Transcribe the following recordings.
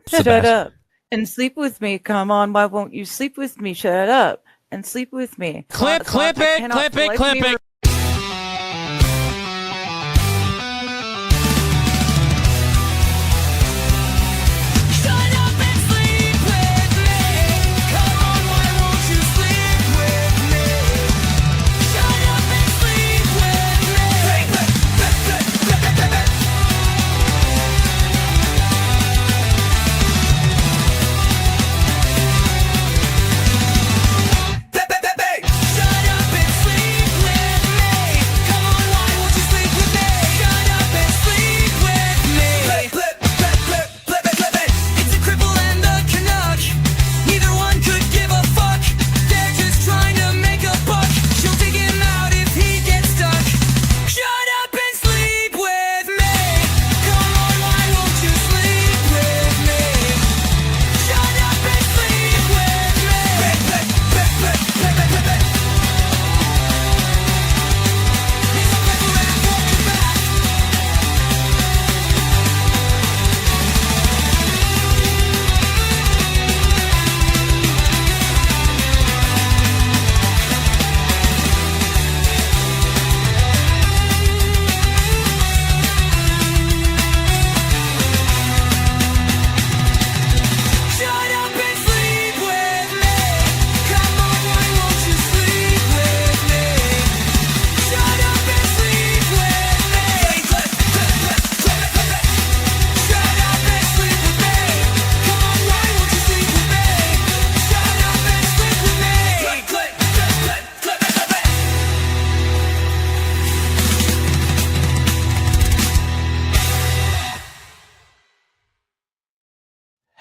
Shut up and sleep with me. Come on, why won't you sleep with me? Shut up and sleep with me. Clip it.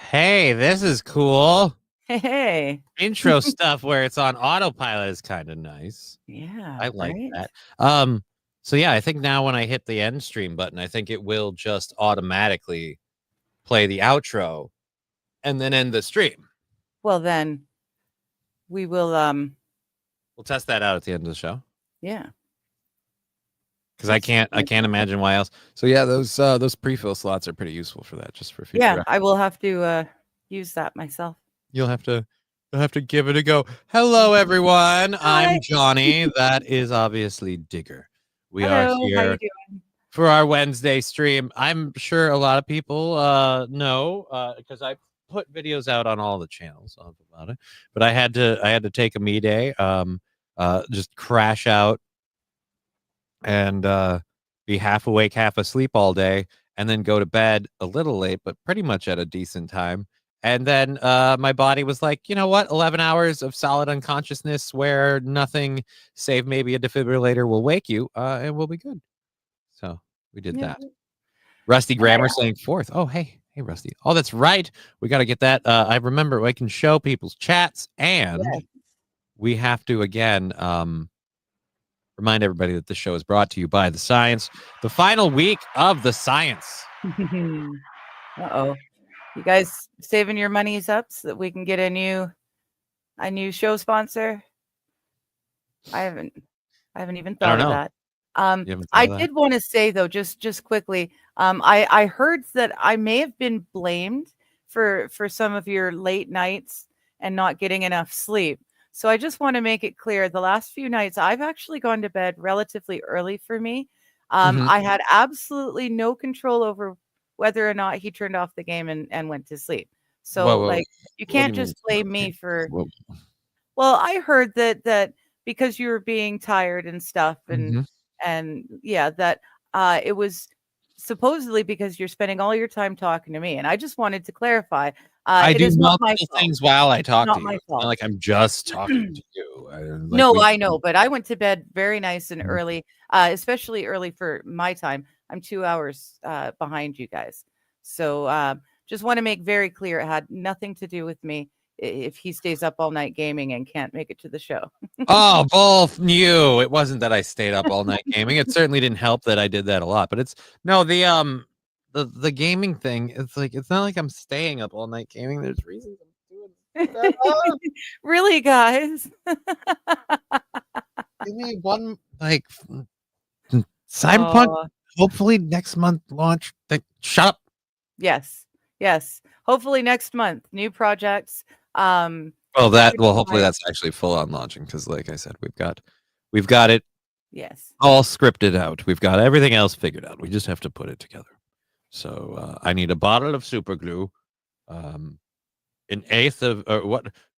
Hey, this is cool. Hey. Intro stuff where it's on autopilot is kind of nice. Yeah. I like right? that. So yeah, I think now when I hit the end stream button, I think it will just automatically play the outro and then end the stream. Well, then we will, We'll test that out at the end of the show. yeah. Because I can't imagine why else. So yeah, those pre-fill slots are pretty useful for that, just for future. Yeah, I will have to use that myself. You'll have to give it a go. Hello, everyone. Hi. I'm Johnny. That is obviously Digger. We Hello, are how you here doing? for our Wednesday stream. I'm sure a lot of people know because I put videos out on all the channels about it. But I had to take a me day, just crash out and be half awake, half asleep all day, and then go to bed a little late, but pretty much at a decent time. And then my body was like, you know what? 11 hours of solid unconsciousness where nothing save maybe a defibrillator will wake you, and we'll be good. So we did that. Rusty Grammar saying fourth. Oh, hey, Rusty. Oh, that's right. We got to get that. I remember I can show people's chats, and we have to again remind everybody that this show is brought to you by The Science, the final week of The Science. Uh-oh. You guys saving your monies up so that we can get a new show sponsor? I haven't even thought of that. I did want to say though, just quickly, I heard that I may have been blamed for some of your late nights and not getting enough sleep. So I just want to make it clear, the last few nights I've actually gone to bed relatively early for me. I had absolutely no control over whether or not he turned off the game and went to sleep. So like you can't just blame me for Well, I heard that because you were being tired and stuff and yeah, that it was supposedly because you're spending all your time talking to me. And I just wanted to clarify. I it do is not my fault. things while I talk Not to you. my It's fault. not like I'm just talking to you. No, I know, but I went to bed very nice and early, especially early for my time. I'm 2 hours behind you guys. So just want to make very clear it had nothing to do with me if he stays up all night gaming and can't make it to the show. Oh, both you. It wasn't that I stayed up all night gaming. It certainly didn't help that I did that a lot. But it's no the gaming thing. It's like it's not like I'm staying up all night gaming. There's reasons I'm doing that. Really, guys? Give me one Cyberpunk. Hopefully next month launch. Shut up. Yes. hopefully next month, new projects. Well, hopefully that's actually full on launching because, like I said, we've got it. Yes. All scripted out. We've got everything else figured out. We just have to put it together. So I need a bottle of super glue, an eighth of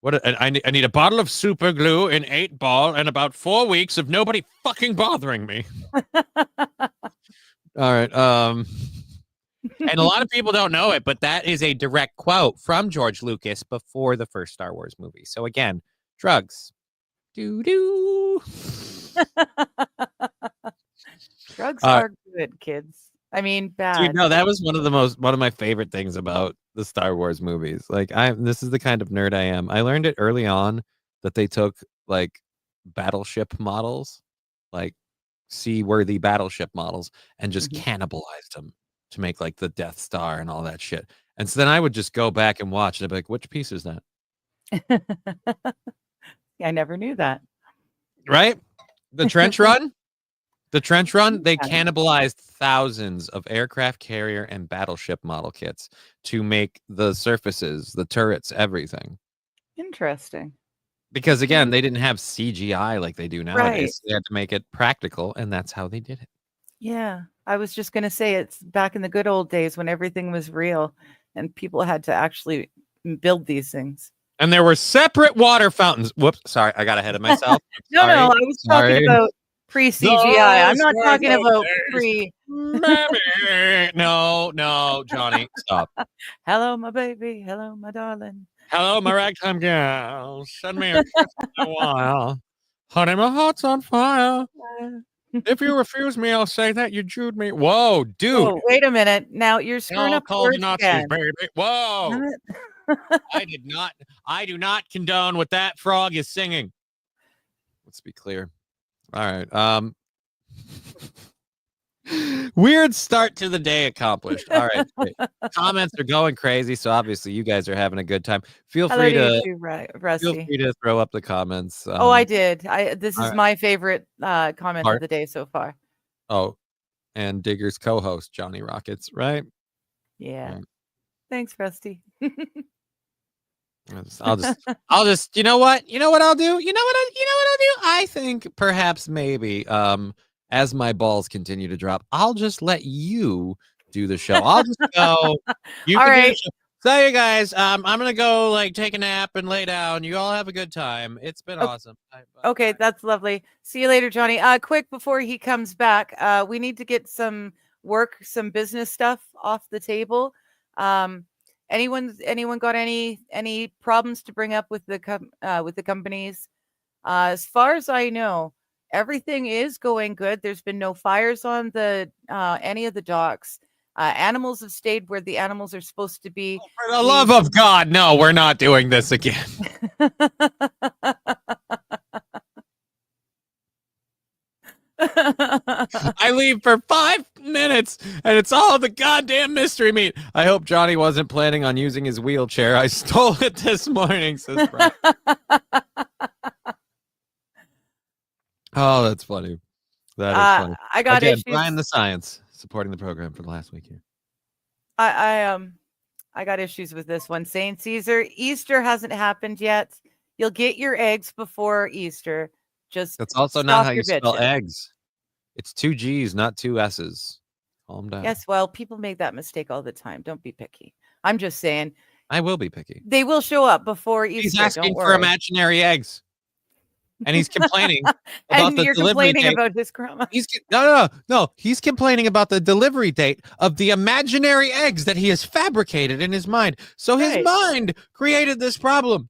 I need a bottle of super glue, an 8-ball, and about 4 weeks of nobody fucking bothering me. All right. And a lot of people don't know it, but that is a direct quote from George Lucas before the first Star Wars movie. So again, drugs. Doo-doo. Drugs are good, kids. I mean, bad. Dude, no, that was one of my favorite things about the Star Wars movies. Like this is the kind of nerd I am. I learned it early on that they took like battleship models, like seaworthy battleship models, and just cannibalized them to make like the Death Star and all that shit. And so then I would just go back and watch and I'd be like, which piece is that? I never knew that. Right? The trench run? The trench run, they cannibalized thousands of aircraft carrier and battleship model kits to make the surfaces, the turrets, everything. Interesting. Because again, they didn't have CGI like they do nowadays. Right. So they had to make it practical, and that's how they did it. Yeah. I was just going to say it's back in the good old days when everything was real and people had to actually build these things. And there were separate water fountains. Whoops, sorry, I got ahead of myself. No, I was talking about pre-CGI. I'm not talking about pre. No, Johnny, stop. Hello, my baby. Hello, my darling. Hello, my ragtime gal. Send me a kiss in a while. Honey, my heart's on fire. If you refuse me, I'll say that you Jewed me. Whoa, dude. Oh, wait a minute. Now you're screwing up call the words Nazis, again. baby. Whoa. I do not condone what that frog is singing. Let's be clear. All right. Weird start to the day accomplished. All right. Great. Comments are going crazy, so obviously you guys are having a good time. Feel free to throw up the comments. Oh, I did. This is my favorite comment of the day so far. Oh, and Digger's co-host Johnny Rockets, right? Yeah. Right. Thanks, Rusty. I'll just you know what I'll do? You know what I'll do? I think perhaps maybe as my balls continue to drop, I'll just let you do the show. I'll just go. You all can right. Do the show. So you guys, I'm gonna go like take a nap and lay down. You all have a good time. It's been awesome. Okay, that's lovely. See you later, Johnny. Quick before he comes back, we need to get some business stuff off the table. Anyone got any problems to bring up with the companies? As far as I know, everything is going good. There's been no fires on the any of the docks. Animals have stayed where the animals are supposed to be. Oh, for the love of God, no, we're not doing this again. I leave for 5 minutes and it's all the goddamn mystery meat. I hope Johnny wasn't planning on using his wheelchair. I stole it this morning, says Brian. Oh, that's funny. That is funny. I got issues. Brian the Science supporting the program for the last week here. I got issues with this one. Saint Caesar, Easter hasn't happened yet. You'll get your eggs before Easter. That's also not how you spell eggs. It's 2 G's, not 2 S's. Calm down. Yes, well, people make that mistake all the time. Don't be picky. I'm just saying. I will be picky. They will show up before Easter. He's asking for imaginary eggs. And he's complaining about the delivery date. About his grandma. No. He's complaining about the delivery date of the imaginary eggs that he has fabricated in his mind. So his mind created this problem.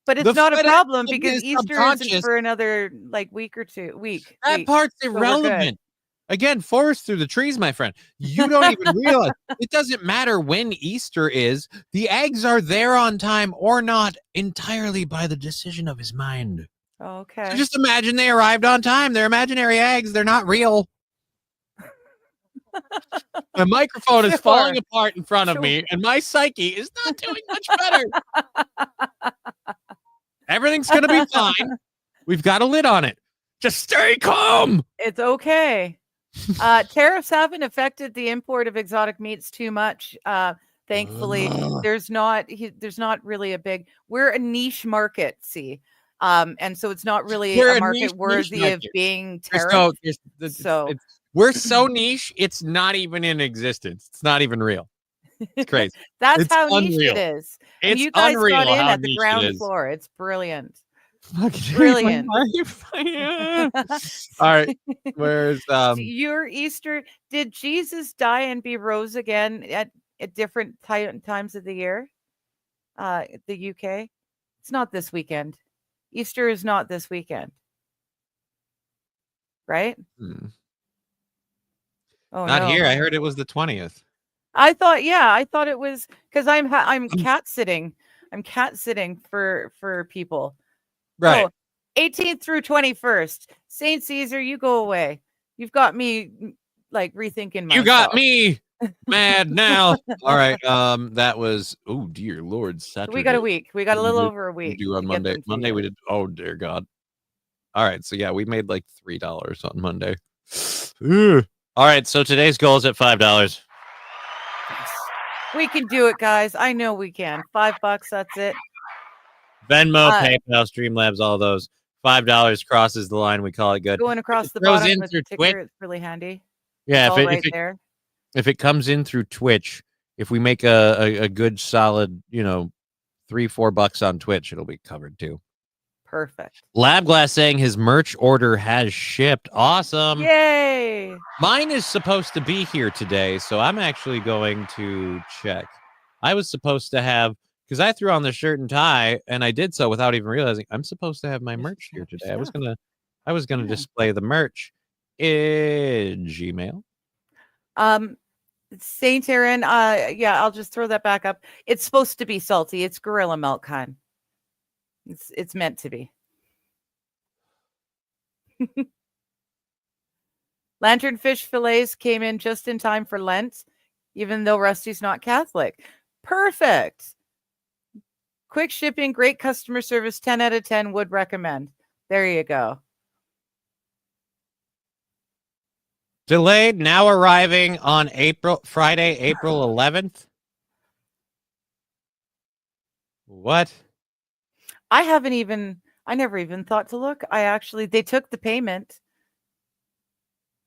But it's not a problem because Easter isn't for another week or two. That part's irrelevant. Again, forest through the trees, my friend. You don't even realize. It doesn't matter when Easter is. The eggs are there on time or not entirely by the decision of his mind. Okay. So just imagine they arrived on time. They're imaginary eggs. They're not real. The microphone is falling apart in front of me, and my psyche is not doing much better. Everything's going to be fine. We've got a lid on it. Just stay calm. It's okay. Tariffs haven't affected the import of exotic meats too much. Thankfully, there's not really a big. We're a niche market, see, and so it's not really We're a a market niche worthy of market. being There's tariffed. so we're so niche, it's not even in existence. It's not even real. It's crazy. That's It's how niche it unreal. is. And It's you guys got unreal in how at the niche it ground is. floor. It's brilliant. Fucking hate Brilliant. my life. Yeah. All right. Where's Your Easter? Did Jesus die and be rose again at different times of the year? The UK. It's not this weekend. Easter is not this weekend, right? Oh not no. here. I heard it was the 20th. I thought it was because I'm cat sitting. I'm cat sitting for people. Right. Oh, 18th through 21st. Saint Caesar, you go away. You've got me like rethinking myself. You got me mad now. All right. That was, oh dear Lord, Saturday. We got a week. We got a little over a week. We do on Monday. Monday we did. Oh dear God. All right. So yeah, we made like $3 on Monday. All right. So today's goal is at $5. We can do it, guys. I know we can. $5. That's it. Venmo, PayPal, Streamlabs, all those. $5 crosses the line. We call it good. Going across the bottom with the ticker, it's really handy. Yeah, there. If it comes in through Twitch, if we make a good solid, $3-4 on Twitch, it'll be covered too. Perfect. Labglass saying his merch order has shipped. Awesome. Yay. Mine is supposed to be here today, so I'm actually going to check. I was supposed to have, because I threw on the shirt and tie, and I did so without even realizing I'm supposed to have my merch here today. I was gonna display the merch in Gmail. Saint Aaron, yeah, I'll just throw that back up. It's supposed to be salty. It's gorilla milk, hon. It's meant to be. Lanternfish fillets came in just in time for Lent, even though Rusty's not Catholic. Perfect. Quick shipping, great customer service, 10 out of 10 would recommend. There you go. Delayed, now arriving on Friday, April 11th. What? I never even thought to look. They took the payment.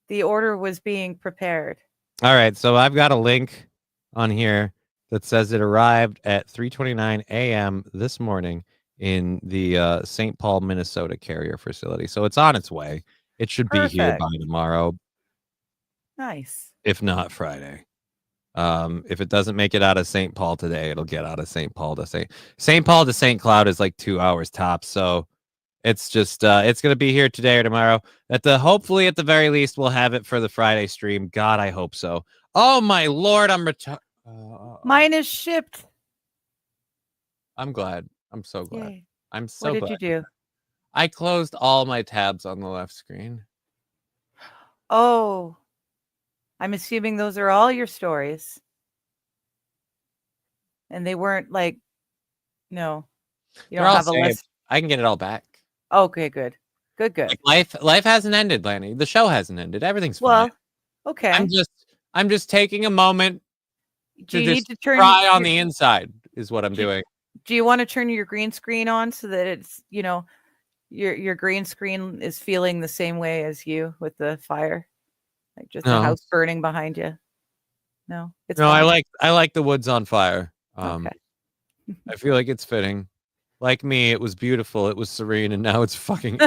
The order was being prepared. All right, so I've got a link on here that says it arrived at 3:29 a.m. this morning in the St. Paul, Minnesota carrier facility. So it's on its way. It should be here by tomorrow. Nice. If not Friday. If it doesn't make it out of St. Paul today, it'll get out of St. Paul to St. Paul to St. Cloud is like 2 hours tops. So it's just it's gonna be here today or tomorrow. Hopefully at the very least we'll have it for the Friday stream. God, I hope so. Oh my Lord, I'm mine is shipped. I'm glad. I'm so glad. Yay. I'm so glad. What did you do? I closed all my tabs on the left screen. Oh, I'm assuming those are all your stories. And they weren't like, no, you don't have a list. I can get it all back. Okay, good. Good. Like life hasn't ended, Lanny. The show hasn't ended. Everything's fine. Well, okay. I'm just taking a moment to just cry on the inside is what I'm doing. Do you want to turn your green screen on so that it's, your green screen is feeling the same way as you with the fire? Like just the house burning behind you? No, it's fine. I like the woods on fire. Okay. I feel like it's fitting. Like me, it was beautiful, it was serene, and now it's fucking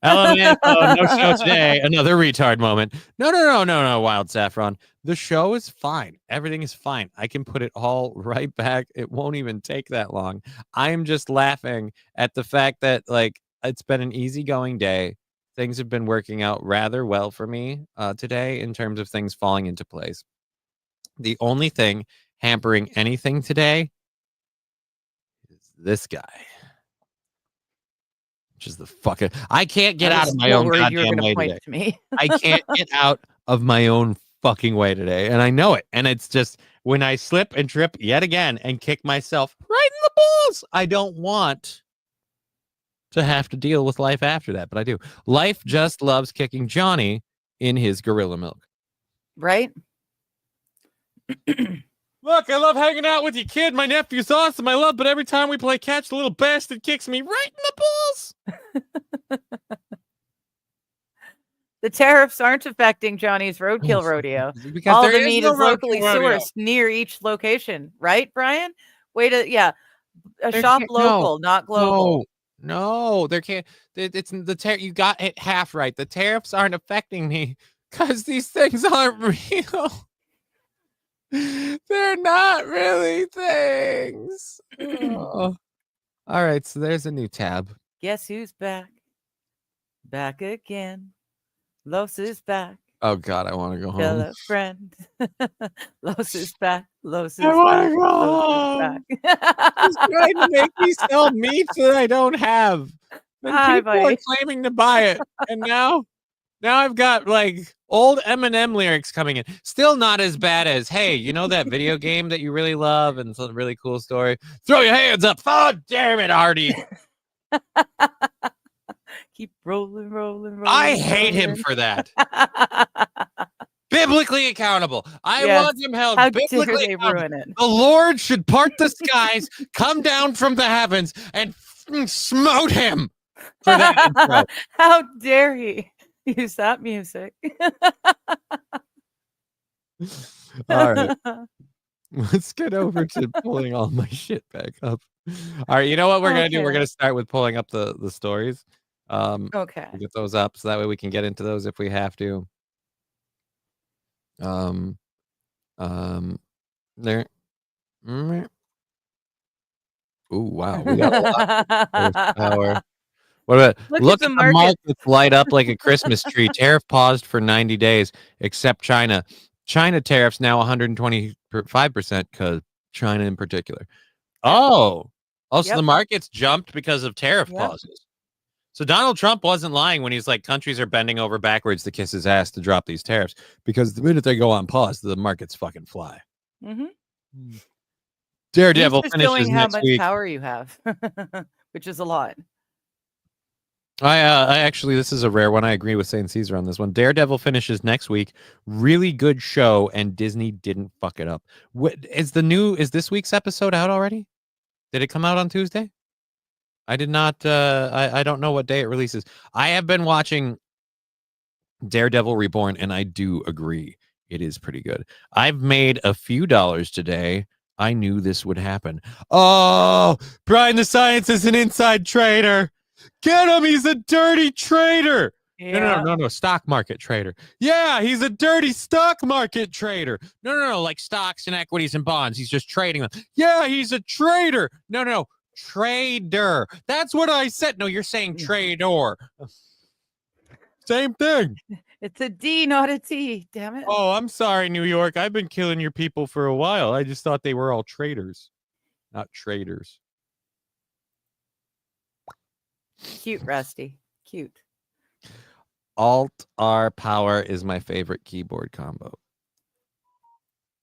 LMAO, no show today. Another retard moment. No, Wild Saffron. The show is fine. Everything is fine. I can put it all right back. It won't even take that long. I'm just laughing at the fact that, like, it's been an easygoing day. Things have been working out rather well for me today in terms of things falling into place. The only thing hampering anything today is this guy. Which is the fucking... I can't get out of my own goddamn way today. I can't get out of my own fucking way today. And I know it. And it's just when I slip and trip yet again and kick myself right in the balls, I don't want to have to deal with life after that. But I do. Life just loves kicking Johnny in his gorilla milk. Right? Look, I love hanging out with you, kid. My nephew's awesome. I love, but every time we play catch, the little bastard kicks me right in the balls. The tariffs aren't affecting Johnny's Roadkill Rodeo. Because All there the is meat no is locally roadkill rodeo. sourced near each location. Right, Brian? Wait a There shop can't- local, not global. No, there can't. It's the tariff. You got it half right. The tariffs aren't affecting me because these things aren't real. They're not really things. Oh. All right, so there's a new tab. Guess who's back? Back again. Los is back. Oh God, I want to go home. Tell a friend. Los is back. Los is I want back. to go Los home. is back. He's trying to make me sell meat that I don't have. And Hi, people are buddy. claiming to buy it. And now I've got like old Eminem lyrics coming in. Still not as bad as, hey, you know that video game that you really love and it's a really cool story? Throw your hands up. Oh, damn it, Artie. Keep rolling, rolling, rolling. I hate him for that. Biblically accountable. I want him held How biblically dare they accountable. ruin it? The Lord should part the skies, come down from the heavens, and smote him for that intro. How dare he use that music? All right. Let's get over to pulling all my shit back up. All right, you know what we're gonna do? We're gonna start with pulling up the stories. Okay. We'll get those up so that way we can get into those if we have to. There. Ooh, wow. We got a lot of power. What about look at the markets light up like a Christmas tree. Tariff paused for 90 days, except China. China tariffs now 125% because China in particular. Oh, so the markets jumped because of tariff pauses. So Donald Trump wasn't lying when he's like, countries are bending over backwards to kiss his ass to drop these tariffs, because the minute they go on pause, the markets fucking fly. Mm-hmm. Daredevil finishes showing how next much week. Power you have, which is a lot. I actually, this is a rare one. I agree with St. Caesar on this one. Daredevil finishes next week. Really good show, and Disney didn't fuck it up. Is this week's episode out already? Did it come out on Tuesday? I did not. I don't know what day it releases. I have been watching Daredevil Reborn, and I do agree. It is pretty good. I've made a few dollars today. I knew this would happen. Oh, Brian the Science is an inside trader. Get him. He's a dirty trader. Yeah. No. Stock market trader. Yeah, he's a dirty stock market trader. No. Like stocks and equities and bonds. He's just trading them. Yeah, he's a trader. No. Trader. That's what I said. No, you're saying trader. Same thing. It's a D, not a T. Damn it. Oh, I'm sorry, New York. I've been killing your people for a while. I just thought they were all traders, not traders. Cute, Rusty. Cute. Alt R power is my favorite keyboard combo.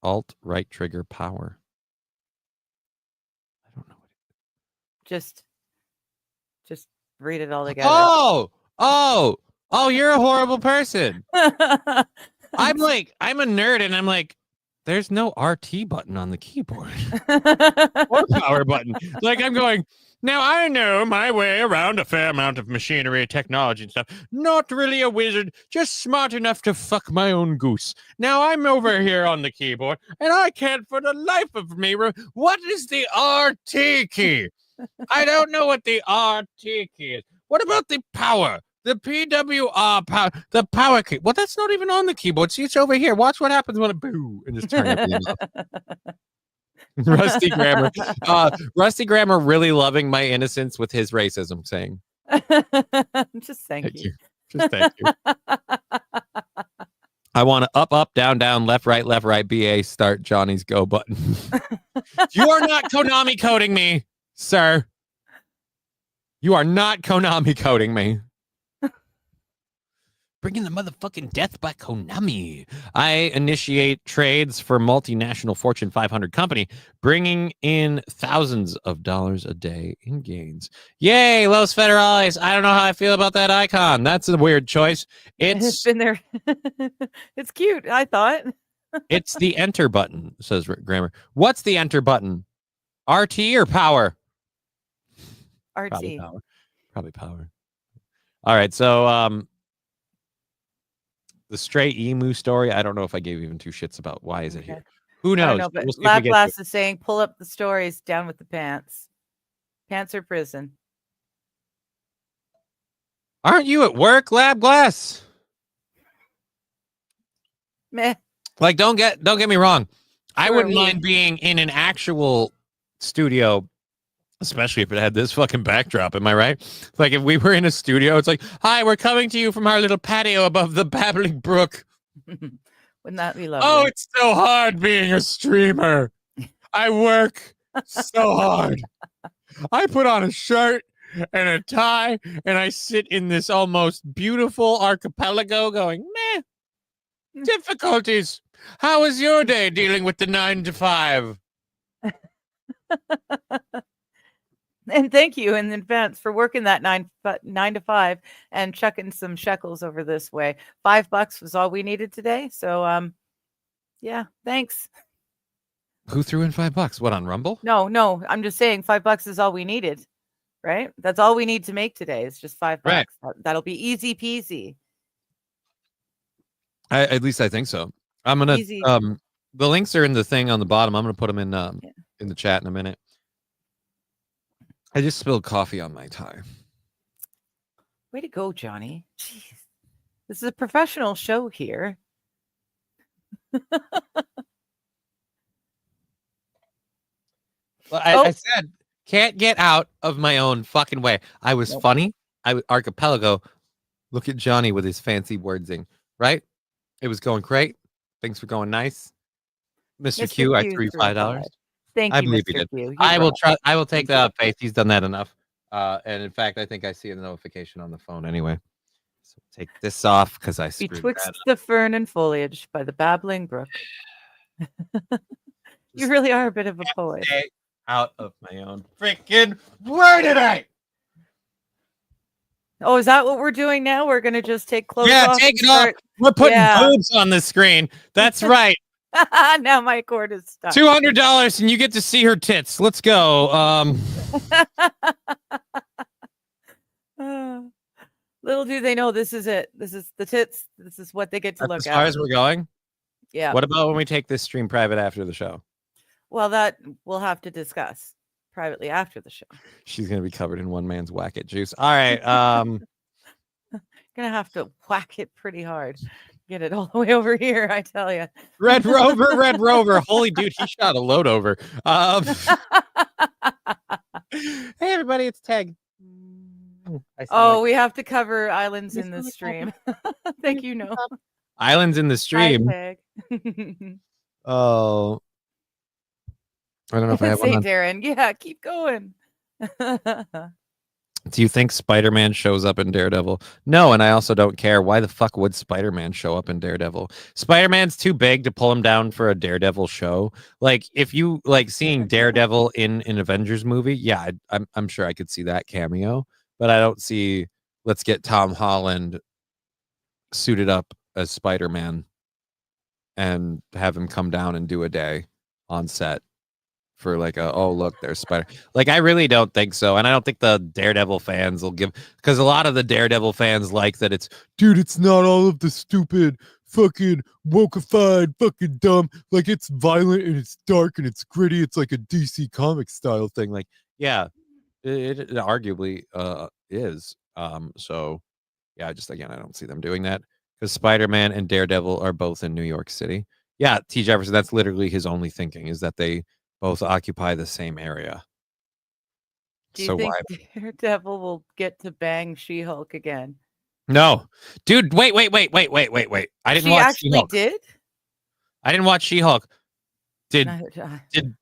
Alt right trigger power. I don't know what it is. Just read it all together. Oh, you're a horrible person. I'm a nerd, and I'm like, there's no RT button on the keyboard. Or power button. Like, I'm going, now I know my way around a fair amount of machinery, technology, and stuff. Not really a wizard, just smart enough to fuck my own goose. Now I'm over here on the keyboard, and I can't for the life of me. What is the RT key? I don't know what the RT key is. What about the power? The PWR power, the power key. Well, that's not even on the keyboard. See, it's over here. Watch what happens when it boo and just turn everything off. Rusty Grammar. Rusty Grammar really loving my innocence with his racism, saying, just thank you. Just thank you. I want to up, down, left, right, BA, start Johnny's go button. You are not Konami coding me, sir. You are not Konami coding me. Bringing the motherfucking death by Konami. I initiate trades for multinational Fortune 500 company, bringing in thousands of dollars a day in gains. Yay, Los Federales. I don't know how I feel about that icon. That's a weird choice. It's been there. It's cute, I thought. It's the enter button, says Grammar. What's the enter button? RT or power? RT. Probably power. Probably power. All right, so the stray emu story. I don't know if I gave even two shits about why is it here. Who knows? I don't know, but Lab Glass is saying, pull up the stories, down with the pants. Pants or prison. Aren't you at work, Lab Glass? Meh. Like, don't get me wrong. I wouldn't mind being in an actual studio, especially if it had this fucking backdrop. Am I right? Like, if we were in a studio, it's like, hi, we're coming to you from our little patio above the babbling brook. Wouldn't that be lovely? Oh, it's so hard being a streamer. I work so hard. I put on a shirt and a tie, and I sit in this almost beautiful archipelago going, meh, difficulties. How was your day dealing with the 9 to 5? And thank you in advance for working that 9 to 5 and chucking some shekels over this way. $5 was all we needed today. So, yeah, thanks. Who threw in $5? What, on Rumble? No, I'm just saying $5 is all we needed, right? That's all we need to make today. It's just $5. Right. That'll be easy peasy. At least I think so. I'm gonna the links are in the thing on the bottom. I'm gonna put them in the chat in a minute. I just spilled coffee on my tie. Way to go, Johnny. Jeez. This is a professional show here. Well, I said can't get out of my own fucking way. I was funny. Archipelago. Look at Johnny with his fancy wordsing, right? It was going great. Things were going nice. Mr. Q, I threw $5. Thank you, I believe Mr. Q. I will try. I will take that face. He's done that enough. And in fact, I think I see a notification on the phone anyway. So take this off because I screwed Betwixt that the fern and foliage by the babbling brook. You really are a bit of a poet. Stay out of my own freaking way today. Oh, is that what we're doing now? We're gonna just take clothes off. Yeah, take it off. We're putting boobs on the screen. That's right. Now my cord is stuck. $200 and you get to see her tits. Let's go. Little do they know this is it. This is the tits. This is what they get to look at. As far as we're going? Yeah. What about when we take this stream private after the show? Well, that we'll have to discuss privately after the show. She's gonna be covered in one man's whack it juice. All right. Gonna have to whack it pretty hard. Get it all the way over here, I tell you. Red Rover. Holy dude, he shot a load over. Hey everybody, it's Tag. We have to cover islands in the stream. Thank you, no. Islands in the stream. Hi, Tag. Oh. I don't know if I have Say, one. Darren. Yeah, keep going. Do you think Spider-Man shows up in Daredevil? No, and I also don't care. Why the fuck would Spider-Man show up in Daredevil? Spider-Man's too big to pull him down for a Daredevil show. Like, if you like seeing Daredevil in an Avengers movie, yeah, I'm sure I could see that cameo. But I don't see, let's get Tom Holland suited up as Spider-Man and have him come down and do a day on set. For like look, there's Spider. Like, I really don't think so, and I don't think the Daredevil fans will give, because a lot of the Daredevil fans like that it's not all of the stupid fucking wokeified fucking dumb, like it's violent and it's dark and it's gritty, it's like a DC comic style thing. Like, yeah, it arguably is. So yeah, just again, I don't see them doing that because Spider-Man and Daredevil are both in New York City. Yeah, T. Jefferson, that's literally his only thinking, is that they both occupy the same area. Do you think Daredevil will get to bang She-Hulk again? No, dude. Wait. I didn't watch She-Hulk. Did? I didn't watch She-Hulk. I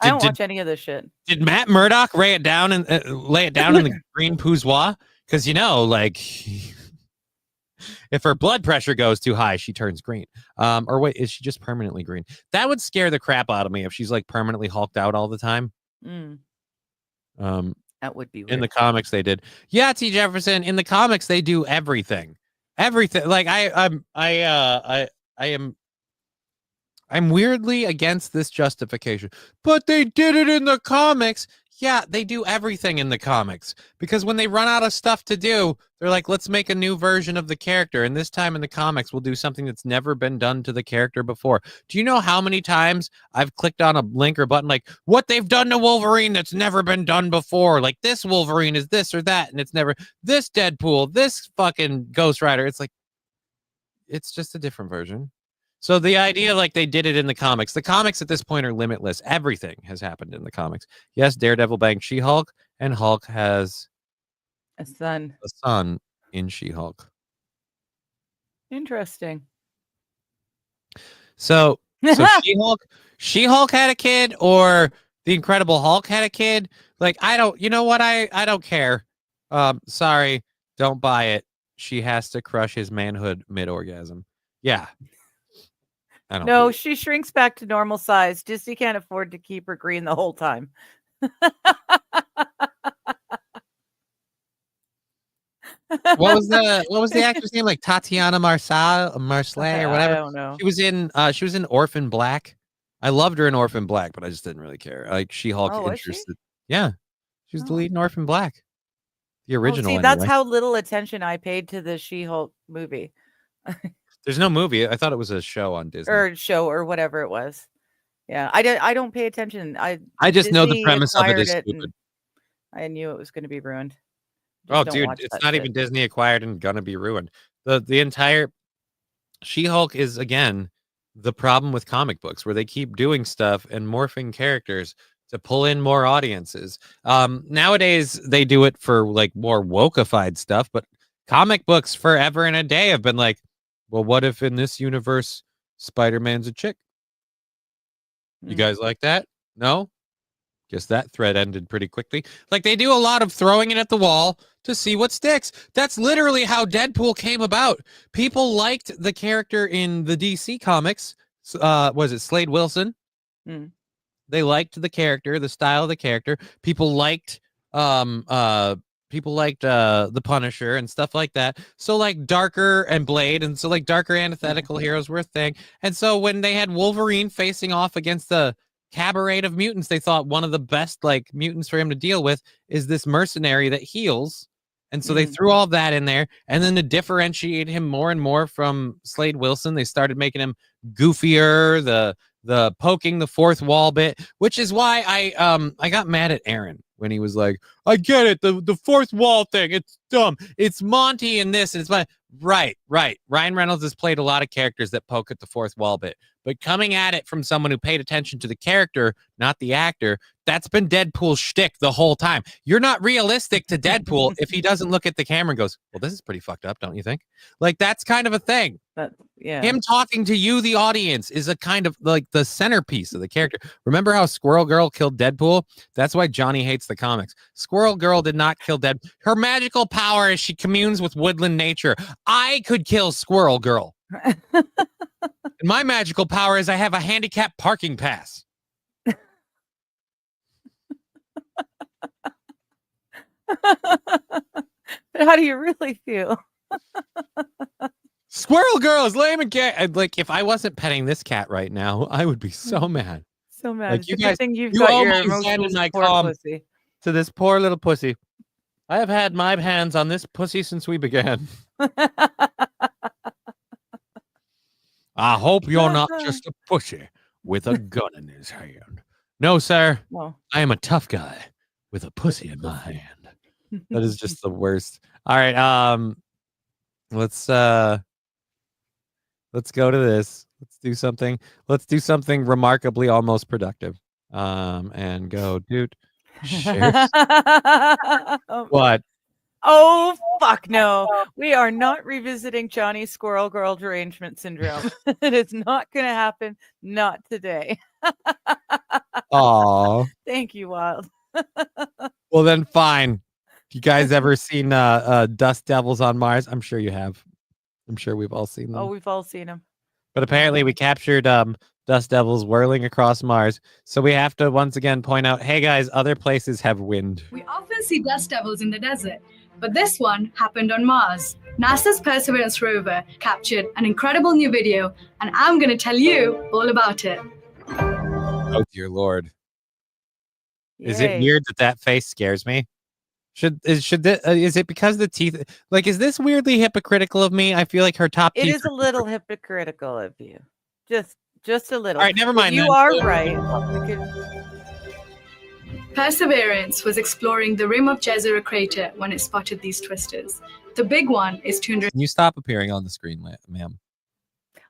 don't watch any of this shit. Did Matt Murdock lay it down in the green poussoir? Because like If her blood pressure goes too high, she turns green. Or wait, is she just permanently green? That would scare the crap out of me if she's like permanently hulked out all the time. That would be weird. In the comics they did. Yeah, T. Jefferson, in the comics they do everything. Everything. Like I'm weirdly against this justification. But they did it in the comics. Yeah, they do everything in the comics. Because when they run out of stuff to do, they're like, let's make a new version of the character. And this time in the comics, we'll do something that's never been done to the character before. Do you know how many times I've clicked on a link or button like, what they've done to Wolverine that's never been done before? Like, this Wolverine is this or that, and it's never this Deadpool, this fucking Ghost Rider. It's like, it's just a different version. So the idea, like they did it in the comics at this point are limitless. Everything has happened in the comics. Yes, Daredevil banged She-Hulk, and Hulk has a son in She-Hulk. Interesting. So She-Hulk had a kid, or the Incredible Hulk had a kid. Like, I don't care. Sorry, don't buy it. She has to crush his manhood mid-orgasm. Yeah. No, she shrinks back to normal size. Disney can't afford to keep her green the whole time. What was the actress name? Like Tatiana Maslany or whatever. I don't know. She was in Orphan Black. I loved her in Orphan Black, but I just didn't really care. Like She-Hulk interested. Yeah. She was the lead in Orphan Black. The original. See, that's how little attention I paid to the She-Hulk movie. There's no movie. I thought it was a show on Disney. Or whatever it was. Yeah, I don't pay attention. I just know the premise of it is stupid. I knew it was going to be ruined. Oh, dude, it's not even Disney acquired and gonna be ruined. The entire She-Hulk is, again, the problem with comic books, where they keep doing stuff and morphing characters to pull in more audiences. Nowadays they do it for like more wokeified stuff, but comic books forever and a day have been like, well, what if in this universe Spider-Man's a chick? You guys like that? No? Guess that thread ended pretty quickly. Like, they do a lot of throwing it at the wall to see what sticks. That's literally how Deadpool came about. People liked the character in the DC comics. Was it Slade Wilson? They liked the character, the style of the character. People liked the Punisher and stuff like that. So like Darker and Blade, and so like darker antithetical heroes were a thing. And so when they had Wolverine facing off against the cabaret of mutants, they thought one of the best like mutants for him to deal with is this mercenary that heals. And so they threw all that in there, and then to differentiate him more and more from Slade Wilson, they started making him goofier, the poking the fourth wall bit, which is why I got mad at Aaron when he was like, I get it, the fourth wall thing, it's dumb. It's Monty and this, and it's my right. Ryan Reynolds has played a lot of characters that poke at the fourth wall bit, but coming at it from someone who paid attention to the character, not the actor, that's been Deadpool's shtick the whole time. You're not realistic to Deadpool if he doesn't look at the camera and goes, well, this is pretty fucked up, don't you think? Like, that's kind of a thing. Yeah. Him talking to you, the audience, is a kind of like the centerpiece of the character. Remember how Squirrel Girl killed Deadpool? That's why Johnny hates the comics. Squirrel Girl did not kill Deadpool. Her magical power is she communes with woodland nature. I could kill Squirrel Girl. And my magical power is I have a handicapped parking pass. How do you really feel? Squirrel Girl is lame and cat. Like, if I wasn't petting this cat right now, I would be so mad. So mad. Like, you guys, you've got owe your my emotional zen and my support calm pussy to this poor little pussy. I have had my hands on this pussy since we began. I hope you're not just a pussy with a gun in his hand. No, sir. No. I am a tough guy with a pussy in my hand. That is just the worst. All right. Let's go to this. Let's do something remarkably almost productive. And go, dude. What? Oh, fuck no. We are not revisiting Johnny's Squirrel Girl derangement syndrome. It is not going to happen. Not today. Aw. Thank you, Wild. Well, then fine. You guys ever seen Dust Devils on Mars? I'm sure you have. I'm sure we've all seen them. Oh, we've all seen them. But apparently we captured dust devils whirling across Mars. So we have to once again point out, hey guys, other places have wind. We often see dust devils in the desert, but this one happened on Mars. NASA's Perseverance rover captured an incredible new video, and I'm going to tell you all about it. Oh dear Lord. Yay. Is it weird that face scares me? Is it because the teeth, like, is this weirdly hypocritical of me? I feel like her top It teeth is a little hypocritical of you. Just a little. All right, never mind. You then. are right. Perseverance was exploring the rim of Jezero crater when it spotted these twisters. The big one is 200. Can you stop appearing on the screen, ma'am?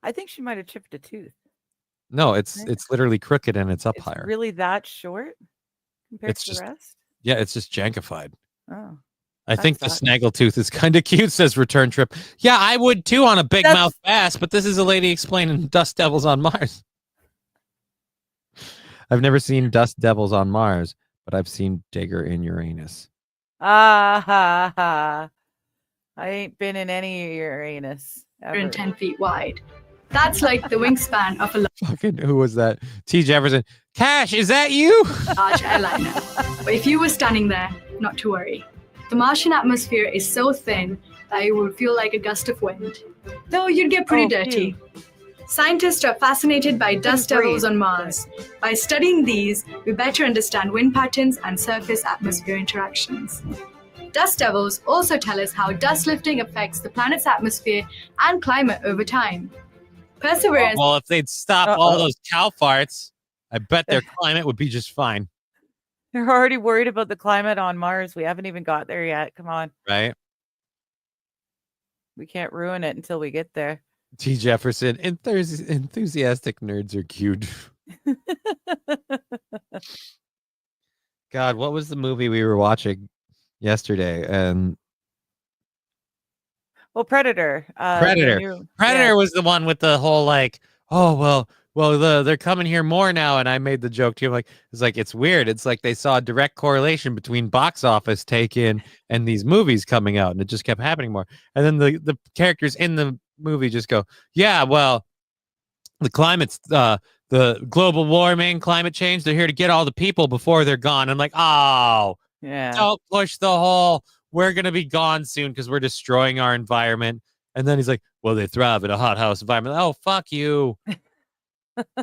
I think she might have chipped a tooth. No, it's literally crooked and it's up It's higher. really that short compared It's to just- the rest? Yeah, it's just jankified. Oh. I think the sucks. snaggletooth is kind of cute, says Return Trip. Yeah, I would too on a big mouth bass, but this is a lady explaining dust devils on Mars. I've never seen dust devils on Mars, but I've seen Digger in Uranus. Ah ha ha. I ain't been in any Uranus ever. 110 feet wide. That's like the wingspan of a Fucking who was that? T. Jefferson. Cash, is that you? large airliner. But if you were standing there, not to worry. The Martian atmosphere is so thin that it would feel like a gust of wind. Though you'd get pretty dirty. Scientists are fascinated by dust devils on Mars. By studying these, we better understand wind patterns and surface-atmosphere interactions. Dust devils also tell us how dust lifting affects the planet's atmosphere and climate over time. Perseverance. Well, if they'd stop all those cow farts, I bet their climate would be just fine. They're already worried about the climate on Mars. We haven't even got there yet. Come on. Right? We can't ruin it until we get there. T. Jefferson. Enthusiastic nerds are cute. God, what was the movie we were watching yesterday? And well, Predator. Predator was the one with the whole like, oh well, they're coming here more now, and I made the joke too. Like, it's weird. It's like they saw a direct correlation between box office take in and these movies coming out, and it just kept happening more. And then the characters in the movie just go, yeah, well, the climate's the global warming, climate change. They're here to get all the people before they're gone. I'm like, oh, yeah, don't push the whole. We're gonna be gone soon because we're destroying our environment. And then he's like, well, they thrive in a hothouse environment. Oh, fuck you.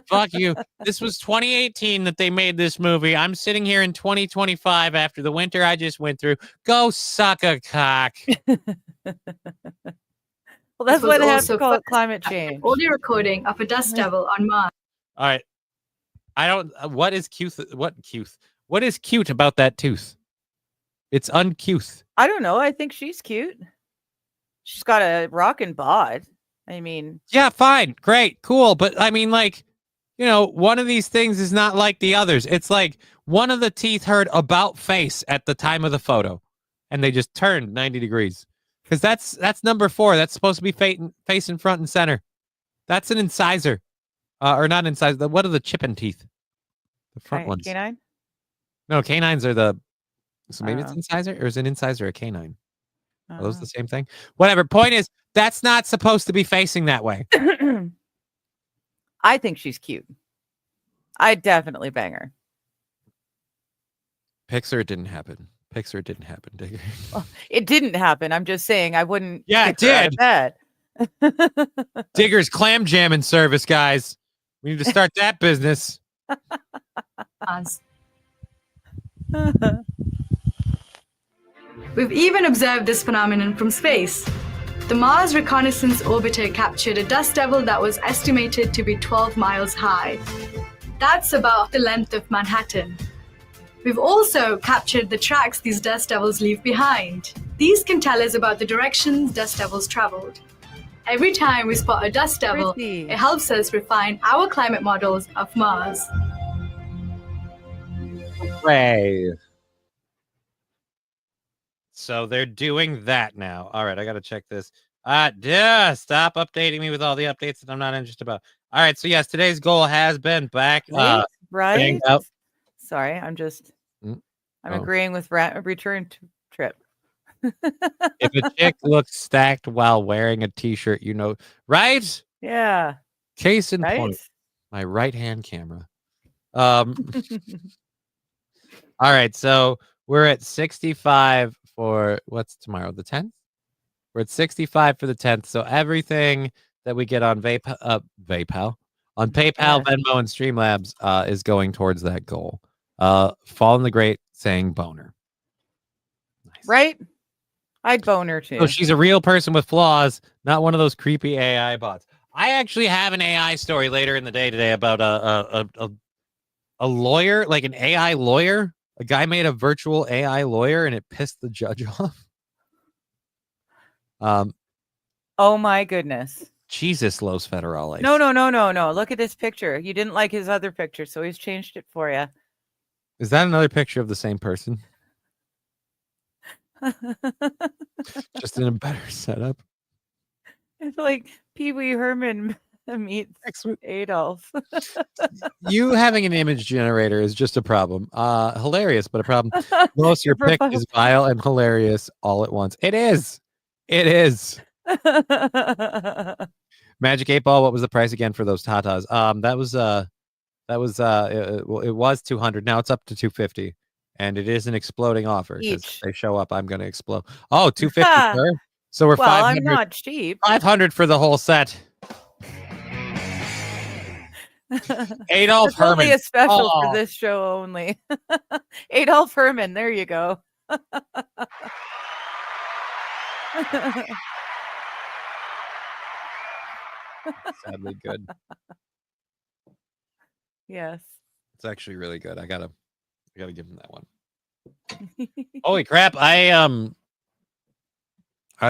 Fuck you. This was 2018 that they made this movie. I'm sitting here in 2025 after the winter I just went through. Go suck a cock. Well, that's why they have to call it climate change. Audio recording of a dust devil on Mars. All right. I don't. What is cute? What is cute about that tooth? It's uncouth. I don't know. I think she's cute. She's got a rockin' bod. I mean, yeah, fine, great, cool. But I mean, like, one of these things is not like the others. It's like one of the teeth heard about face at the time of the photo, and they just turned 90 degrees. Because that's number 4. That's supposed to be facing front and center. That's an incisor, or not incisor. What are the chipping teeth? The front ones. Canine? No, canines are the. So maybe it's incisor, or is an incisor a canine? Are those the same thing? Whatever. Point is, that's not supposed to be facing that way. I think she's cute. I'd definitely bang her. Pixar didn't happen. Digger. Well, it didn't happen. I'm just saying I wouldn't. Yeah, it did. Digger's clam jamming service, guys. We need to start that business. We've even observed this phenomenon from space. The Mars Reconnaissance Orbiter captured a dust devil that was estimated to be 12 miles high. That's about the length of Manhattan. We've also captured the tracks these dust devils leave behind. These can tell us about the directions dust devils traveled. Every time we spot a dust devil, it helps us refine our climate models of Mars. Hooray. So they're doing that now. All right, I got to check this. Stop updating me with all the updates that I'm not interested about. All right, so yes, today's goal has been back. Right? Sorry, I'm agreeing with Return Trip. If a chick looks stacked while wearing a t-shirt, you know, right? Yeah. Case in Right? point, my right-hand camera. All right, so we're at 65 for what's tomorrow, the 10th? We're at 65 for the 10th. So everything that we get on PayPal, on PayPal, Yeah. Venmo, and Streamlabs is going towards that goal. Fallen the Great saying boner. Nice. Right? I'd bone her too. So she's a real person with flaws, not one of those creepy AI bots. I actually have an AI story later in the day today about a lawyer, like an AI lawyer. A guy made a virtual AI lawyer and it pissed the judge off. Oh my goodness. Jesus, Los Federales. No. Look at this picture. You didn't like his other picture, so he's changed it for you. Is that another picture of the same person? Just in a better setup. It's like Pee Wee Herman meets Adolf. You having an image generator is just a problem. Hilarious, but a problem. Most your pick is vile and hilarious all at once. It is. It is. Magic 8 Ball, what was the price again for those tatas? It was 200. Now it's up to 250. And it is an exploding offer. If they show up, I'm going to explode. Oh, 250 per? So we're 500. I'm not cheap. 500 for the whole set. Adolf it's Herman. Only a special for this show only. Adolf Herman. There you go. Sadly good. Yes. It's actually really good. I gotta give him that one. Holy crap. I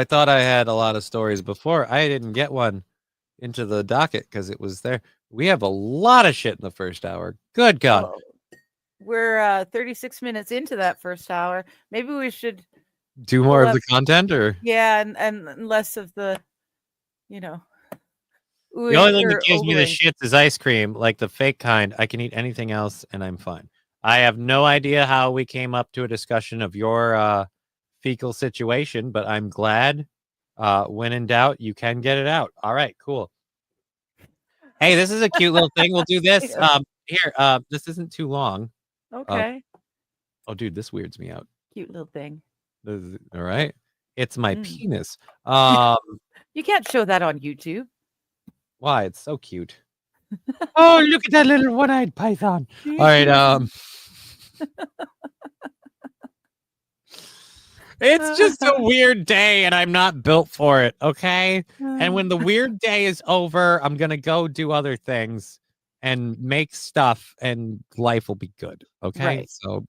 thought I had a lot of stories before. I didn't get one into the docket because it was there. We have a lot of shit in the first hour. Good God. Well, we're 36 minutes into that first hour. Maybe we should do more of the content, or and less of the, you know. The only thing that gives me the shits is ice cream, like the fake kind. I can eat anything else and I'm fine. I have no idea how we came up to a discussion of your fecal situation, but I'm glad. When in doubt, you can get it out. All right, cool. Hey, this is a cute little thing. We'll do this. Here, this isn't too long. Okay. Oh, dude, this weirds me out. Cute little thing. All right. It's my penis. You can't show that on YouTube. Why? It's so cute. Oh, look at that little one-eyed python. All right. It's just a weird day and I'm not built for it, okay? And when the weird day is over, I'm going to go do other things and make stuff and life will be good, okay? Right. So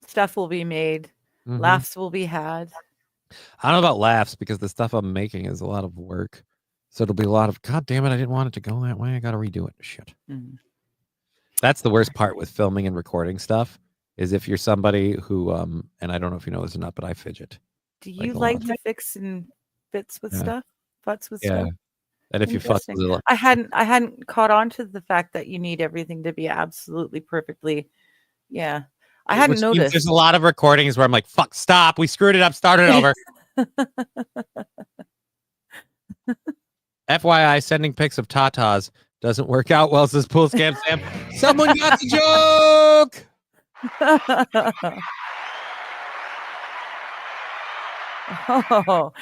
stuff will be made. Laughs will be had. I don't know about laughs because the stuff I'm making is a lot of work. So it'll be a lot of, God damn it, I didn't want it to go that way. I got to redo it. Shit. That's the worst part with filming and recording stuff. Is if you're somebody who, and I don't know if you know this or not, but I fidget. Do you like to fix and fits with stuff? Futz with stuff? And if you fuck with it, I hadn't caught on to the fact that you need everything to be absolutely perfectly. Yeah. I hadn't noticed. There's a lot of recordings where I'm like, fuck, stop. We screwed it up. Start it over. FYI, sending pics of tatas doesn't work out well, says Pool Scam Sam. Someone got the joke. Oh.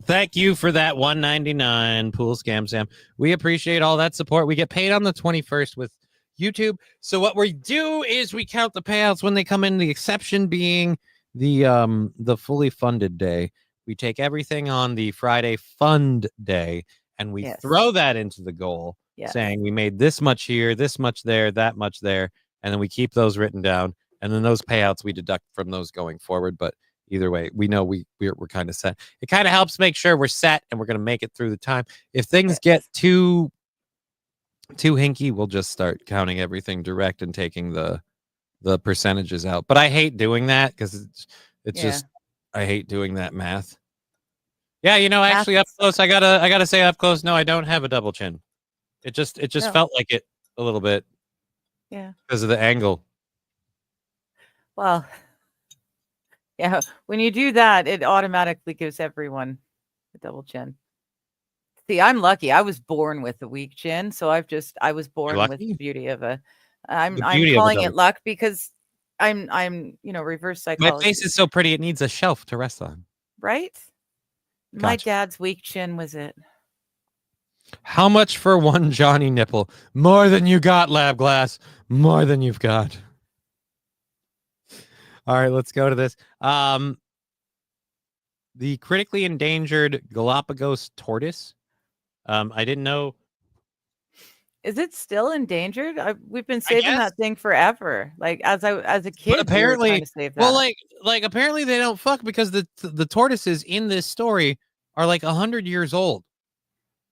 Thank you for that $1.99 Pool Scam Sam. We appreciate all that support. We get paid on the 21st with YouTube. So what we do is we count the payouts when they come in, the exception being the fully funded day. We take everything on the Friday fund day and we throw that into the goal, saying we made this much here, this much there, that much there. And then we keep those written down. And then those payouts we deduct from those going forward. But either way, we know we're kind of set. It kind of helps make sure we're set and we're going to make it through the time. If things get too hinky, we'll just start counting everything direct and taking the percentages out. But I hate doing that because it's just, I hate doing that math. Yeah, you know, actually up close, I gotta say up close, no, I don't have a double chin. It just felt like it a little bit. Yeah. Because of the angle. Well, Yeah, when you do that, it automatically gives everyone a double chin. See, I'm lucky. I was born with a weak chin, so I was born with lucky? the beauty of a. The I'm beauty of a calling double. it luck because I'm reverse My psychology, face is so pretty; it needs a shelf to rest on. right? My Gotcha. dad's weak chin was it. How much for one Johnny nipple? More than you got, Lab Glass. More than you've got. All right, let's go to this. The critically endangered Galapagos tortoise. I didn't know. Is it still endangered? We've been I saving guess. that thing forever. Like as a kid, But we were apparently, trying to save that. well, like apparently they don't fuck because the tortoises in this story are like 100 years old.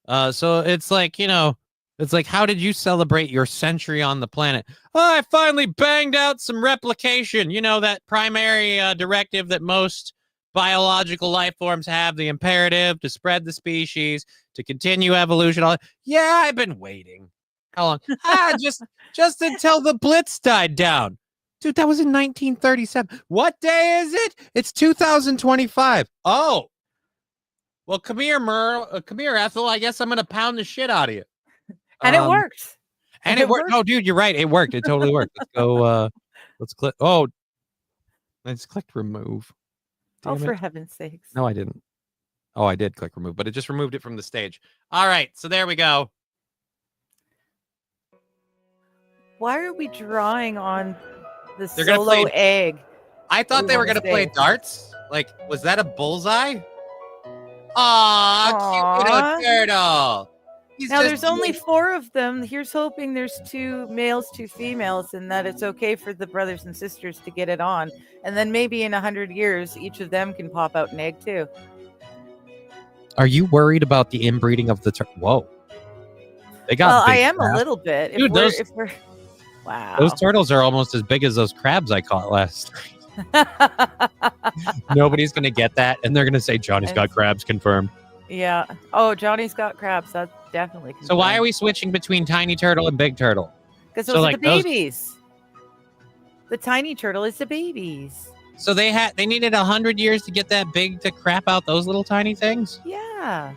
So it's like, it's like, how did you celebrate your century on the planet? Oh, I finally banged out some replication. That primary directive that most biological life forms have, the imperative to spread the species, to continue evolution. Yeah, I've been waiting. How long? Just until the Blitz died down. Dude, that was in 1937. What day is it? It's 2025. Oh. Well, come here, come here, Ethel. I guess I'm going to pound the shit out of you. And it worked. And it worked. Oh, dude, you're right. It worked. It totally worked. Let's go. Let's click. Oh, I just clicked remove. Damn it. For heaven's sakes. No, I didn't. Oh, I did click remove, but it just removed it from the stage. All right. So there we go. Why are we drawing on the They're gonna solo play- egg? I thought they were going to play darts. Like, was that a bullseye? Aw, cute little turtle. Now there's only 4 of them. Here's hoping there's 2 males, 2 females, and that it's okay for the brothers and sisters to get it on. And then maybe in 100 years, each of them can pop out an egg too. Are you worried about the inbreeding of the turtle? Whoa. They got Well, I big am crabs. a little bit. Dude, if we're wow. Those turtles are almost as big as those crabs I caught last night. Nobody's going to get that, and they're going to say, Johnny's got crabs confirmed. Yeah. Oh, Johnny's got crabs. That's definitely confirmed. So why are we switching between tiny turtle and big turtle? Because those are the babies. The tiny turtle is the babies. So they needed 100 years to get that big to crap out those little tiny things? Yeah.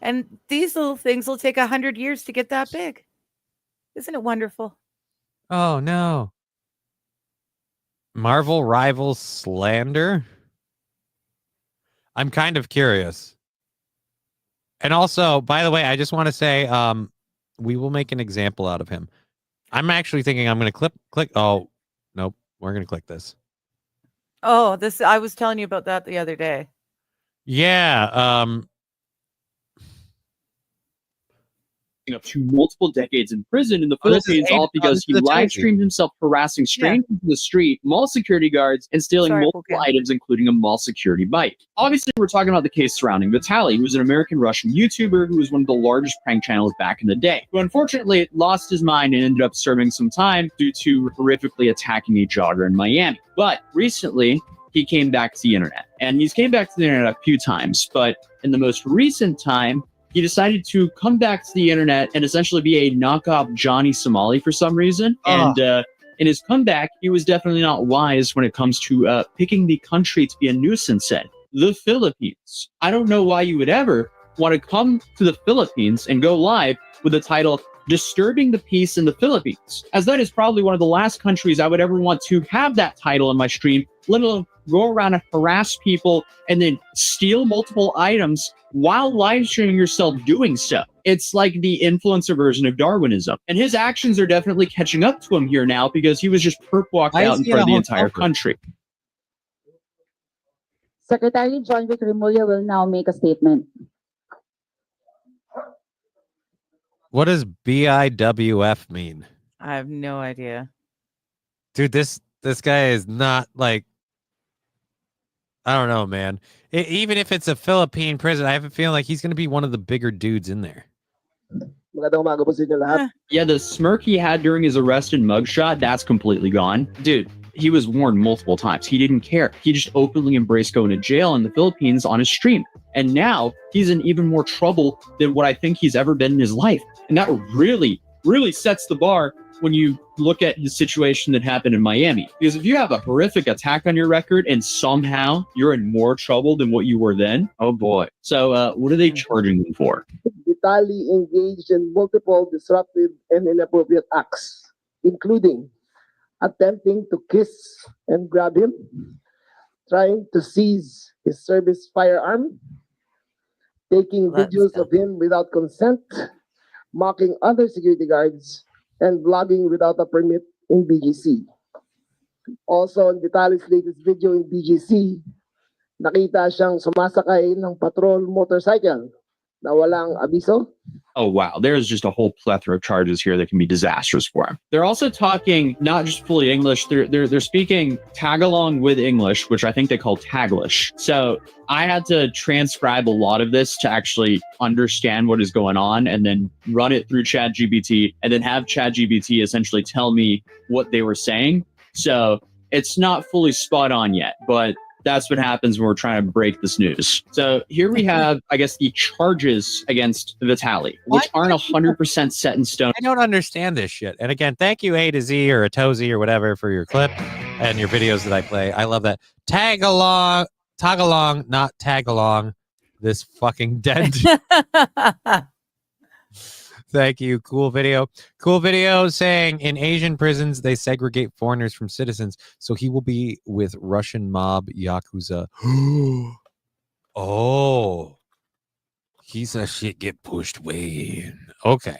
And these little things will take 100 years to get that big. Isn't it wonderful? Oh, no. Marvel Rivals slander? I'm kind of curious. And also, by the way, I just want to say, we will make an example out of him. I'm actually thinking I'm going to click. Oh, nope. We're going to click this. Oh, I was telling you about that the other day. Yeah. Up to multiple decades in prison in the Philippines, all because he live streamed himself harassing strangers in the street, mall security guards, and stealing multiple items, including a mall security bike. Obviously, we're talking about the case surrounding Vitaly, who was an American-Russian YouTuber who was one of the largest prank channels back in the day, who unfortunately lost his mind and ended up serving some time due to horrifically attacking a jogger in Miami. But recently, he came back to the internet, and he's came back to the internet a few times, but in the most recent time, he decided to come back to the internet and essentially be a knockoff Johnny Somali for some reason. And in his comeback, he was definitely not wise when it comes to picking the country to be a nuisance in. The Philippines. I don't know why you would ever want to come to the Philippines and go live with the title Disturbing the Peace in the Philippines, as that is probably one of the last countries I would ever want to have that title in my stream, let alone go around and harass people and then steal multiple items while live streaming yourself doing so. It's like the influencer version of Darwinism. And his actions are definitely catching up to him here now because he was just perp walked out in front of the entire country. Secretary John Vic Remulla will now make a statement. What does BIWF mean? I have no idea. Dude, this guy is not like, I don't know, man. Even if it's a Philippine prison, I have a feeling like he's going to be one of the bigger dudes in there. Yeah, the smirk he had during his arrest and mugshot, that's completely gone. Dude, he was warned multiple times. He didn't care. He just openly embraced going to jail in the Philippines on his stream. And now he's in even more trouble than what I think he's ever been in his life. And that really, really sets the bar when you look at the situation that happened in Miami. Because if you have a horrific attack on your record and somehow you're in more trouble than what you were then, oh boy. So what are they charging them for? Vitaly engaged in multiple disruptive and inappropriate acts, including attempting to kiss and grab him, trying to seize his service firearm, taking videos of him without consent, mocking other security guards, and vlogging without a permit in BGC. Also, in Vitaly's latest video in BGC, nakita siyang sumasakay ng patrol motorcycle na walang abiso. Oh, wow. There's just a whole plethora of charges here that can be disastrous for him. They're also talking not just fully English, they're speaking tag-along with English, which I think they call Taglish. So I had to transcribe a lot of this to actually understand what is going on and then run it through ChatGPT and then have ChatGPT essentially tell me what they were saying. So it's not fully spot on yet, but that's what happens when we're trying to break this news. So here we have, I guess, the charges against Vitaly, which aren't 100% set in stone. I don't understand this shit. And again, thank you A to Z or a Tozy or whatever for your clip and your videos that I play. I love that. Tag along, not tag along. This fucking dent. Thank you. Cool video. Cool video saying in Asian prisons, they segregate foreigners from citizens. So he will be with Russian mob Yakuza. Oh, he's a shit get pushed way in. Okay.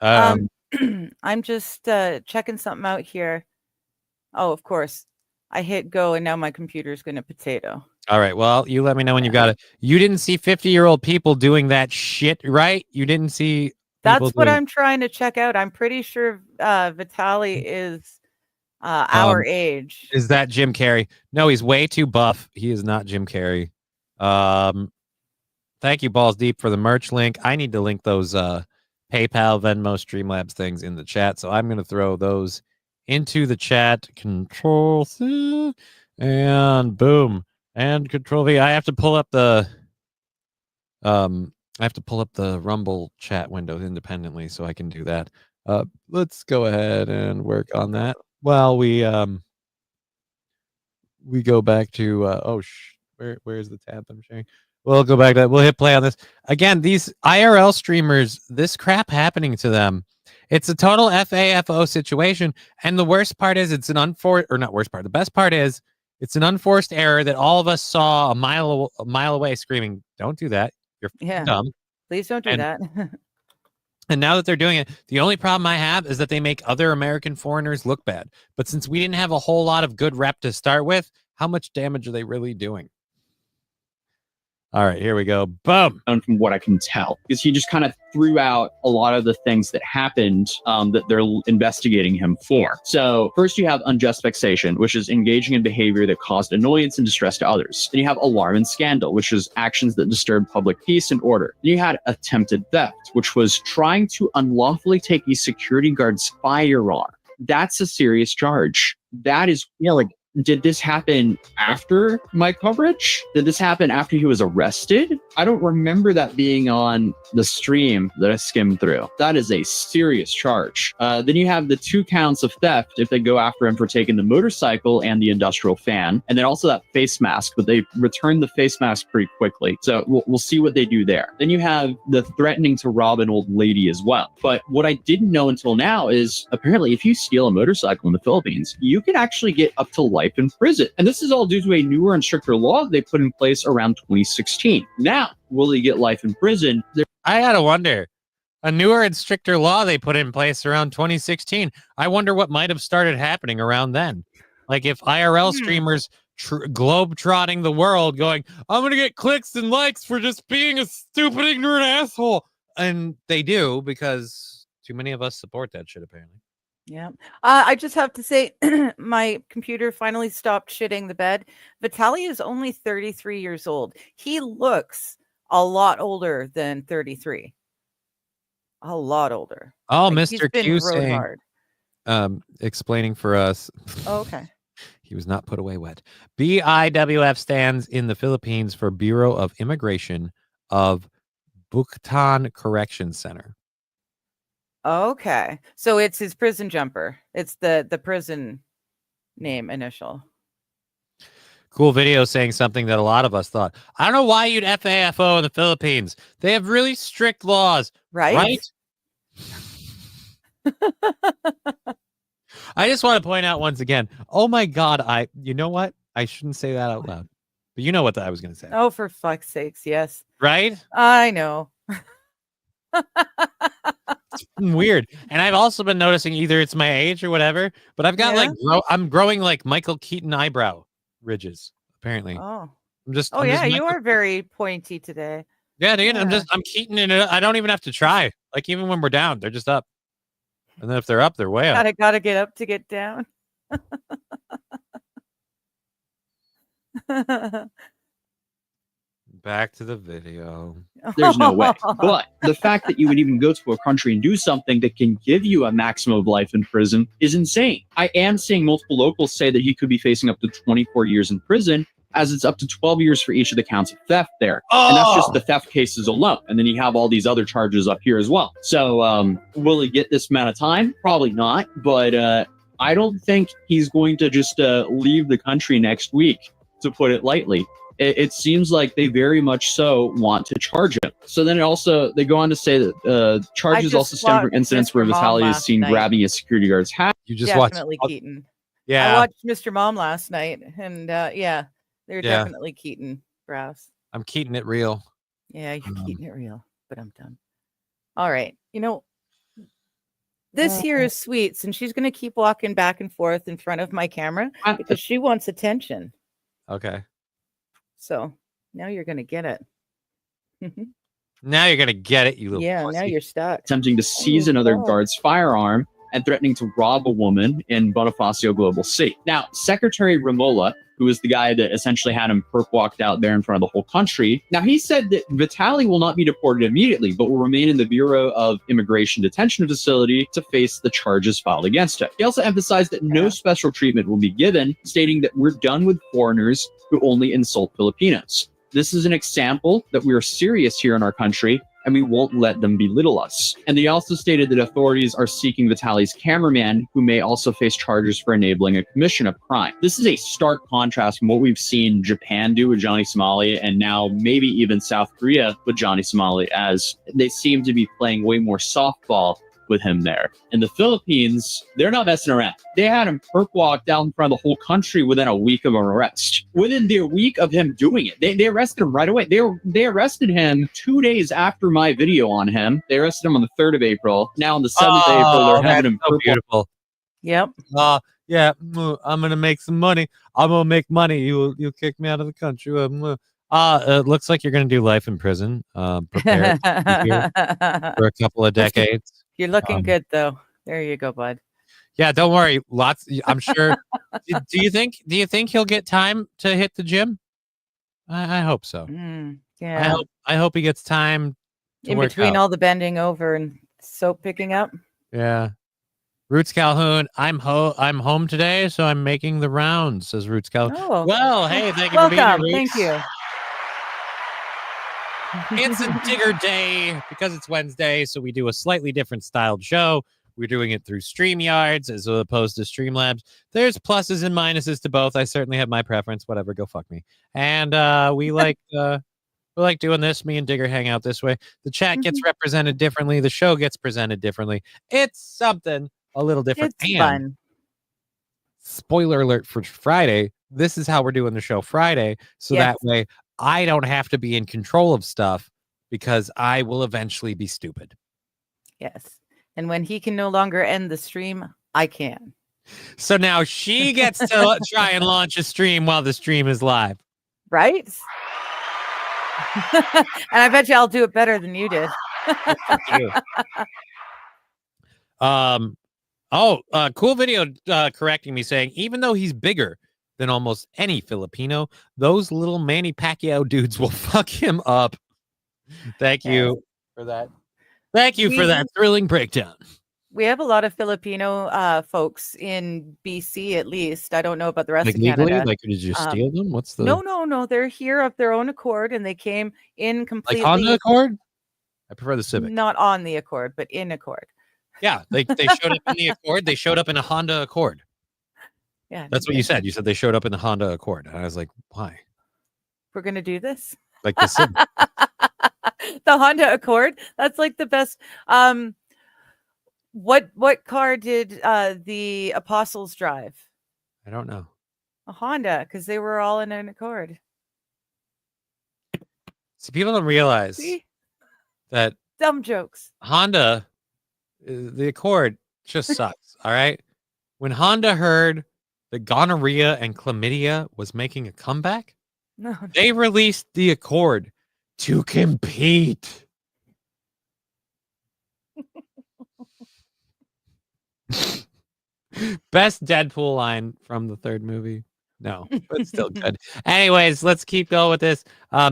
I'm just checking something out here. Oh, of course. I hit go and now my computer's going to potato. All right. Well, you let me know when you got it. You didn't see 50-year-old people doing that shit, right? You didn't see. That's what I'm trying to check out. I'm pretty sure Vitaly is our age. Is that Jim Carrey? No, he's way too buff. He is not Jim Carrey. Thank you, Balls Deep, for the merch link. I need to link those PayPal, Venmo, Streamlabs things in the chat. So I'm going to throw those into the chat. Control C and boom. And Control V. I have to pull up the Rumble chat window independently so I can do that. Let's go ahead and work on that while we go back to where's the tab I'm sharing? We'll go back to that. We'll hit play on this. Again, these IRL streamers, this crap happening to them. It's a total FAFO situation. And the worst part is it's an the best part is it's an unforced error that all of us saw a mile away screaming, don't do that. You're dumb. Please don't do that. And now that they're doing it, the only problem I have is that they make other American foreigners look bad. But since we didn't have a whole lot of good rep to start with, how much damage are they really doing? All right, here we go. Boom. From what I can tell, because he just kind of threw out a lot of the things that happened that they're investigating him for. So first you have unjust vexation, which is engaging in behavior that caused annoyance and distress to others. Then you have alarm and scandal, which is actions that disturb public peace and order. Then you had attempted theft, which was trying to unlawfully take a security guard's firearm. That's a serious charge. That is, did this happen after my coverage? Did this happen after he was arrested? I don't remember that being on the stream that I skimmed through. That is a serious charge. Then you have the 2 counts of theft if they go after him for taking the motorcycle and the industrial fan. And then also that face mask, but they returned the face mask pretty quickly. So we'll see what they do there. Then you have the threatening to rob an old lady as well. But what I didn't know until now is apparently if you steal a motorcycle in the Philippines, you can actually get up to life in prison. And this is all due to a newer and stricter law that they put in place around 2016. Now, will he get life in prison? I gotta wonder. A newer and stricter law they put in place around 2016. I wonder what might have started happening around then. Like if IRL streamers globe-trotting the world going, I'm going to get clicks and likes for just being a stupid, ignorant asshole. And they do because too many of us support that shit, apparently. Yeah. I just have to say my computer finally stopped shitting the bed. Vitaly is only 33 years old. He looks a lot older than 33. A lot older. Oh, like Mr. Q saying, explaining for us. Oh, okay. He was not put away wet. BIWF stands in the Philippines for Bureau of Immigration of Buktan Correction Center. Okay. So it's his prison jumper. It's the prison name initial. Cool video saying something that a lot of us thought. I don't know why you'd FAFO in the Philippines. They have really strict laws. Right? I just want to point out once again. Oh my God. You know what? I shouldn't say that out loud. But you know what I was going to say. Oh, for fuck's sakes. Yes. Right? I know. It's weird. And I've also been noticing either it's my age or whatever, but I've got I'm growing like Michael Keaton eyebrow ridges, apparently. Oh. I'm just you are very pointy today. Yeah, dude. Yeah. I'm Keaton and I don't even have to try. Like even when we're down, they're just up. And then if they're up, they're way up. Gotta get up to get down. Back to the video. There's no way. But the fact that you would even go to a country and do something that can give you a maximum of life in prison is insane. I am seeing multiple locals say that he could be facing up to 24 years in prison, as it's up to 12 years for each of the counts of theft there. Oh! And that's just the theft cases alone. And then you have all these other charges up here as well. So will he get this amount of time? Probably not. But I don't think he's going to just leave the country next week, to put it lightly. It seems like they very much so want to charge him. So then they go on to say that charges also stem from incidents where Vitaly is seen grabbing a security guard's hat. You just definitely watched Keaton. Yeah. I watched Mr. Mom last night, and they're definitely Keaton brows. I'm Keaton it real. Yeah, you're Keaton it real, but I'm done. All right. You know, this here is sweet, and she's going to keep walking back and forth in front of my camera because she wants attention. Okay. So now you're going to get it. Now you're going to get it, you little pussy. Now you're stuck. Attempting to seize another guard's firearm and threatening to rob a woman in Bonifacio Global C. Now, Secretary Ramola, who is the guy that essentially had him perp walked out there in front of the whole country. Now, he said that Vitaly will not be deported immediately, but will remain in the Bureau of Immigration Detention Facility to face the charges filed against him. He also emphasized that no special treatment will be given, stating that we're done with foreigners who only insult Filipinos. This is an example that we are serious here in our country, and we won't let them belittle us. And they also stated that authorities are seeking Vitaly's cameraman, who may also face charges for enabling a commission of crime. This is a stark contrast from what we've seen Japan do with Johnny Somali, and now maybe even South Korea with Johnny Somali, as they seem to be playing way more softball with him there. In the Philippines, they're not messing around. They had him perp walk down in front of the whole country within a week of an arrest. Within the week of him doing it, they arrested him right away. They arrested him 2 days after my video on him. They arrested him on the 3rd of April. Now on the 7th of April, they're having him perp beautiful. Yep. Yeah, I'm gonna make some money. I'm gonna make money. You'll kick me out of the country. It looks like you're gonna do life in prison. Prepare for a couple of decades. You're looking good, though. There you go, bud. Yeah, don't worry. I'm sure. do you think he'll get time to hit the gym? I hope so. Yeah. I hope he gets time to in work between out. all the bending over and soap picking up. Yeah. Roots Calhoun, I'm home today, so I'm making the rounds, says Roots Calhoun. Oh. Well, hey, thank you for being here, Roots. Thank you. It's a digger day because it's Wednesday, so we do a slightly different styled show. We're doing it through StreamYards as opposed to Streamlabs. There's pluses and minuses to both. I certainly have my preference. Whatever, go fuck me. And we like doing this. Me and Digger hang out this way. The chat gets represented differently. The show gets presented differently. It's something a little different. It's fun. Spoiler alert for Friday. This is how we're doing the show Friday. So that way I don't have to be in control of stuff because I will eventually be stupid. Yes. And when he can no longer end the stream, I can. So now she gets to try and launch a stream while the stream is live. Right? And I bet you I'll do it better than you did. Cool video correcting me saying, even though he's bigger than almost any Filipino, those little Manny Pacquiao dudes will fuck him up. Thank you for that. Thank you for that thrilling breakdown. We have a lot of Filipino folks in BC, at least. I don't know about the rest of legally? Canada. Like, did you steal them? What's the... No. They're here of their own accord, and they came in completely... Like on the Accord? I prefer the Civic. Not on the Accord, but in Accord. Yeah, they showed up in the Accord. They showed up in a Honda Accord. Yeah, that's what you said. You said they showed up in the Honda Accord, and I was like, why? We're gonna do this. Like the Sim. The Honda Accord. That's like the best. What car did the apostles drive? I don't know. A Honda, because they were all in an Accord. See, people don't realize that dumb jokes. Honda, the Accord just sucks. All right. When Honda heard that gonorrhea and chlamydia was making a comeback, they released the Accord to compete. Best Deadpool line from the third movie. No, but still good. Anyways, let's keep going with this.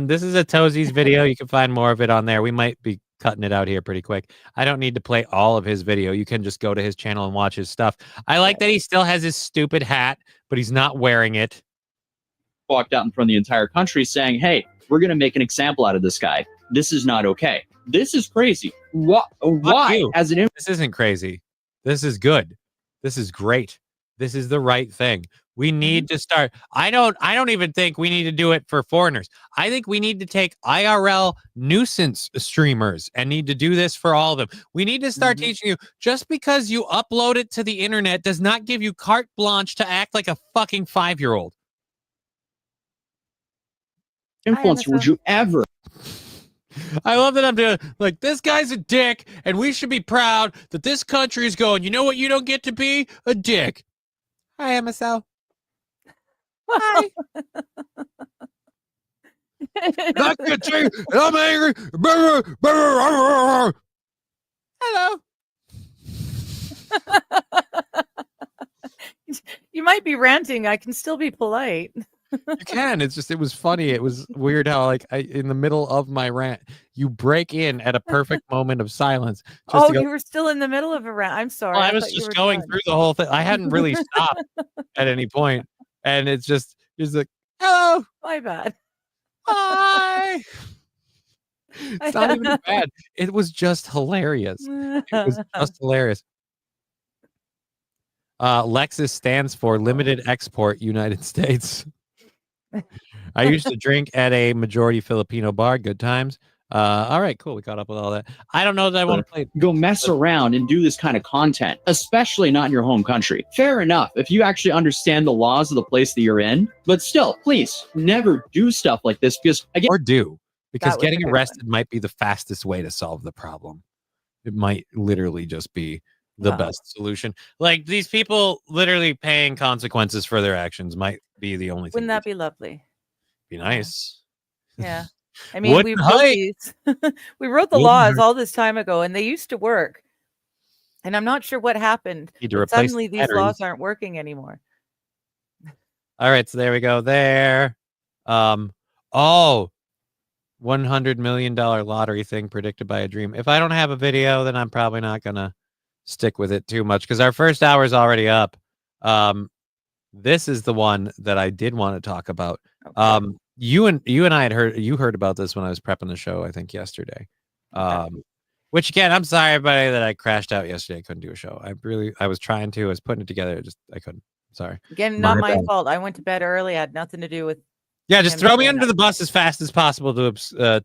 This is a Toesies video. You can find more of it on there. We might be cutting it out here pretty quick. I don't need to play all of his video. You can just go to his channel and watch his stuff. I like that he still has his stupid hat, but he's not wearing it. Walked out in front of the entire country saying, hey, we're going to make an example out of this guy. This is not okay. This is crazy. Why? As an This isn't crazy. This is good. This is great. This is the right thing. We need to start. I don't even think we need to do it for foreigners. I think we need to take IRL nuisance streamers and need to do this for all of them. We need to start teaching you, just because you upload it to the internet does not give you carte blanche to act like a fucking 5-year-old. Influencer would you ever? I love that I'm doing like, this guy's a dick and we should be proud that this country is going, you know what you don't get to be? A dick. Hi, MSL. Hi. Not good too, and I'm angry. Hello. You might be ranting. I can still be polite. You can. It's just, it was funny. It was weird how, like, in the middle of my rant, you break in at a perfect moment of silence. Oh, you were still in the middle of a rant. I'm sorry. Well, I was just going through the whole thing. I hadn't really stopped at any point, and it's just like, hello. My bad. Hi. It's not even bad. It was just hilarious. It was just hilarious. Lexus stands for Limited Export United States. I used to drink at a majority Filipino bar. Good times. All right, cool. We caught up with all that. I don't know that I want to play. Go mess around and do this kind of content, especially not in your home country. Fair enough if you actually understand the laws of the place that you're in, but still, please never do stuff like this because again, or do, because getting arrested might be the fastest way to solve the problem. It might literally just be the best solution. Like, these people literally paying consequences for their actions might be the only thing. Wouldn't that be lovely? Be nice. Yeah. I mean, we wrote these. We wrote the laws all this time ago, and they used to work. And I'm not sure what happened. Suddenly, these laws aren't working anymore. All right, so there we go. There. $100 million lottery thing predicted by a dream. If I don't have a video, then I'm probably not gonna stick with it too much because our first hour is already up. This is the one that I did want to talk about. Okay. You and I had heard about this when I was prepping the show, I think yesterday. Which again, I'm sorry everybody that I crashed out yesterday. I couldn't do a show. I was trying to. I was putting it together. I couldn't. Sorry. Again, not my fault. I went to bed early. I had nothing to do with. Yeah, just throw me under the bus as fast as possible to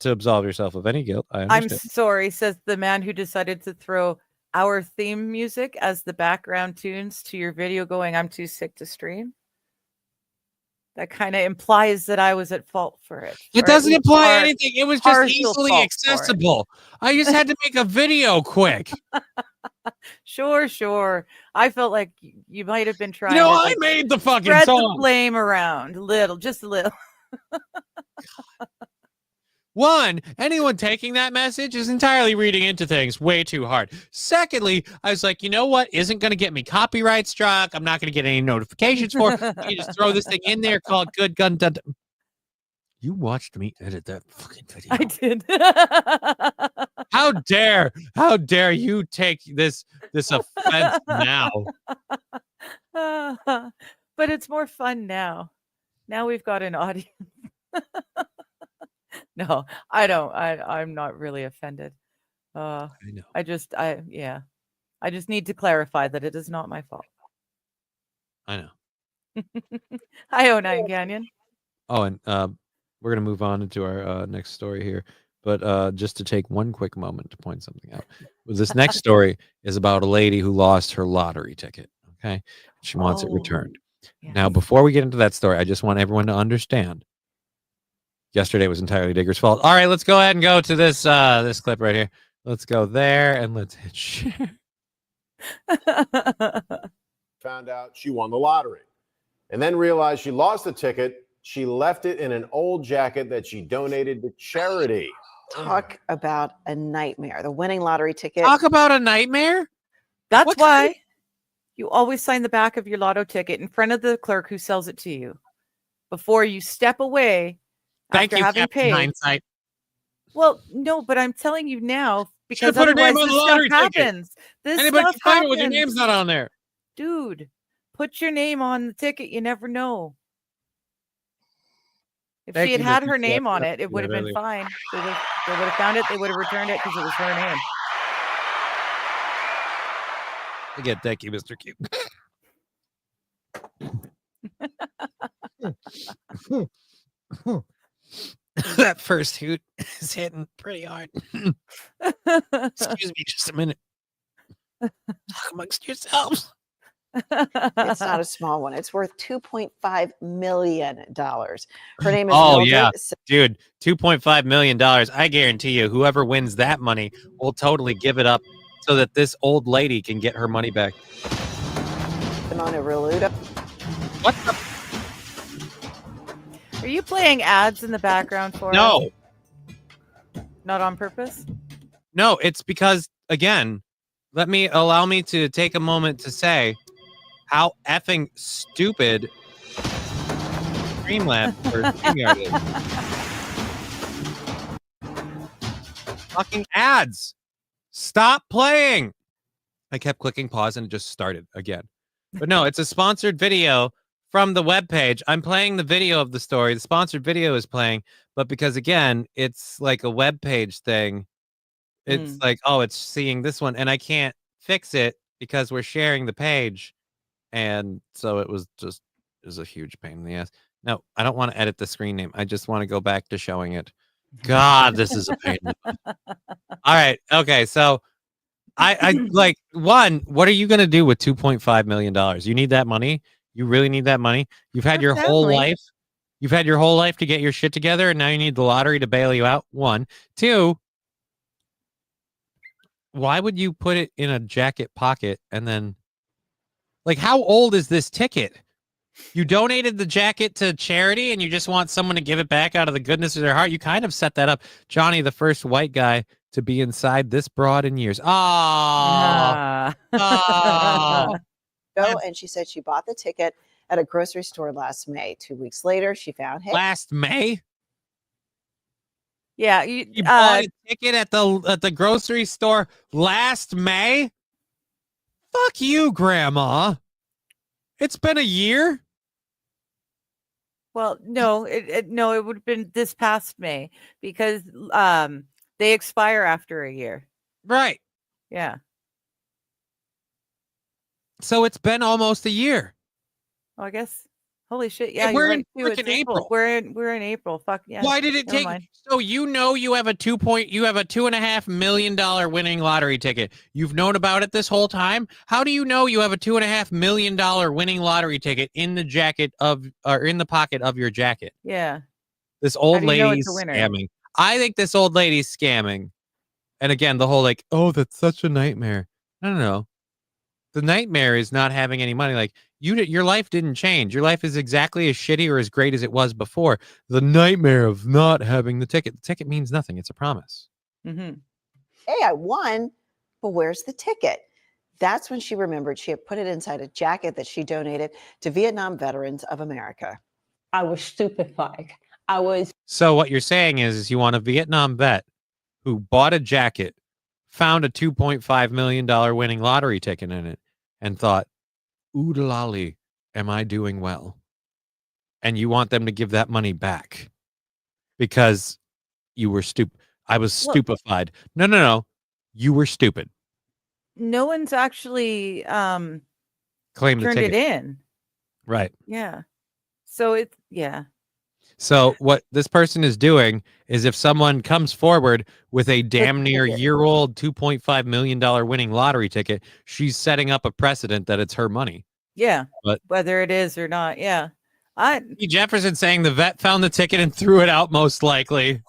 absolve yourself of any guilt. I'm sorry, says the man who decided to throw our theme music as the background tunes to your video going, I'm too sick to stream. That kind of implies that I was at fault for it. It doesn't imply anything. It was just easily accessible. I just had to make a video quick. Sure. I felt like you might have been trying. I made the fucking spread song. The blame around just a little. One, anyone taking that message is entirely reading into things way too hard. Secondly, I was like, you know what isn't going to get me copyright struck? I'm not going to get any notifications for it. You just throw this thing in there called Good Gun Dun. You watched me edit that fucking video. I did. How dare you take this offense now? But it's more fun now. Now we've got an audience. No, I don't. I'm not really offended. I know. Yeah. I just need to clarify that it is not my fault. I know. Hi, 09 Canyon. Oh, and we're going to move on into our next story here. But just to take one quick moment to point something out. This next story is about a lady who lost her lottery ticket. Okay. She wants it returned. Yes. Now, before we get into that story, I just want everyone to understand yesterday was entirely Digger's fault. All right, let's go ahead and go to this this clip right here. Let's go there and let's hit share. Found out she won the lottery and then realized she lost the ticket. She left it in an old jacket that she donated to charity. Talk about a nightmare. The winning lottery ticket. Talk about a nightmare? That's why you always sign the back of your lotto ticket in front of the clerk who sells it to you before you step away. Thank after you, having Captain paid. Hindsight. Well, no, but I'm telling you now because put her otherwise name on this the lottery stuff ticket. happens. This Anybody stuff can claim it happens. with your name's not on there. Dude, put your name on the ticket. You never know. If Thank she had you, had Mr. her name Jeff. on it, it would have been fine. They would have found it. They would have returned it because it was her name. Again, thank you, Mr. Q. That first hoot is hitting pretty hard. Excuse me just a minute. Talk amongst yourselves. It's not a small one. It's worth $2.5 million. Her name is Oh, Mildred. yeah. Dude, $2.5 million. I guarantee you, whoever wins that money will totally give it up so that this old lady can get her money back. Simona Reluda. What the? Are you playing ads in the background for us? No. Not on purpose? No, it's because, again, allow me to take a moment to say how effing stupid Streamlab or StreamYard is. Fucking ads. Stop playing. I kept clicking pause and it just started again. But no, it's a sponsored video from the webpage. I'm playing the video of the story. The sponsored video is playing, but because again, it's like a webpage thing. It's like, oh, it's seeing this one, and I can't fix it because we're sharing the page. And so it was a huge pain in the ass. No, I don't want to edit the screen name. I just want to go back to showing it. God, this is a pain. All right. Okay. So I like one, what are you going to do with $2.5 million? You need that money. You really need that money. You've had your whole life. You've had your whole life to get your shit together. And now you need the lottery to bail you out. One, two, why would you put it in a jacket pocket and then like, how old is this ticket? You donated the jacket to charity and you just want someone to give it back out of the goodness of their heart. You kind of set that up. Johnny, the first white guy to be inside this broad in years. Oh. And she said she bought the ticket at a grocery store last May. 2 weeks later, she found last May. Yeah, you bought a ticket at the grocery store last May. Fuck you, Grandma. It's been a year. Well, no, it would have been this past May because they expire after a year. Right. Yeah. So it's been almost a year. Oh, I guess. Holy shit! Yeah, we're you're in right, freaking April. We're in April. Fuck yeah. Why did it take? So you have a $2.5 million winning lottery ticket. You've known about it this whole time. How do you know you have a $2.5 million winning lottery ticket in the jacket or in the pocket of your jacket? Yeah. This old lady's scamming. I think this old lady's scamming. And again, the whole like, oh, that's such a nightmare. No. The nightmare is not having any money. Like your life didn't change. Your life is exactly as shitty or as great as it was before. The nightmare of not having the ticket means nothing. It's a promise. Hey, I won, but where's the ticket? That's when she remembered she had put it inside a jacket that she donated to Vietnam Veterans of America. I was stupefied. So what you're saying is you want a Vietnam vet who bought a jacket, found a $2.5 million winning lottery ticket in it, and thought, oodalali, am I doing well? And you want them to give that money back because you were stupid. I was stupefied. No. You were stupid. no one's actually claimed the turned it ticket. in. Right. Yeah. So it's So what this person is doing is if someone comes forward with a damn near ticket. year-old $2.5 million winning lottery ticket, she's setting up a precedent that it's her money. Yeah. But whether it is or not. Yeah. Jefferson saying the vet found the ticket and threw it out most likely.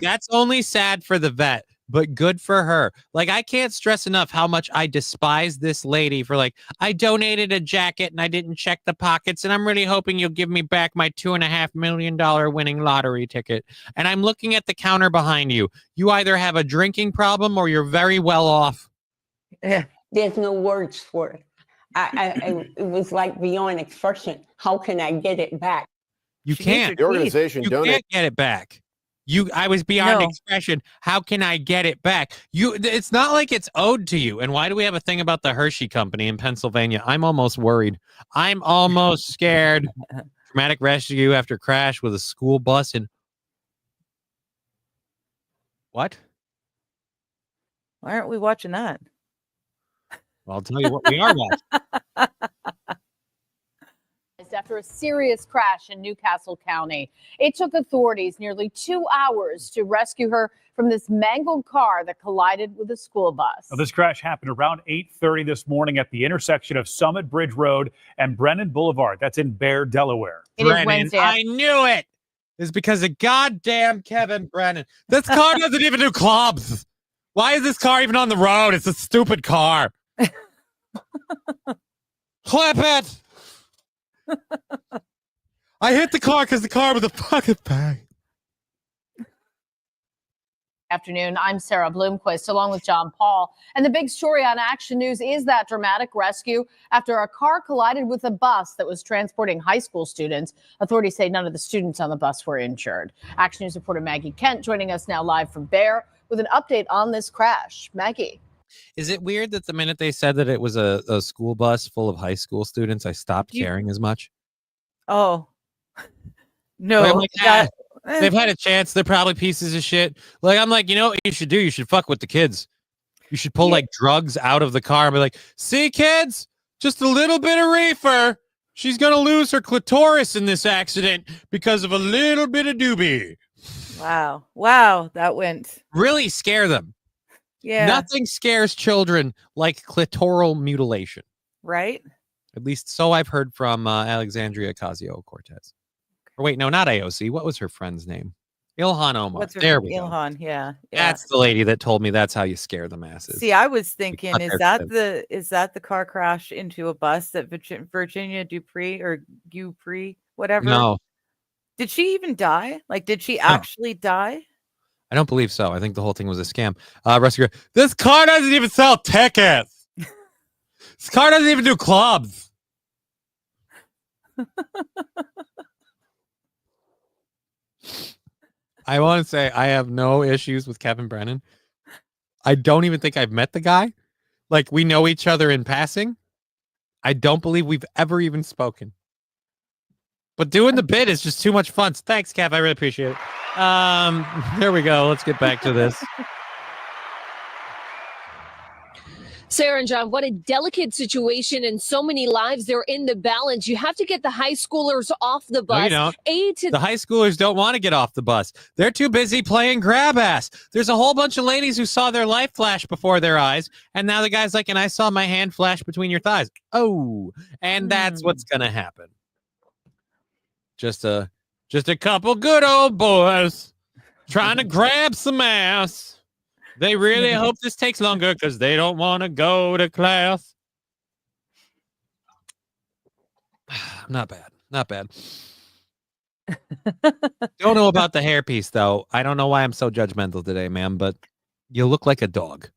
That's only sad for the vet, but good for her. Like, I can't stress enough how much I despise this lady for like, I donated a jacket and I didn't check the pockets, and I'm really hoping you'll give me back my $2.5 million winning lottery ticket. And I'm looking at the counter behind you. You either have a drinking problem or you're very well off. Yeah. There's no words for it. It was like beyond expression. How can I get it back? You can't. The organization You donated. can't get it back. I was beyond expression. How can I get it back? It's not like it's owed to you. And why do we have a thing about the Hershey Company in Pennsylvania? I'm almost worried. I'm almost scared. Dramatic rescue after crash with a school bus in. What? Why aren't we watching that? Well, I'll tell you what we are watching. After a serious crash in Newcastle County, it took authorities nearly 2 hours to rescue her from this mangled car that collided with a school bus. Now, this crash happened around 8:30 this morning at the intersection of Summit Bridge Road and Brennan Boulevard. That's in Bear, Delaware. It is Wednesday. I knew it. It's because of goddamn Kevin Brennan. This car doesn't even do clubs. Why is this car even on the road? It's a stupid car. Clip it. I hit the car because the car was a fucking bag. Afternoon, I'm Sarah Bloomquist along with John Paul. And the big story on Action News is that dramatic rescue after a car collided with a bus that was transporting high school students. Authorities say none of the students on the bus were injured. Action News reporter Maggie Kent joining us now live from Bear with an update on this crash. Maggie. Is it weird that the minute they said that it was a school bus full of high school students, I stopped caring as much? Oh, no. Like, I'm like, they've had a chance. They're probably pieces of shit. Like, I'm like, you know what you should do? You should fuck with the kids. You should pull like drugs out of the car and be like, see, kids, just a little bit of reefer. She's going to lose her clitoris in this accident because of a little bit of doobie. Wow. Wow. That went. Really scare them. Yeah. Nothing scares children like clitoral mutilation. Right? At least so I've heard from Alexandria Ocasio-Cortez. Or wait, no, not AOC. What was her friend's name? Ilhan Omar. There we go. Ilhan, yeah. That's the lady that told me that's how you scare the masses. See, I was thinking, is that the car crash into a bus that Virginia Dupree or Dupree, whatever? No. Did she even die? Like, did she actually die? I don't believe so. I think the whole thing was a scam. Rescue. This car doesn't even sell tickets. This car doesn't even do clubs. I want to say I have no issues with Kevin Brennan. I don't even think I've met the guy. Like, we know each other in passing. I don't believe we've ever even spoken. But doing the bit is just too much fun. Thanks, Kev. I really appreciate it. There we go. Let's get back to this. Sarah and John, what a delicate situation, and so many lives are in the balance. You have to get the high schoolers off the bus. No, you don't. The high schoolers don't want to get off the bus. They're too busy playing grab ass. There's a whole bunch of ladies who saw their life flash before their eyes, and now the guy's like, and I saw my hand flash between your thighs. Oh, and that's what's gonna happen. Just a couple good old boys trying to grab some ass. They really hope this takes longer because they don't want to go to class. Not bad. Not bad. Don't know about the hairpiece, though. I don't know why I'm so judgmental today, man, but you look like a dog.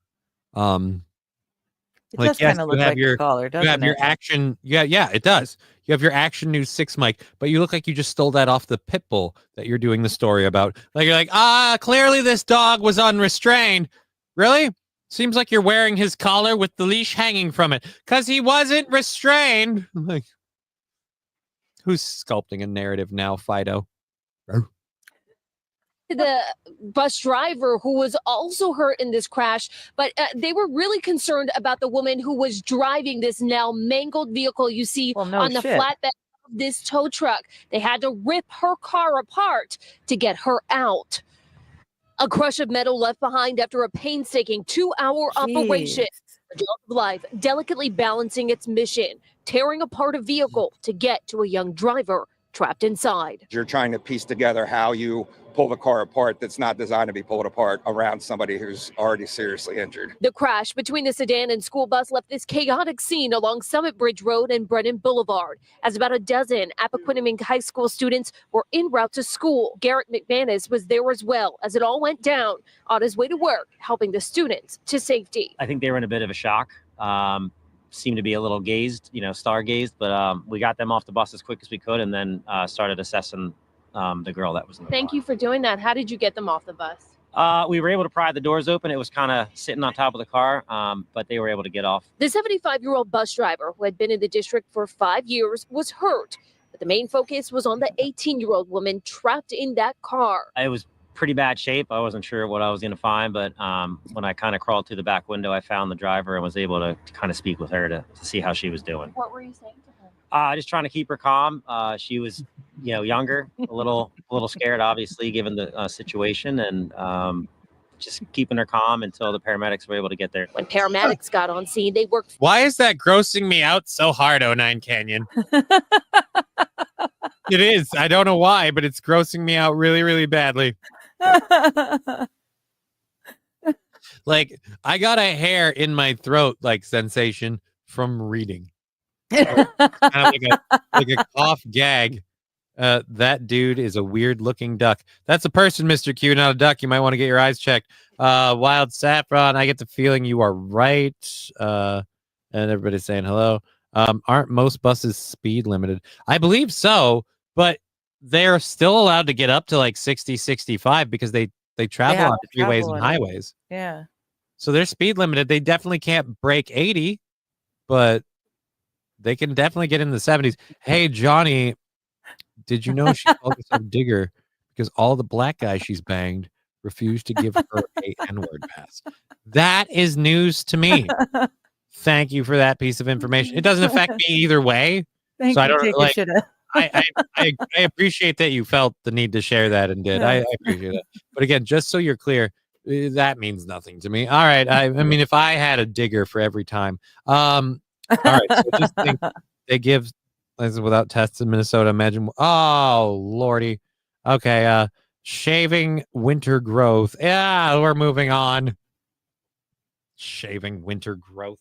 It does kind of look like your collar, doesn't it? You have your action. Yeah, it does. You have your Action News 6 mic, but you look like you just stole that off the pit bull that you're doing the story about. Like, you're like, clearly this dog was unrestrained. Really? Seems like you're wearing his collar with the leash hanging from it because he wasn't restrained. Like, who's sculpting a narrative now, Fido? the bus driver who was also hurt in this crash, but they were really concerned about the woman who was driving this now mangled vehicle you see on the flatbed of this tow truck. They had to rip her car apart to get her out. A crush of metal left behind after a painstaking 2-hour operation. A dog of life delicately balancing its mission, tearing apart a vehicle to get to a young driver trapped inside. You're trying to piece together how you pull the car apart that's not designed to be pulled apart around somebody who's already seriously injured. The crash between the sedan and school bus left this chaotic scene along Summit Bridge Road and Brennan Boulevard, as about a dozen Appoquinimink High School students were en route to school. Garrett McManus was there as well as it all went down on his way to work, helping the students to safety. I think they were in a bit of a shock. Seemed to be a little star-gazed, but we got them off the bus as quick as we could and then started assessing the girl that was in the Thank you for doing that. How did you get them off the bus? We were able to pry the doors open. It was kind of sitting on top of the car, but they were able to get off. The 75-year-old bus driver, who had been in the district for 5 years, was hurt, but the main focus was on the 18-year-old woman trapped in that car. It was pretty bad shape. I wasn't sure what I was going to find, but when I kind of crawled through the back window, I found the driver and was able to kind of speak with her to see how she was doing. What were you saying to her? Just trying to keep her calm. She was, younger, a little scared, obviously, given the situation, and just keeping her calm until the paramedics were able to get there. When paramedics got on scene, they worked. Why is that grossing me out so hard, 09 Canyon? It is. I don't know why, but it's grossing me out really, really badly. Like, I got a hair in my throat like sensation from reading. Kind of like a cough gag. That dude is a weird looking duck. That's a person, Mr. Q, not a duck. You might want to get your eyes checked. Wild Saffron, I get the feeling you are right. And everybody's saying hello. Aren't most buses speed limited? I believe so, but they're still allowed to get up to like 60, 65 because they travel on freeways and highways. Yeah. So they're speed limited. They definitely can't break 80, but they can definitely get in the 70s. Hey, Johnny, did you know she called herself Digger because all the black guys she's banged refused to give her a N-word pass? That is news to me. Thank you for that piece of information. It doesn't affect me either way. Thank so I you, don't like. I appreciate that you felt the need to share that and did. I appreciate it. But again, just so you're clear, that means nothing to me. All right. I mean, if I had a digger for every time. All right. So just think they give without tests in Minnesota. Imagine. Oh, Lordy. Okay. Shaving winter growth. Yeah, we're moving on. Shaving winter growth.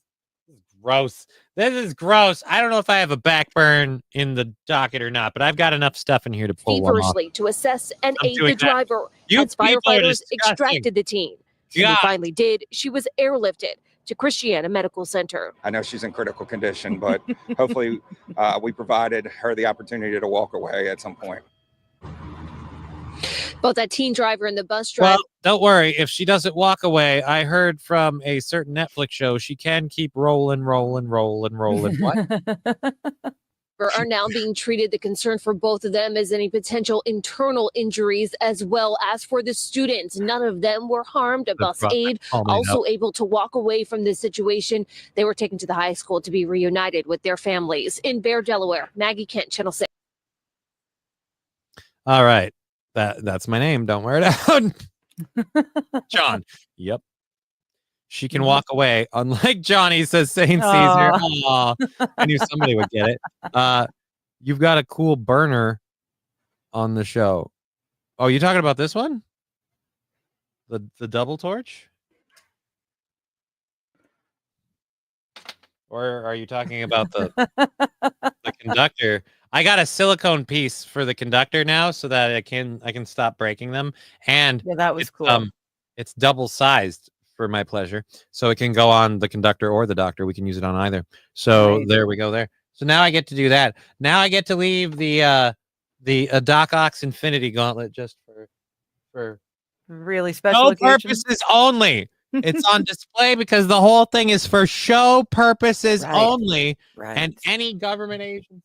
Gross. This is gross. I don't know if I have a backburn in the docket or not, but I've got enough stuff in here to pull one off. To assess and aid the driver as firefighters extracted the teen. When they finally did, she was airlifted to Christiana Medical Center. I know she's in critical condition, but hopefully we provided her the opportunity to walk away at some point. Both that teen driver and the bus driver. Well, don't worry. If she doesn't walk away, I heard from a certain Netflix show, she can keep rolling. What? Are now being treated. The concern for both of them is any potential internal injuries as well as for the students. None of them were harmed. A bus aide also able to walk away from this situation. They were taken to the high school to be reunited with their families. In Bear, Delaware, Maggie Kent, Channel 6. All right. That's my name. Don't wear it out. John. Yep. She can walk away. Unlike Johnny, says St. Caesar. Aw, I knew somebody would get it. You've got a cool burner on the show. Oh, you talking about this one? The double torch? Or are you talking about the conductor? I got a silicone piece for the conductor now so that I can stop breaking them. And yeah, that was cool. It's double sized for my pleasure. So it can go on the conductor or the doctor. We can use it on either. So there we go there. So now I get to do that. Now I get to leave the Doc Ox Infinity Gauntlet just for really special purposes only. It's on display because the whole thing is for show purposes only. Right. And any government agency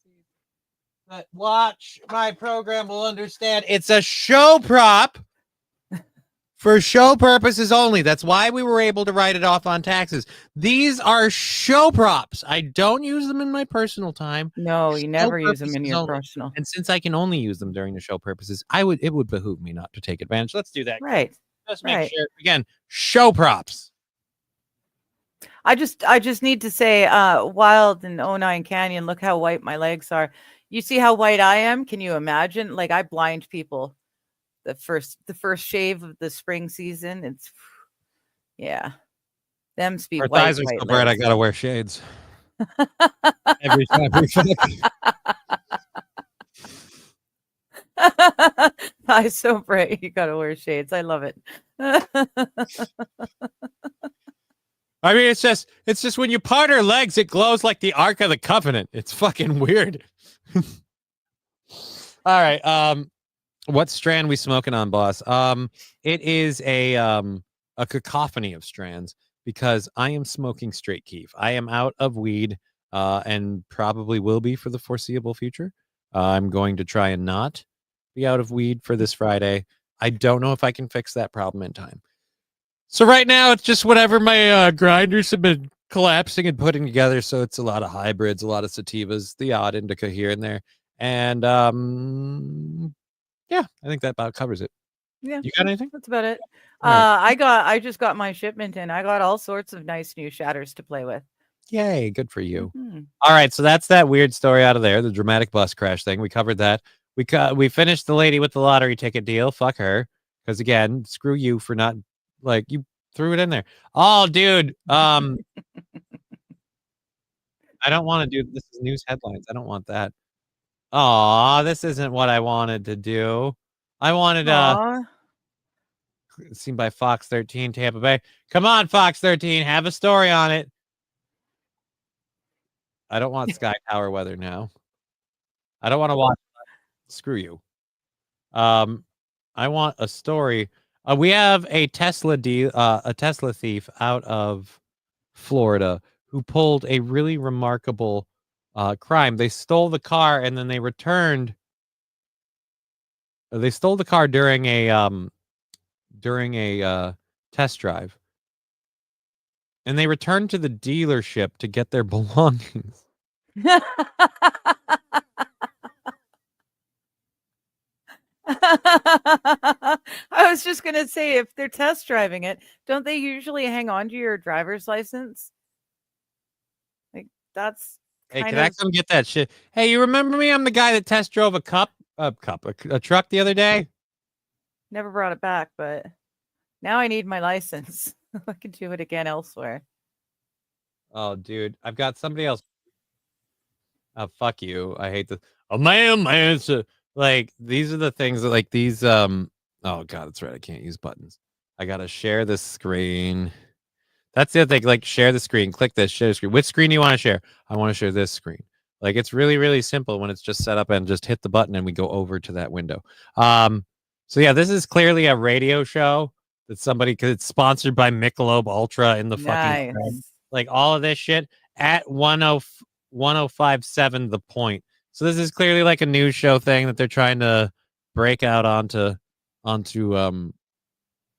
that watch my program will understand it's a show prop for show purposes only. That's why we were able to write it off on taxes. These are show props. I don't use them in my personal time. No, you never use them in your only. personal. And since I can only use them during the show purposes, it would behoove me not to take advantage. Let's do that. Right. Just make sure, again, show props. I just need to say, Wild and 09 Canyon, look how white my legs are. You see how white I am? Can you imagine? Like, I blind people the first shave of the spring season. It's, yeah. Them speed Our white, thighs are white so bright, I legs. gotta wear shades. Every time we Eyes so bright, you gotta wear shades. I love it. I mean, it's just when you part her legs, it glows like the Ark of the Covenant. It's fucking weird. All right. What strand we smoking on, boss? It is a cacophony of strands because I am smoking straight keef. I am out of weed, and probably will be for the foreseeable future. I'm going to try and not be out of weed for this Friday. I don't know if I can fix that problem in time. So right now, it's just whatever my grinders have been collapsing and putting together. So it's a lot of hybrids, a lot of sativas, the odd indica here and there. And yeah, I think that about covers it. Yeah. You got anything? That's about it. All right. I just got my shipment in. I got all sorts of nice new shatters to play with. Yay, good for you. Mm-hmm. All right, so that's that weird story out of there, the dramatic bus crash thing. We covered that. We finished the lady with the lottery ticket deal. Fuck her. Because again, screw you for not, like, you threw it in there. Oh, dude. I don't want to do this is news headlines. I don't want that. Oh, this isn't what I wanted to do. I wanted seen by Fox 13 Tampa Bay. Come on, Fox 13, have a story on it. I don't want Sky Tower weather now. I don't want to watch. Screw you. I want a story. We have a Tesla thief out of Florida who pulled a really remarkable crime. They stole the car and then they returned. They stole the car during a test drive, and they returned to the dealership to get their belongings. I was just gonna say, if they're test driving it, don't they usually hang on to your driver's license? Like, that's Hey, kind can I come get that shit? Hey, you remember me? I'm the guy that test drove a truck the other day. Never brought it back, but now I need my license. I can do it again elsewhere. Oh, dude, I've got somebody else. Oh, fuck you. I hate this. Oh, man. So, like, these are the things that, like, these, oh, God, that's right. I can't use buttons. I gotta share this screen. That's the other thing. Like, share the screen. Click this, share the screen. Which screen do you want to share? I want to share this screen. Like, it's really, really simple when it's just set up and just hit the button and we go over to that window. So, yeah, this is clearly a radio show that somebody, because it's sponsored by Michelob Ultra in the fucking thread. Like, all of this shit at 1057 The Point. So this is clearly like a news show thing that they're trying to break out onto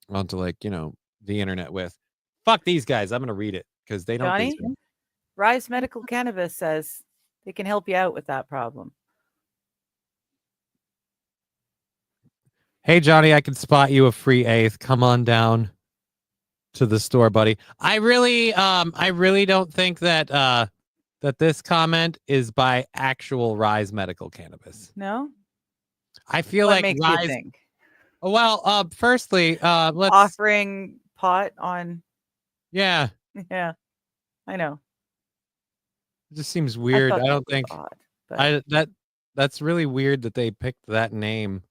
like, you know, the internet with. Fuck these guys. I'm gonna read it because they don't. Johnny, Rise Medical Cannabis says they can help you out with that problem. Hey Johnny, I can spot you a free eighth. Come on down to the store, buddy. I really don't think that that this comment is by actual Rise Medical Cannabis. No? I feel What like makes Rise. you think? Well, firstly, let's offering pot on. Yeah. Yeah, I know. It just seems weird. I don't think odd, but... that's really weird that they picked that name,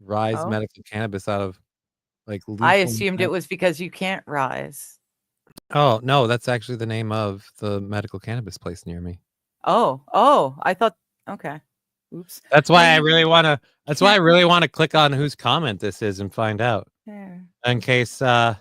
Rise Medical Cannabis, out of like. I assumed it was because you can't rise. Oh no, that's actually the name of the medical cannabis place near me. Oh, I thought. Okay, oops. That's why I really want to. That's why I really want to click on whose comment this is and find out. There. In case you can't.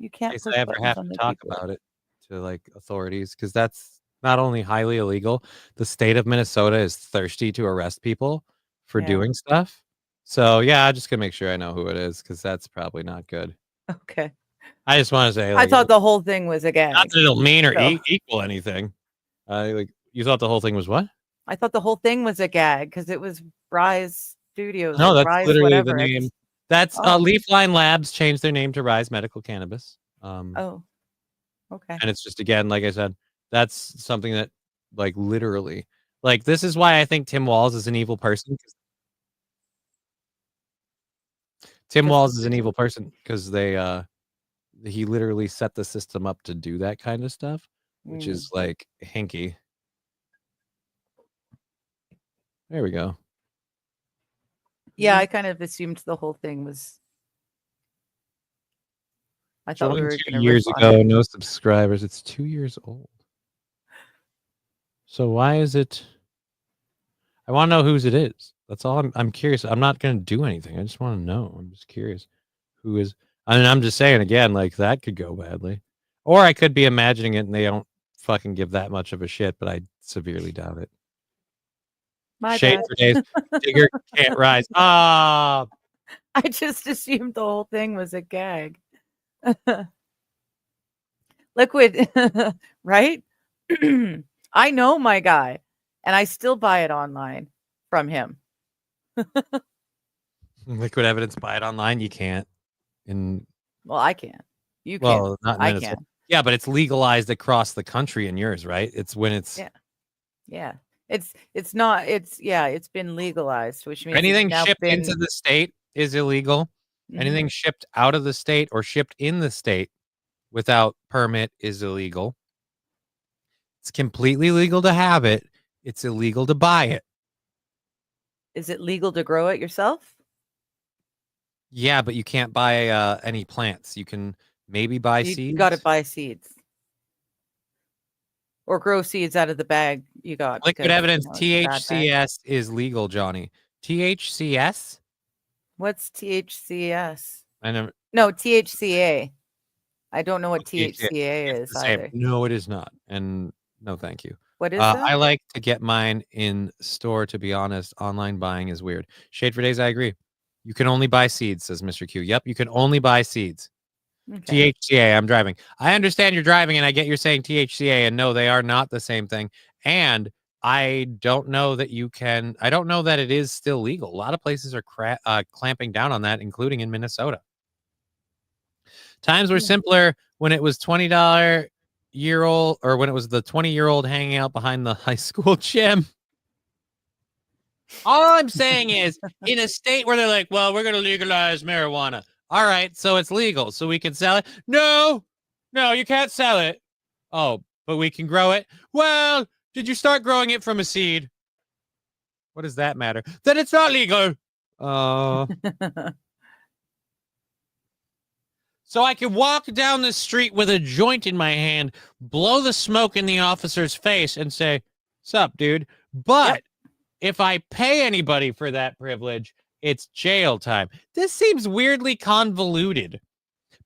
In case I ever have to talk about it to like authorities, because that's not only highly illegal. The state of Minnesota is thirsty to arrest people for doing stuff. So yeah, I'm just gonna make sure I know who it is because that's probably not good. Okay. I just want to say, I thought the whole thing was a gag. not that it'll mean or so. equal anything. Like you thought the whole thing was what? I thought the whole thing was a gag because it was Rise Studios. No, or that's Rise literally whatever. the name. That's Leafline Labs changed their name to Rise Medical Cannabis. Oh, okay. And it's just, again, like I said, that's something that, like, literally, like, this is why I think Tim Walz is an evil person. Tim Walz is an evil person because he literally set the system up to do that kind of stuff, which is like hinky. There we go. Yeah, I kind of assumed the whole thing was. I thought we were going 2 years ago, no subscribers. It's 2 years old. So why is it? I want to know whose it is. That's all. I'm curious. I'm not going to do anything. I just want to know. I'm just curious who is. I mean, I'm just saying again, like that could go badly, or I could be imagining it and they don't fucking give that much of a shit. But I severely doubt it. Shade for days. Digger can't rise. Ah. I just assumed the whole thing was a gag. Liquid, right? I know my guy, and I still buy it online from him. Liquid Evidence, buy it online. You can't. Well, I can't. You well, can't. not in I Minnesota. can. Yeah, but it's legalized across the country in yours, right? It's when it's yeah. It's not. It's been legalized, which means anything it's now shipped been... into the state is illegal. Anything shipped out of the state or shipped in the state without permit is illegal. It's completely legal to have it. It's illegal to buy it. Is it legal to grow it yourself? Yeah, but you can't buy any plants. You can maybe buy seeds. You got to buy seeds. Or grow seeds out of the bag you got. Liquid Evidence, THCS is legal, Johnny. THCS? What's THCS? I never. No, THCA. I don't know what THCA is either. No, it is not. And no, thank you. What is that? I like to get mine in store, to be honest. Online buying is weird. Shade for Days, I agree. You can only buy seeds, says Mr. Q. Yep, you can only buy seeds. Okay. THCA, I'm driving. I understand you're driving, and I get you're saying THCA, and no, they are not the same thing. And I don't know that you can. I don't know that it is still legal. A lot of places are clamping down on that, including in Minnesota. Times were simpler when it was $20-year-old, or when it was the 20-year-old hanging out behind the high school gym. All I'm saying is, in a state where they're like, well, we're going to legalize marijuana. All right, so it's legal, so we can sell it. No, you can't sell it. Oh, but we can grow it. Well, did you start growing it from a seed? What does that matter? Then it's not legal. So I can walk down the street with a joint in my hand, blow the smoke in the officer's face, and say, "Sup, dude?" But if I pay anybody for that privilege, it's jail time. This seems weirdly convoluted.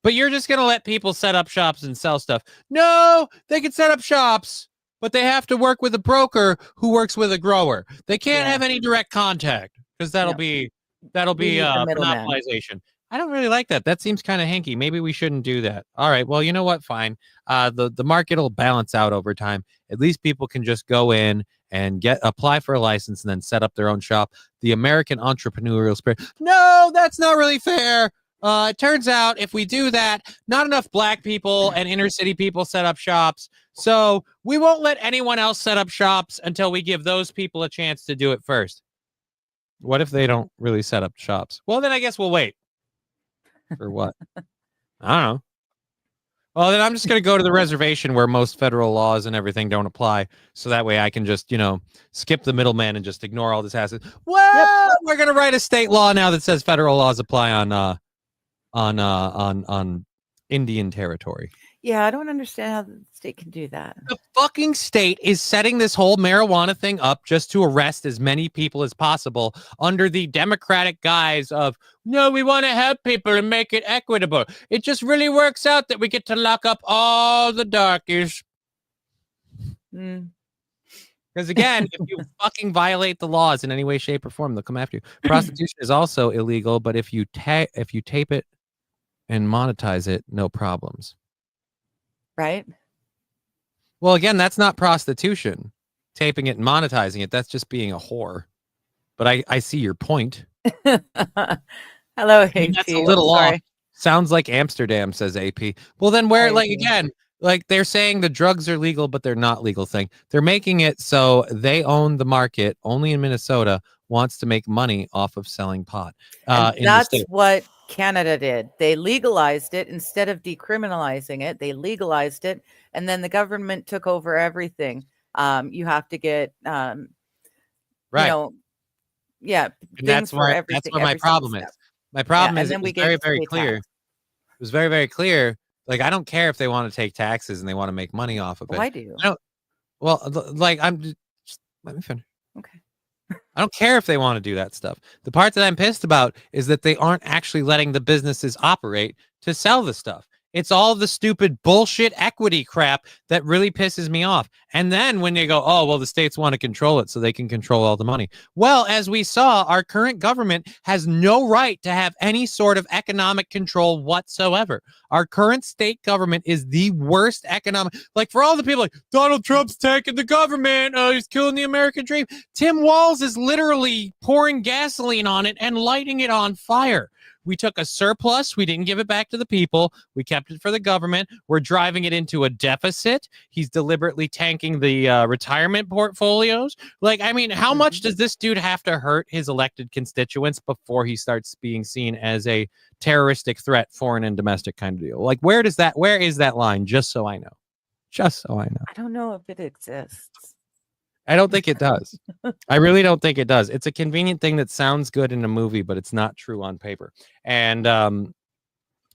But you're just going to let people set up shops and sell stuff. No, they can set up shops, but they have to work with a broker who works with a grower. They can't have any direct contact because that'll be monopolization. I don't really like that. That seems kind of hinky. Maybe we shouldn't do that. All right. Well, you know what? Fine. The market will balance out over time. At least people can just go in and apply for a license and then set up their own shop. The American entrepreneurial spirit. No, that's not really fair. It turns out if we do that, not enough black people and inner city people set up shops. So we won't let anyone else set up shops until we give those people a chance to do it first. What if they don't really set up shops? Well, then I guess we'll wait. For what? I don't know. Well, then I'm just going to go to the reservation where most federal laws and everything don't apply. So that way I can just, skip the middleman and just ignore all this hassle. Well, we're going to write a state law now that says federal laws apply on Indian territory. Yeah, I don't understand how the state can do that. The fucking state is setting this whole marijuana thing up just to arrest as many people as possible under the democratic guise of, no, we want to help people and make it equitable. It just really works out that we get to lock up all the darkies. Because again, if you fucking violate the laws in any way, shape, or form, they'll come after you. Prostitution is also illegal, but if you tape it and monetize it, no problems. Right? Well, again, that's not prostitution. Taping it and monetizing it, that's just being a whore. But I see your point. Hello, I mean, AP. that's a little Sorry. off. Sounds like Amsterdam, says AP. Well, then where, like, again, like they're saying the drugs are legal, but they're not legal thing. They're making it so they own the market. Only in Minnesota wants to make money off of selling pot. And In the that's state. what Canada did. They legalized it instead of decriminalizing it. They legalized it, and then the government took over everything. You have to get, Right. you know, yeah, And things for that's everything. where my every single problem is. step. My problem Yeah, is and it then was we very, get to very pay clear. tax. It was very, very clear. Like, I don't care if they want to take taxes and they want to make money off of it. Oh, I do. Well, like, just let me finish. Okay. I don't care if they want to do that stuff. The part that I'm pissed about is that they aren't actually letting the businesses operate to sell the stuff. It's all the stupid bullshit equity crap that really pisses me off. And then when they go, oh, well, the states want to control it so they can control all the money. Well, as we saw, our current government has no right to have any sort of economic control whatsoever. Our current state government is the worst economic. Like, for all the people like, Donald Trump's taking the government, he's killing the American dream. Tim Walz is literally pouring gasoline on it and lighting it on fire. We took a surplus. We didn't give it back to the people. We kept it for the government. We're driving it into a deficit. He's deliberately tanking the retirement portfolios. Like, I mean, how much does this dude have to hurt his elected constituents before he starts being seen as a terroristic threat, foreign and domestic kind of deal? Like, where is that line? Just so I know. Just so I know. I don't know if it exists. I don't think it does. I really don't think it does. It's a convenient thing that sounds good in a movie, but it's not true on paper. And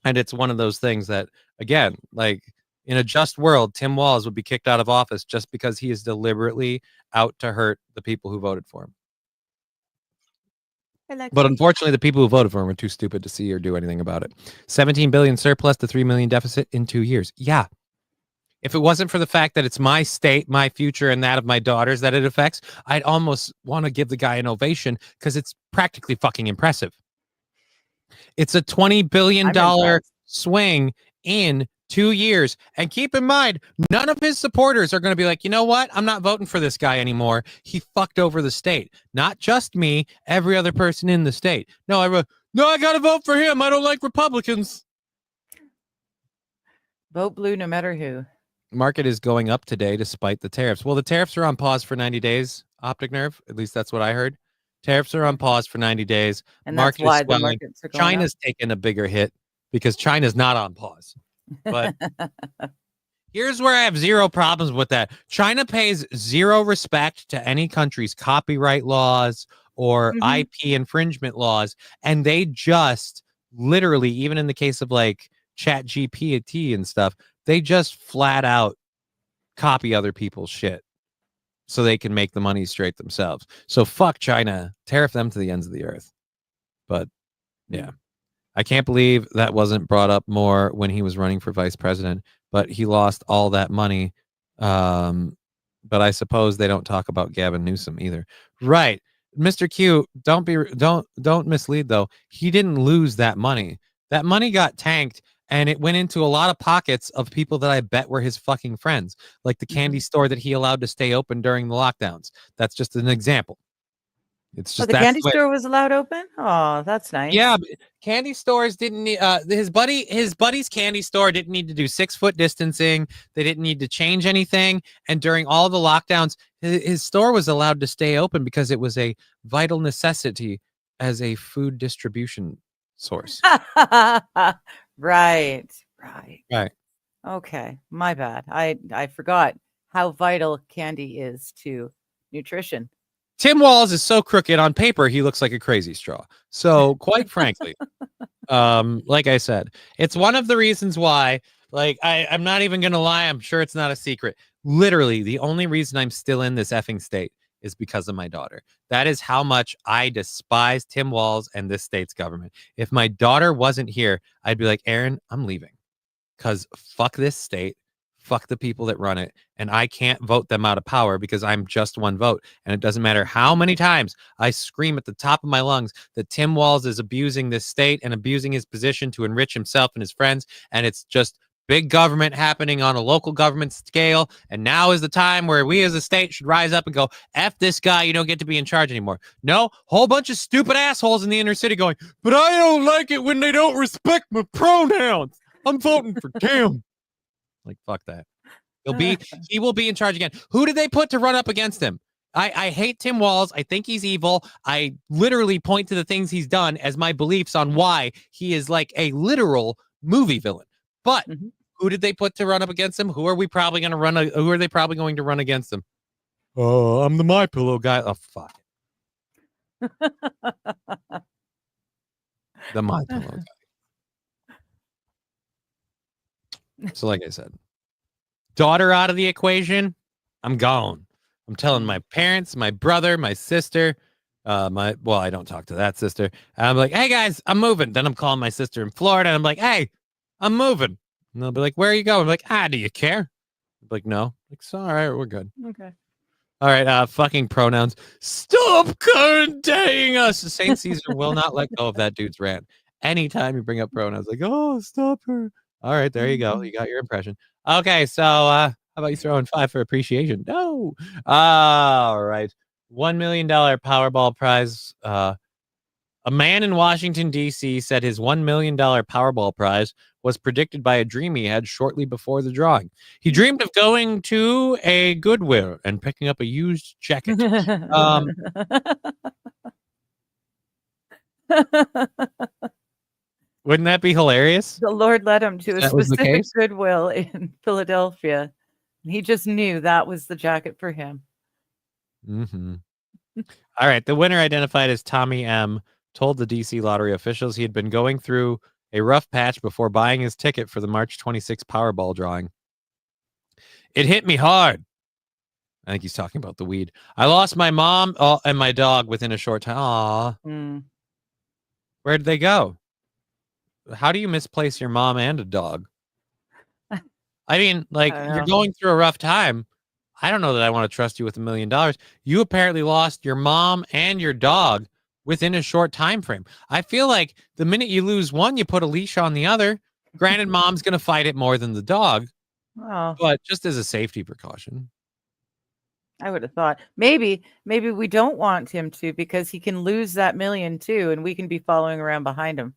it's one of those things that, again, like in a just world, Tim Walz would be kicked out of office just because he is deliberately out to hurt the people who voted for him. But unfortunately, the people who voted for him are too stupid to see or do anything about it. 17 billion surplus to 3 million deficit in 2 years. Yeah. If it wasn't for the fact that it's my state, my future, and that of my daughters that it affects, I'd almost want to give the guy an ovation because it's practically fucking impressive. It's a $20 billion swing in 2 years. And keep in mind, none of his supporters are going to be like, you know what? I'm not voting for this guy anymore. He fucked over the state. Not just me, every other person in the state. No, I got to vote for him. I don't like Republicans. Vote blue no matter who. Market is going up today despite the tariffs. Well, the tariffs are on pause for 90 days, Optic Nerve. At least that's what I heard. Tariffs are on pause for 90 days. And that's why the markets are going China's taken a bigger hit because China's not on pause. But here's where I have zero problems with that. China pays zero respect to any country's copyright laws or IP infringement laws. And they just literally, even in the case of like ChatGPT and stuff, they just flat out copy other people's shit so they can make the money straight themselves. So fuck China, tariff them to the ends of the earth. But yeah, I can't believe that wasn't brought up more when he was running for vice president, but he lost all that money. But I suppose they don't talk about Gavin Newsom either. Right. Mr. Q, don't mislead though. He didn't lose that money. That money got tanked. And it went into a lot of pockets of people that I bet were his fucking friends, like the candy store that he allowed to stay open during the lockdowns. That's just an example. It's just the candy store was allowed open. Oh, that's nice. Yeah, candy stores didn't need. His buddy's candy store didn't need to do 6-foot distancing. They didn't need to change anything. And during all the lockdowns, his store was allowed to stay open because it was a vital necessity as a food distribution source. Right. Okay, my bad. I forgot how vital candy is to nutrition. Tim Walz is so crooked on paper, he looks like a crazy straw. So quite frankly, like I said, it's one of the reasons why, like, I'm not even going to lie. I'm sure it's not a secret. Literally, the only reason I'm still in this effing state is because of my daughter. That is how much I despise Tim Walz and this state's government. If my daughter wasn't here, I'd be like, Aaron, I'm leaving. Because fuck this state. fuck the people that run it, and I can't vote them out of power because I'm just one vote. And it doesn't matter how many times I scream at the top of my lungs that Tim Walz is abusing this state and abusing his position to enrich himself and his friends, and it's just big government happening on a local government scale. And now is the time where we as a state should rise up and go, F this guy, you don't get to be in charge anymore. No, whole bunch of stupid assholes in the inner city going, but I don't like it when they don't respect my pronouns. I'm voting for Tim. Like, fuck that. He will be in charge again. Who did they put to run up against him? I hate Tim Walz. I think he's evil. I literally point to the things he's done as my beliefs on why he is like a literal movie villain. But who did they put to run up against him? Who are they probably going to run against him? Oh, I'm the My Pillow guy. Oh, fuck it. The My Pillow guy. So like I said, daughter out of the equation, I'm gone. I'm telling my parents, my brother, my sister, I don't talk to that sister. I'm like, hey guys, I'm moving. Then I'm calling my sister in Florida and I'm like, hey, I'm moving. And they'll be like, where are you going? I'm like, do you care? I'm like, no. Like, so, all right, we're good. Okay. All right, fucking pronouns. Stop current-daying us. Saint Caesar will not let go of that dude's rant. Anytime you bring up pronouns, like, oh, stop her. All right, there you go. You got your impression. Okay, so how about you throw in 5 for appreciation? No. All right. $1 million Powerball prize. A man in Washington, D.C. said his $1 million Powerball prize was predicted by a dream he had shortly before the drawing. He dreamed of going to a Goodwill and picking up a used jacket. Wouldn't that be hilarious? The Lord led him to a That was the specific case? Goodwill in Philadelphia. He just knew that was the jacket for him. Mm-hmm. All right. The winner, identified as Tommy M., told the DC lottery officials he had been going through a rough patch before buying his ticket for the March 26 Powerball drawing. It hit me hard. I think he's talking about the weed. I lost my mom and my dog within a short time. Aw. Where did they go? How do you misplace your mom and a dog? I mean, like, you're going through a rough time. I don't know that I want to trust you with $1 million. You apparently lost your mom and your dog within a short time frame. I feel like the minute you lose one, you put a leash on the other. Granted, mom's going to fight it more than the dog, but just as a safety precaution. I would have thought maybe we don't want him to, because he can lose that million too, and we can be following around behind him.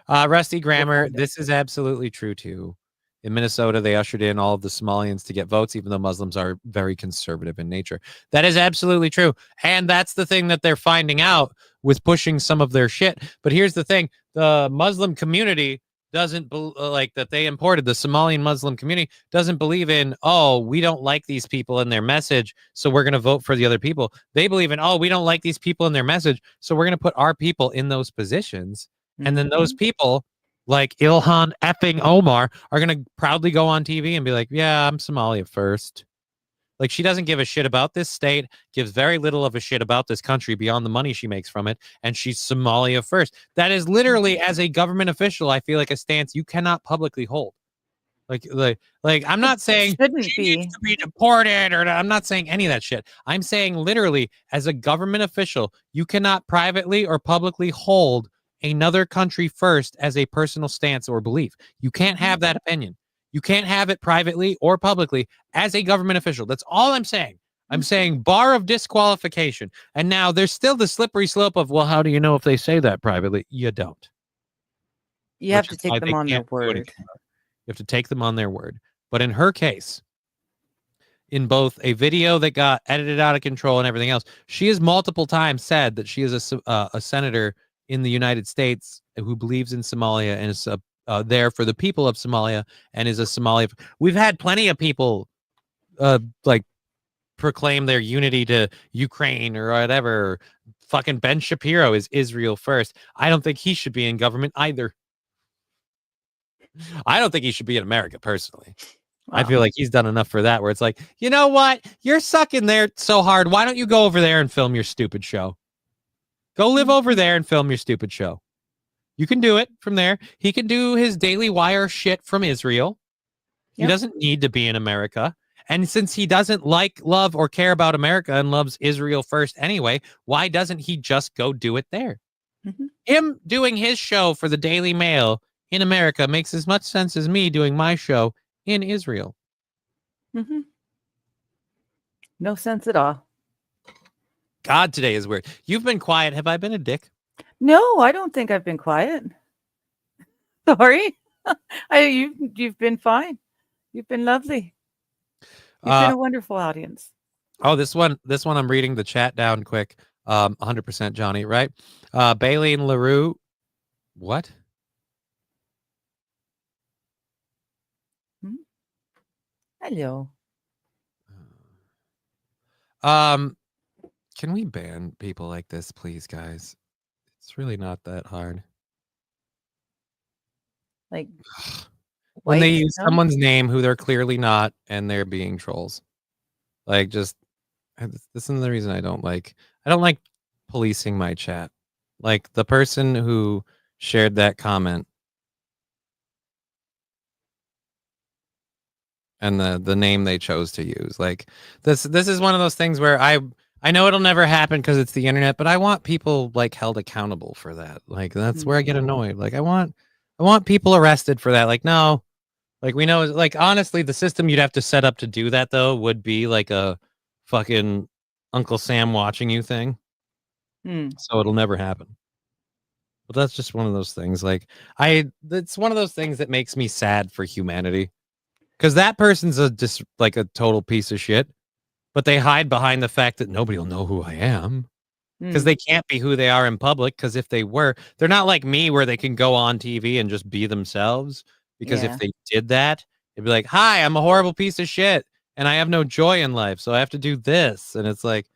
Rusty Grammar, this is absolutely true too. In Minnesota, they ushered in all of the Somalians to get votes, even though Muslims are very conservative in nature. That is absolutely true. And that's the thing that they're finding out with pushing some of their shit. But here's the thing. The Muslim community doesn't like that they imported. The Somalian Muslim community doesn't believe in, oh, we don't like these people and their message, so we're going to vote for the other people. They believe in, oh, we don't like these people and their message, so we're going to put our people in those positions. And then those people, like Ilhan effing Omar, are going to proudly go on TV and be like, yeah, I'm Somalia first. Like, she doesn't give a shit about this state, gives very little of a shit about this country beyond the money she makes from it, and she's Somalia first. That is literally, as a government official, I feel like a stance you cannot publicly hold. Like I'm not saying she needs to be deported, or I'm not saying any of that shit. I'm saying literally, as a government official, you cannot privately or publicly hold another country first as a personal stance or belief. You can't have that opinion. You can't have it privately or publicly as a government official. That's all I'm saying. I'm saying bar of disqualification. And now there's still the slippery slope of, well, how do you know if they say that privately? You don't. You have to take them on their word. You have to take them on their word. But in her case, in both a video that got edited out of control and everything else, she has multiple times said that she is a senator in the United States who believes in Somalia and is there for the people of Somalia and is a Somalia. We've had plenty of people like proclaim their unity to Ukraine or whatever. Fucking Ben Shapiro is Israel first. I don't think he should be in government either. I don't think he should be in America personally. Wow. I feel like he's done enough for that, where it's like, you know what? You're sucking there so hard. Why don't you go over there and film your stupid show? Go live over there and film your stupid show. You can do it from there. He can do his Daily Wire shit from Israel. He doesn't need to be in America. And since he doesn't love or care about America and loves Israel first anyway, why doesn't he just go do it there? Him doing his show for the Daily Mail in America makes as much sense as me doing my show in Israel. No sense at all. God, today is weird. You've been quiet. Have I been a dick? No, I don't think I've been quiet. Sorry. You've been fine. You've been lovely. You've been a wonderful audience. Oh, this one I'm reading the chat down quick. 100% Johnny, right? Bailey and LaRue. What? Hello. Can we ban people like this, please, guys? It's really not that hard. Like when they use someone's name who they're clearly not and they're being trolls. Like, just this is the reason I don't like policing my chat. Like, the person who shared that comment and the name they chose to use. Like, this is one of those things where I know it'll never happen because it's the internet, but I want people like held accountable for that. Like, that's where I get annoyed. Like, I want people arrested for that. Like, no, like, we know, like, honestly, the system you'd have to set up to do that though would be like a fucking Uncle Sam watching you thing. So it'll never happen. But that's just one of those things. Like, it's one of those things that makes me sad for humanity. Because that person's just like a total piece of shit. But they hide behind the fact that nobody will know who I am. Because they can't be who they are in public. Because if they were, they're not like me where they can go on TV and just be themselves. Because if they did that, it'd be like, hi, I'm a horrible piece of shit. And I have no joy in life. So I have to do this. And it's like,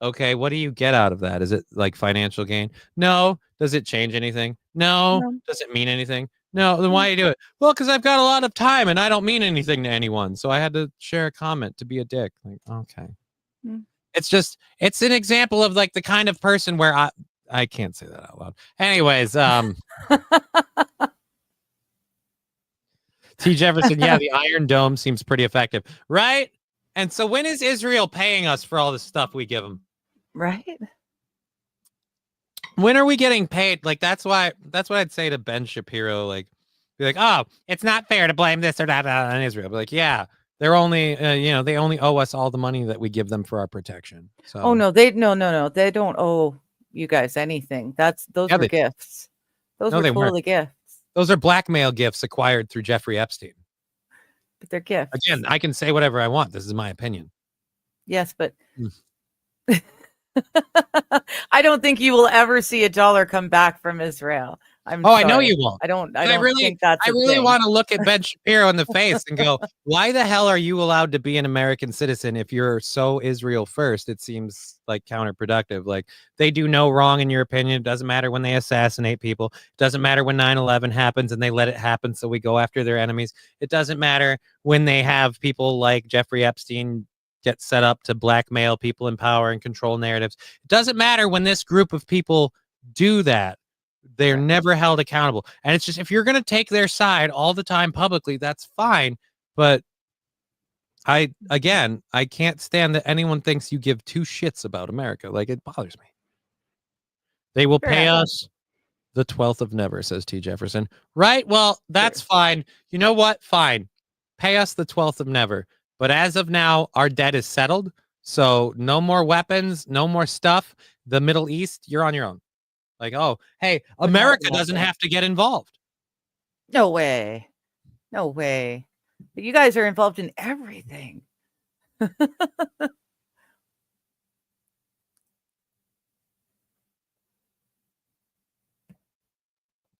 okay, what do you get out of that? Is it like financial gain? No. Does it change anything? No. Does it mean anything? No. Then why do you do it? Well, because I've got a lot of time and I don't mean anything to anyone. So I had to share a comment to be a dick. Like, okay. It's an example of like the kind of person where I can't say that out loud. Anyways, T. Jefferson, yeah, the Iron Dome seems pretty effective, right? And so when is Israel paying us for all the stuff we give them? Right? When are we getting paid? Like, that's what I'd say to Ben Shapiro. Like, be like, oh, it's not fair to blame this or that on Israel. But like, yeah, they're only, they only owe us all the money that we give them for our protection. So, oh no, they don't owe you guys anything. Those were gifts. Those were totally gifts. Those are blackmail gifts acquired through Jeffrey Epstein. But they're gifts. Again, I can say whatever I want. This is my opinion. Yes, but I don't think you will ever see $1 come back from Israel. I know you won't. I don't really think that's I really want to look at Ben Shapiro in the face and go, why the hell are you allowed to be an American citizen if you're so Israel first? It seems like counterproductive. Like, they do no wrong in your opinion. It doesn't matter when they assassinate people. It doesn't matter when 9/11 happens and they let it happen so we go after their enemies. It doesn't matter when they have people like Jeffrey Epstein get set up to blackmail people in power and control narratives. It doesn't matter when this group of people do that. They're never held accountable. And it's just, if you're going to take their side all the time publicly, that's fine. But I can't stand that anyone thinks you give two shits about America. Like, it bothers me. They will pay us the 12th of never, says T. Jefferson. Right? Well, that's fine. You know what? Fine. Pay us the 12th of never. But as of now, our debt is settled. So no more weapons, no more stuff. The Middle East, you're on your own. Like, oh, hey, America doesn't have to get involved. No way. No way. But you guys are involved in everything.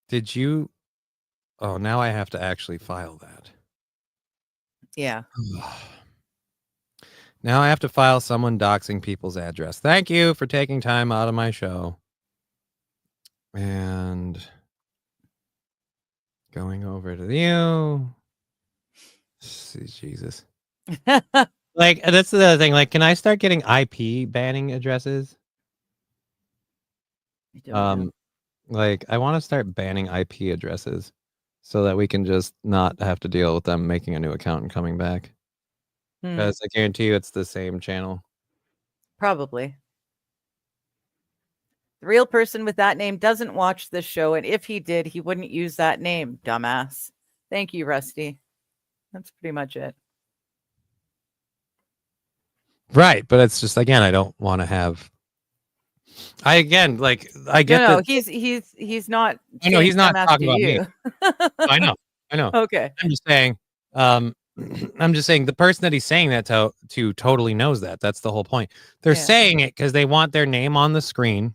Did you? Oh, now I have to actually file that. Yeah. Now I have to file someone doxing people's address. Thank you for taking time out of my show. And going over to you. Jesus. Like, that's the other thing. Like, can I start getting IP banning addresses? Like, I want to start banning IP addresses. so that we can just not have to deal with them making a new account and coming back. Because I guarantee you it's the same channel. Probably. The real person with that name doesn't watch this show, and if he did, he wouldn't use that name, dumbass. Thank you, Rusty. That's pretty much it. Right, but it's just, again, I don't want to have. I get No, that. he's not. I know he's not dumbass talking to about me. you. I know. Okay. I'm just saying. I'm just saying the person that he's saying that to totally knows that. That's the whole point. They're saying it because they want their name on the screen.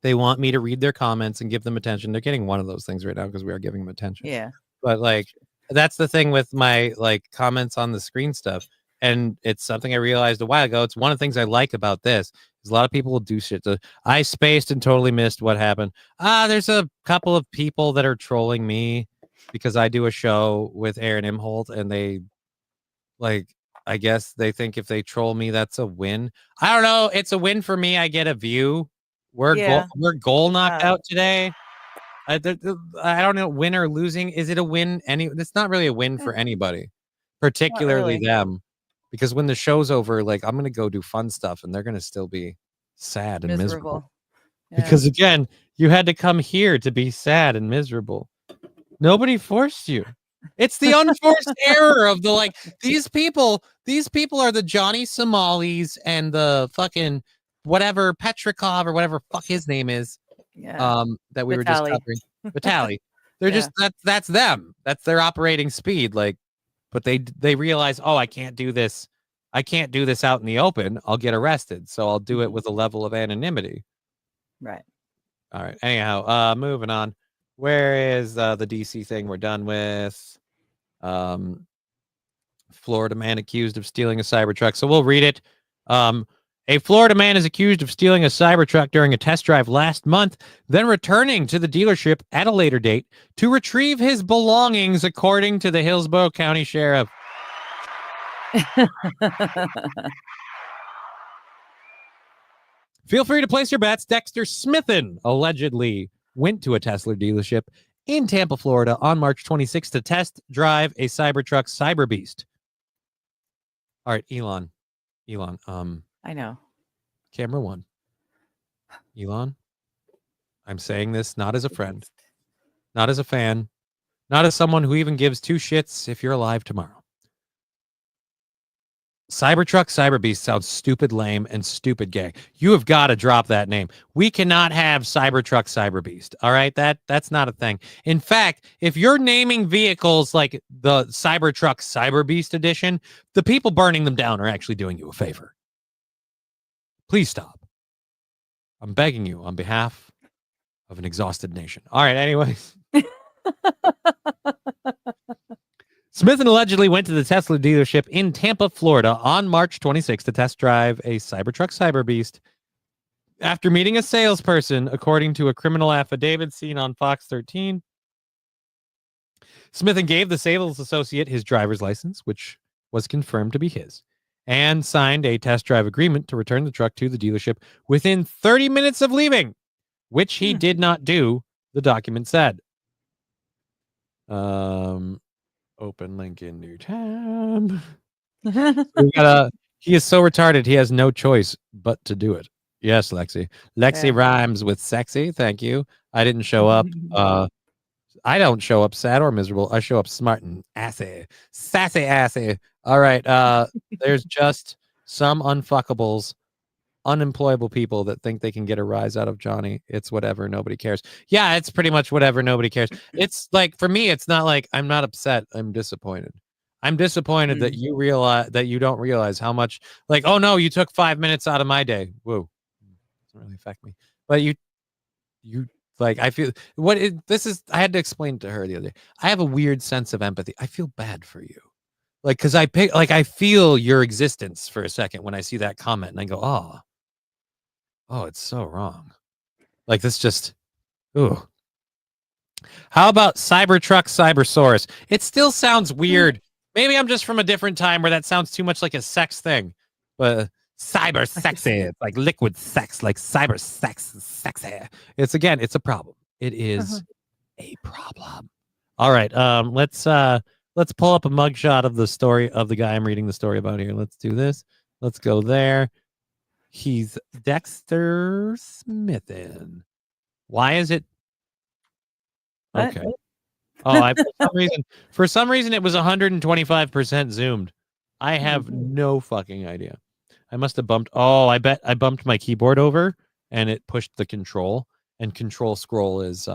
They want me to read their comments and give them attention. They're getting one of those things right now because we are giving them attention. Yeah. But that's the thing with my comments on the screen stuff. And it's something I realized a while ago. It's one of the things I like about this is a lot of people will do shit. I spaced and totally missed what happened. There's a couple of people that are trolling me because I do a show with Aaron Imholt, and they I guess they think if they troll me, that's a win. I don't know. It's a win for me. I get a view. We're goal knocked out today. I don't know, win or losing. Is it a win? It's not really a win for anybody, particularly them, because when the show's over, I'm gonna go do fun stuff, and they're gonna still be sad and miserable. Because again, you had to come here to be sad and miserable. Nobody forced you. It's the unforced error of the these people are the Johnny Somalis and the fucking whatever Petrikov or whatever fuck his name is. That we were just covering. Vitali. They're just that's them. That's their operating speed. But they realize, I can't do this. I can't do this out in the open. I'll get arrested. So I'll do it with a level of anonymity. Right. All right. Anyhow, moving on. Where is the DC thing we're done with? Florida man accused of stealing a Cybertruck. So we'll read it. A Florida man is accused of stealing a Cybertruck during a test drive last month, then returning to the dealership at a later date to retrieve his belongings, according to the Hillsborough County Sheriff. Feel free to place your bets. Dexter Smithen allegedly went to a Tesla dealership in Tampa, Florida on March 26th to test drive a Cybertruck Cyberbeast. All right, Elon. I know. Camera one. Elon, I'm saying this not as a friend, not as a fan, not as someone who even gives two shits if you're alive tomorrow. Cybertruck Cyberbeast sounds stupid, lame, and stupid gay. You have got to drop that name. We cannot have Cybertruck Cyberbeast. All right, that's not a thing. In fact, if you're naming vehicles like the Cybertruck Cyberbeast edition, the people burning them down are actually doing you a favor. Please stop. I'm begging you on behalf of an exhausted nation. All right, anyways. Smith allegedly went to the Tesla dealership in Tampa, Florida on March 26th to test drive a Cybertruck Cyberbeast after meeting a salesperson, according to a criminal affidavit seen on Fox 13. Smith gave the sales associate his driver's license, which was confirmed to be his, and signed a test drive agreement to return the truck to the dealership within 30 minutes of leaving, which he did not do, the document said. Open link in new tab. He is so retarded, he has no choice but to do it. Yes, Lexi. Lexi rhymes with sexy. Thank you. I didn't show up. I don't show up sad or miserable. I show up smart and assy. Sassy assy. All right. There's just some unfuckables, unemployable people that think they can get a rise out of Johnny. It's whatever. Nobody cares. Yeah, it's pretty much whatever. Nobody cares. It's for me, it's not I'm not upset. I'm disappointed. I'm disappointed that you realize that you don't realize how much oh no, you took 5 minutes out of my day. Whoa. Doesn't really affect me. But you I feel I had to explain to her the other day. I have a weird sense of empathy. I feel bad for you. Because I feel your existence for a second when I see that comment and I go, oh, it's so wrong. This just, ooh. How about Cybertruck Cybersaurus? It still sounds weird. Maybe I'm just from a different time where that sounds too much like a sex thing. But cyber sexy, it's like liquid sex, like cyber sex, sexy. It's a problem. It is a problem. All right. Let's pull up a mugshot of the story of the guy I'm reading the story about here. Let's do this. Let's go there. He's Dexter Smithin. Why is it? Okay. Oh, for some reason it was 125% zoomed. I have no fucking idea. I must have bumped. Oh, I bet I bumped my keyboard over and it pushed the control, and control scroll is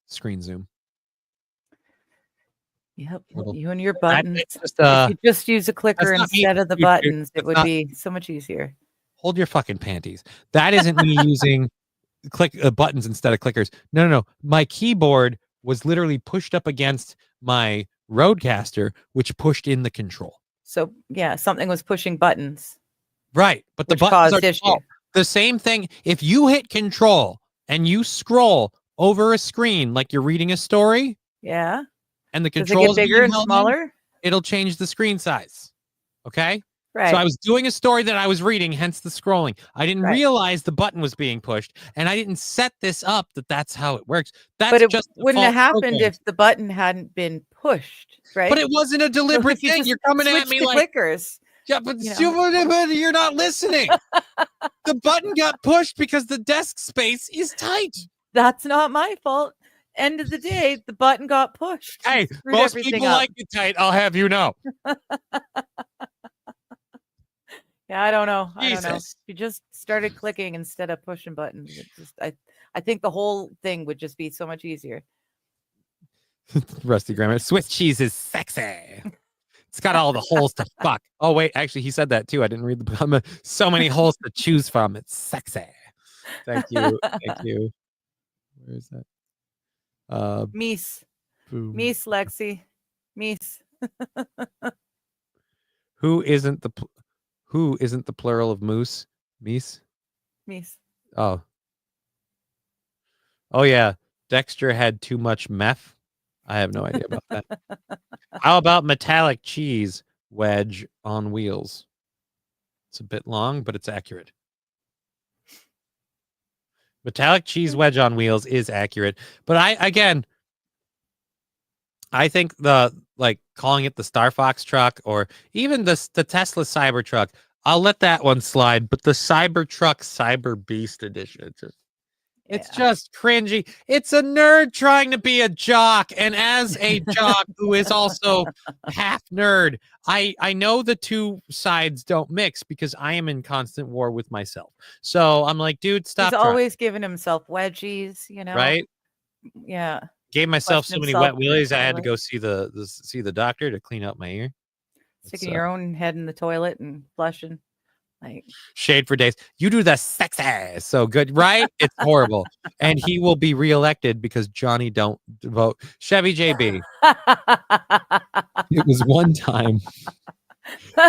screen zoom. Yep, you and your buttons. Just, if you just use a clicker instead of the buttons, it would be so much easier. Hold your fucking panties. That isn't me using buttons instead of clickers. No. My keyboard was literally pushed up against my Rodecaster, which pushed in the control. So yeah, something was pushing buttons. Right, but the buttons are small. The same thing. If you hit control and you scroll over a screen like you're reading a story, yeah, and the controls get bigger and smaller, it'll change the screen size. Okay. Right. So I was doing a story that I was reading, hence the scrolling. I didn't realize the button was being pushed, and I didn't set this up that's how it works. But it just wouldn't have happened if the button hadn't been pushed, right? But it wasn't a deliberate thing. You're coming at me like clickers. Yeah, but you're not listening. The button got pushed because the desk space is tight. That's not my fault. End of the day, the button got pushed. Hey, most people like it tight. I'll have you know. Yeah, I don't know. If you just started clicking instead of pushing buttons, I think the whole thing would just be so much easier. Rusty grammar. Swiss cheese is sexy. It's got all the holes to fuck. Oh wait, actually, he said that too. I didn't read the comment. So many holes to choose from. It's sexy. Thank you. Thank you. Where is that? Meese. Meese, Lexi. Meese. Who isn't the plural of moose? Meese? Meese. Oh yeah. Dexter had too much meth. I have no idea about that. How about metallic cheese wedge on wheels? It's a bit long, but it's accurate. Metallic cheese wedge on wheels is accurate. But I think calling it the Star Fox truck or even the Tesla Cybertruck, I'll let that one slide. But the Cybertruck Cyber Beast edition, it's just cringy. It's a nerd trying to be a jock. And as a jock who is also half nerd, I know the two sides don't mix because I am in constant war with myself. So I'm like, dude, stop. He's always giving himself wedgies, Right? Yeah. Gave myself so many wet willies, I had to go see the doctor to clean out my ear. Sticking your own head in the toilet and flushing. Shade for days. You do the sex ass so good, right? It's horrible. And he will be reelected because Johnny don't vote. Chevy JB. It was one time.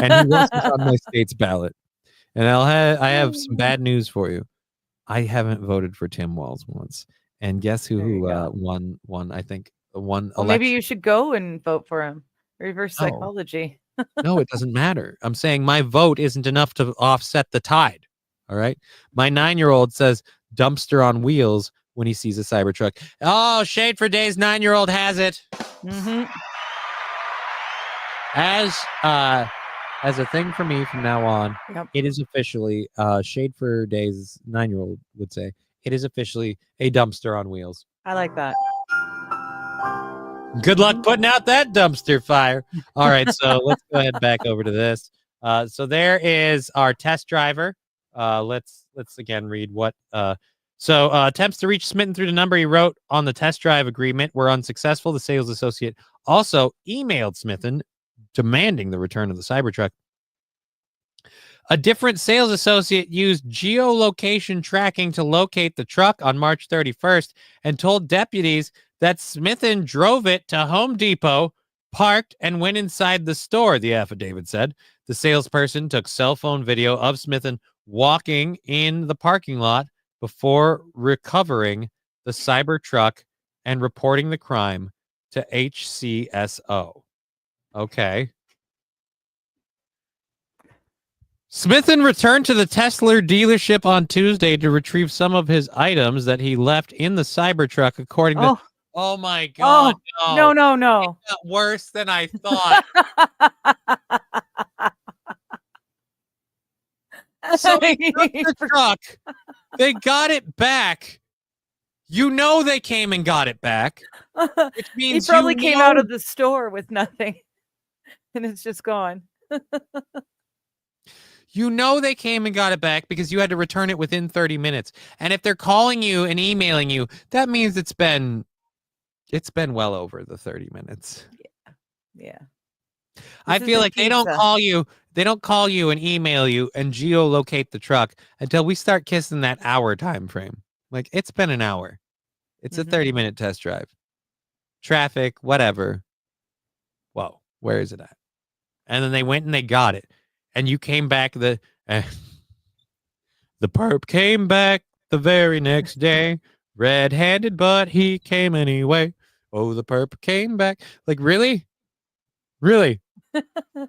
And he wasn't on my state's ballot. And I have some bad news for you. I haven't voted for Tim Walz once. And guess who won, I think, one election. Maybe you should go and vote for him. Reverse psychology. No, it doesn't matter. I'm saying my vote isn't enough to offset the tide. All right. My 9-year-old says dumpster on wheels when he sees a Cybertruck. Oh, shade for days. 9-year-old has it. Mm-hmm. As a thing for me from now on, it is officially shade for days. 9-year-old would say it is officially a dumpster on wheels. I like that. Good luck putting out that dumpster fire. All right, so let's go ahead back over to this. So there is our test driver. Let's again read what. So attempts to reach Smithin through the number he wrote on the test drive agreement were unsuccessful. The sales associate also emailed Smithin demanding the return of the Cybertruck. A different sales associate used geolocation tracking to locate the truck on March 31st and told deputies that Smithin drove it to Home Depot, parked, and went inside the store, the affidavit said. The salesperson took cell phone video of Smithin walking in the parking lot before recovering the Cybertruck and reporting the crime to HCSO. Okay. Smithin returned to the Tesla dealership on Tuesday to retrieve some of his items that he left in the Cybertruck, according to Oh my God. No. It got worse than I thought. So they took the truck. They got it back. You know they came and got it back. Which means he probably came out of the store with nothing. And it's just gone. You know they came and got it back because you had to return it within 30 minutes. And if they're calling you and emailing you, that means it's been well over the 30 minutes. Yeah. I feel like they don't call you and email you and geolocate the truck until we start kissing that hour time frame. Like, it's been an hour. It's a 30-minute test drive. Traffic, whatever. Whoa, where is it at? And then they went and they got it. And you came back the perp came back the very next day, red-handed, but he came anyway. Oh, the perp came back. Like, really? Really? You're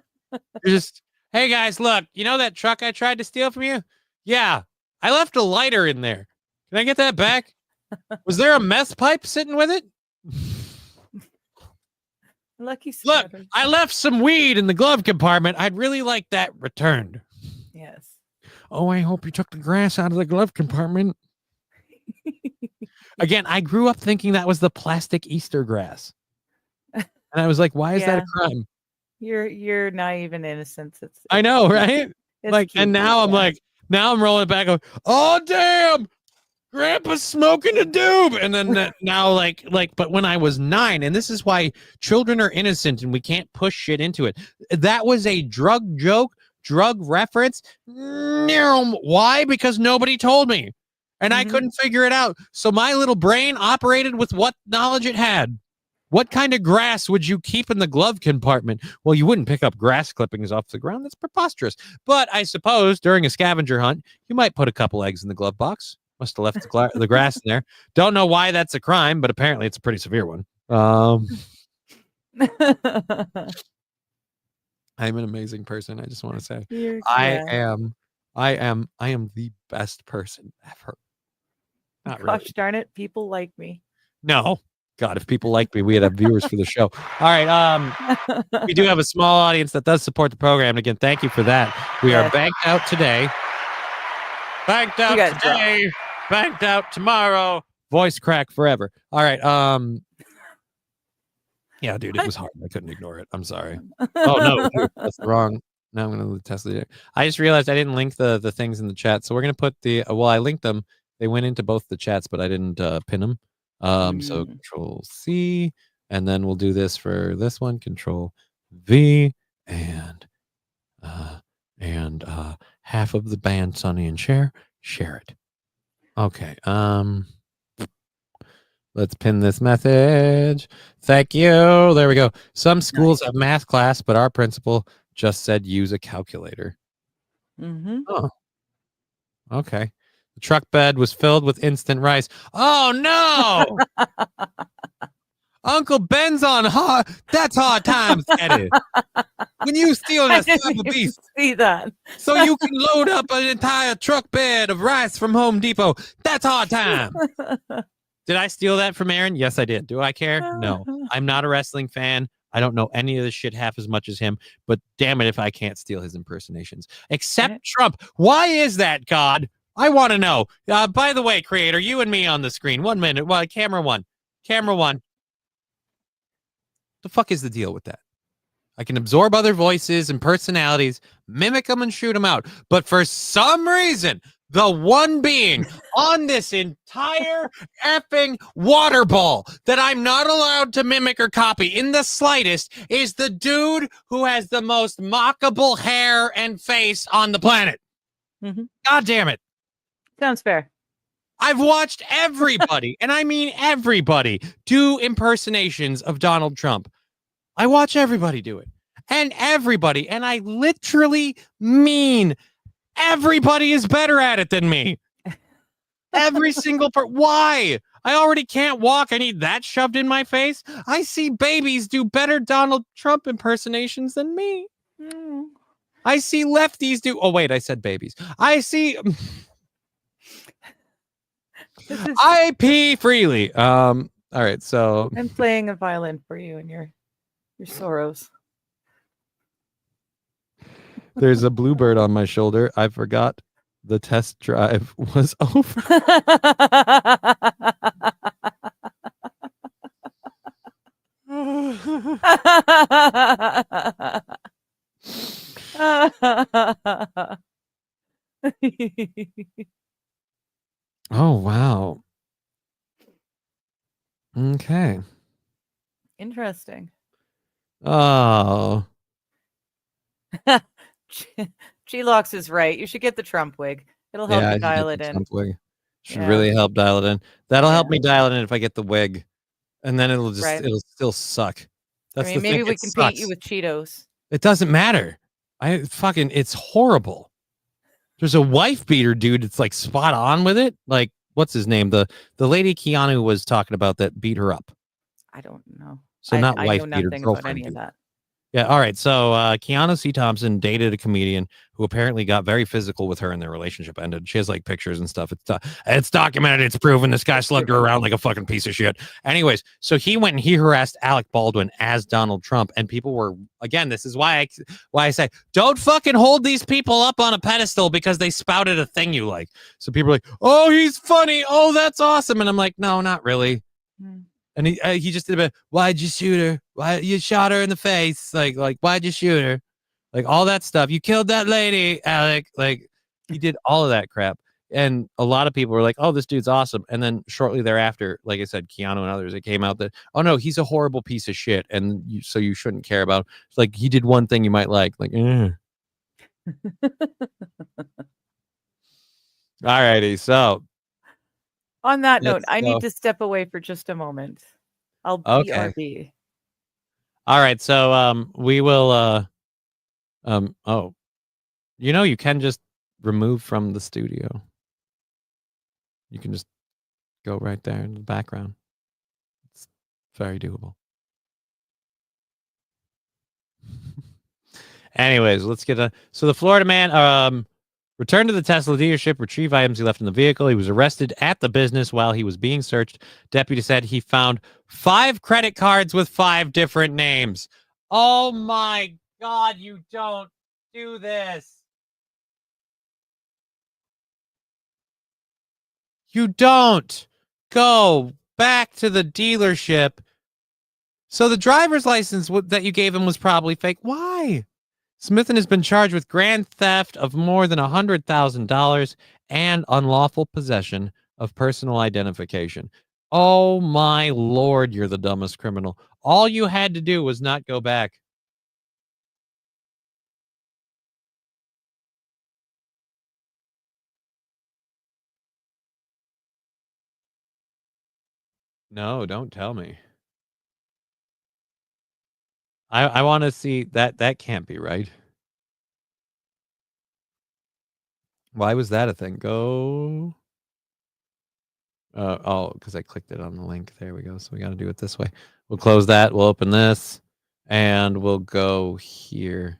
just, hey guys, look, you know that truck I tried to steal from you? Yeah, I left a lighter in there. Can I get that back? Was there a meth pipe sitting with it? Lucky Look, I left some weed in the glove compartment. I'd really like that returned. Yes. Oh, I hope you took the grass out of the glove compartment. Again, I grew up thinking that was the plastic Easter grass. And I was like, why is that a crime? You're naive and innocent. I know, right? Like, cute, and now I'm like, now I'm rolling back. Oh, damn. Grandpa's smoking a doob. And then now like, but when I was 9, and this is why children are innocent and we can't push shit into it. That was a drug joke, drug reference. Why? Because nobody told me. And I couldn't figure it out. So my little brain operated with what knowledge it had. What kind of grass would you keep in the glove compartment? Well, you wouldn't pick up grass clippings off the ground. That's preposterous. But I suppose during a scavenger hunt, you might put a couple eggs in the glove box. Must have left the grass in there. Don't know why that's a crime, but apparently it's a pretty severe one. I'm an amazing person. I just want to say I am the best person ever. Not Gosh really. darn it, people like me. No. God, if people like me, we'd have viewers for the show. All right. We do have a small audience that does support the program. Again, thank you for that. We are banked out today. Banked out today. Banked out tomorrow. Voice crack forever. All right. Yeah, dude, it was hard. I couldn't ignore it. I'm sorry. Oh no, that's wrong. Now I'm gonna test it. I just realized I didn't link the things in the chat, so we're gonna put the. Well, I linked them. They went into both the chats, but I didn't pin them. So Control C, and then we'll do this for this one. Control V, and half of the band, Sonny and share it. Okay. Let's pin this message. Thank you. There we go. Some schools have math class, but our principal just said use a calculator. Oh. Okay. The truck bed was filled with instant rice. Oh no! Uncle Ben's on hard. That's hard times, Eddie. When you steal a slab of beef, see that, so you can load up an entire truck bed of rice from Home Depot. That's hard time. Did I steal that from Aaron? Yes, I did. Do I care? No. I'm not a wrestling fan. I don't know any of this shit half as much as him, but damn it if I can't steal his impersonations. Except Trump. Why is that, God? I want to know. By the way, creator, you and me on the screen. 1 minute. Well, camera one. The fuck is the deal with that? I can absorb other voices and personalities, mimic them and shoot them out. But for some reason, the one being on this entire effing water ball that I'm not allowed to mimic or copy in the slightest is the dude who has the most mockable hair and face on the planet. God damn it. Sounds fair. I've watched everybody, and I mean everybody, do impersonations of Donald Trump. I watch everybody do it. And I literally mean everybody is better at it than me. Every single person. Why? I already can't walk. I need that shoved in my face. I see babies do better Donald Trump impersonations than me. I see lefties do. Oh, wait, I said babies. I see. I pee freely. All right, so I'm playing a violin for you and your sorrows. there's a bluebird on my shoulder. I forgot the test drive was over. Oh, wow. Okay. Interesting. Oh. G-Locks is right. You should get the Trump wig. It'll help Yeah, you I should get dial the it in. Trump wig. Should Yeah. really help dial it in. That'll help Yeah. me dial it in if I get the wig. And then it'll just Right. it'll still suck. That's I the mean, thing. maybe we It can paint you sucks. with Cheetos. It doesn't matter. It's horrible. There's a wife beater dude. It's like spot on with it. Like, what's his name? The lady Keanu was talking about that beat her up. I don't know. So not I wife know beater, nothing about girlfriend any of beater. that. Yeah. All right. So Keanu C. Thompson dated a comedian who apparently got very physical with her and their relationship ended. She has like pictures and stuff. It's documented. It's proven. This guy slugged her around like a fucking piece of shit. Anyways, so he went and he harassed Alec Baldwin as Donald Trump. And people were, again, this is why I say, don't fucking hold these people up on a pedestal because they spouted a thing you like. So people are like, oh, he's funny. Oh, that's awesome. And I'm like, no, not really. And he just did a bit, why'd you shoot her? Why you shot her in the face? Like why'd you shoot her? Like all that stuff. You killed that lady, Alec. Like he did all of that crap. And a lot of people were like, oh, this dude's awesome. And then shortly thereafter, like I said, Keanu and others, it came out that, oh no, he's a horrible piece of shit. And so you shouldn't care about. It's like he did one thing you might like. All righty. So on that note, I need to step away for just a moment. I'll BRB. All right, so we will oh, you can just remove from the studio. You can just go right there in the background. It's very doable. Anyways, let's get so the Florida man returned to the Tesla dealership, retrieved items he left in the vehicle. He was arrested at the business while he was being searched. Deputy said he found 5 credit cards with 5 different names. Oh my God, you don't do this. You don't go back to the dealership. So the driver's license that you gave him was probably fake. Why? Smithen has been charged with grand theft of more than $100,000 and unlawful possession of personal identification. Oh my Lord, you're the dumbest criminal. All you had to do was not go back. No, don't tell me. I want to see that. That can't be right. Why was that a thing? Go. Oh, because I clicked it on the link. There we go. So we got to do it this way. We'll close that. We'll open this, and we'll go here.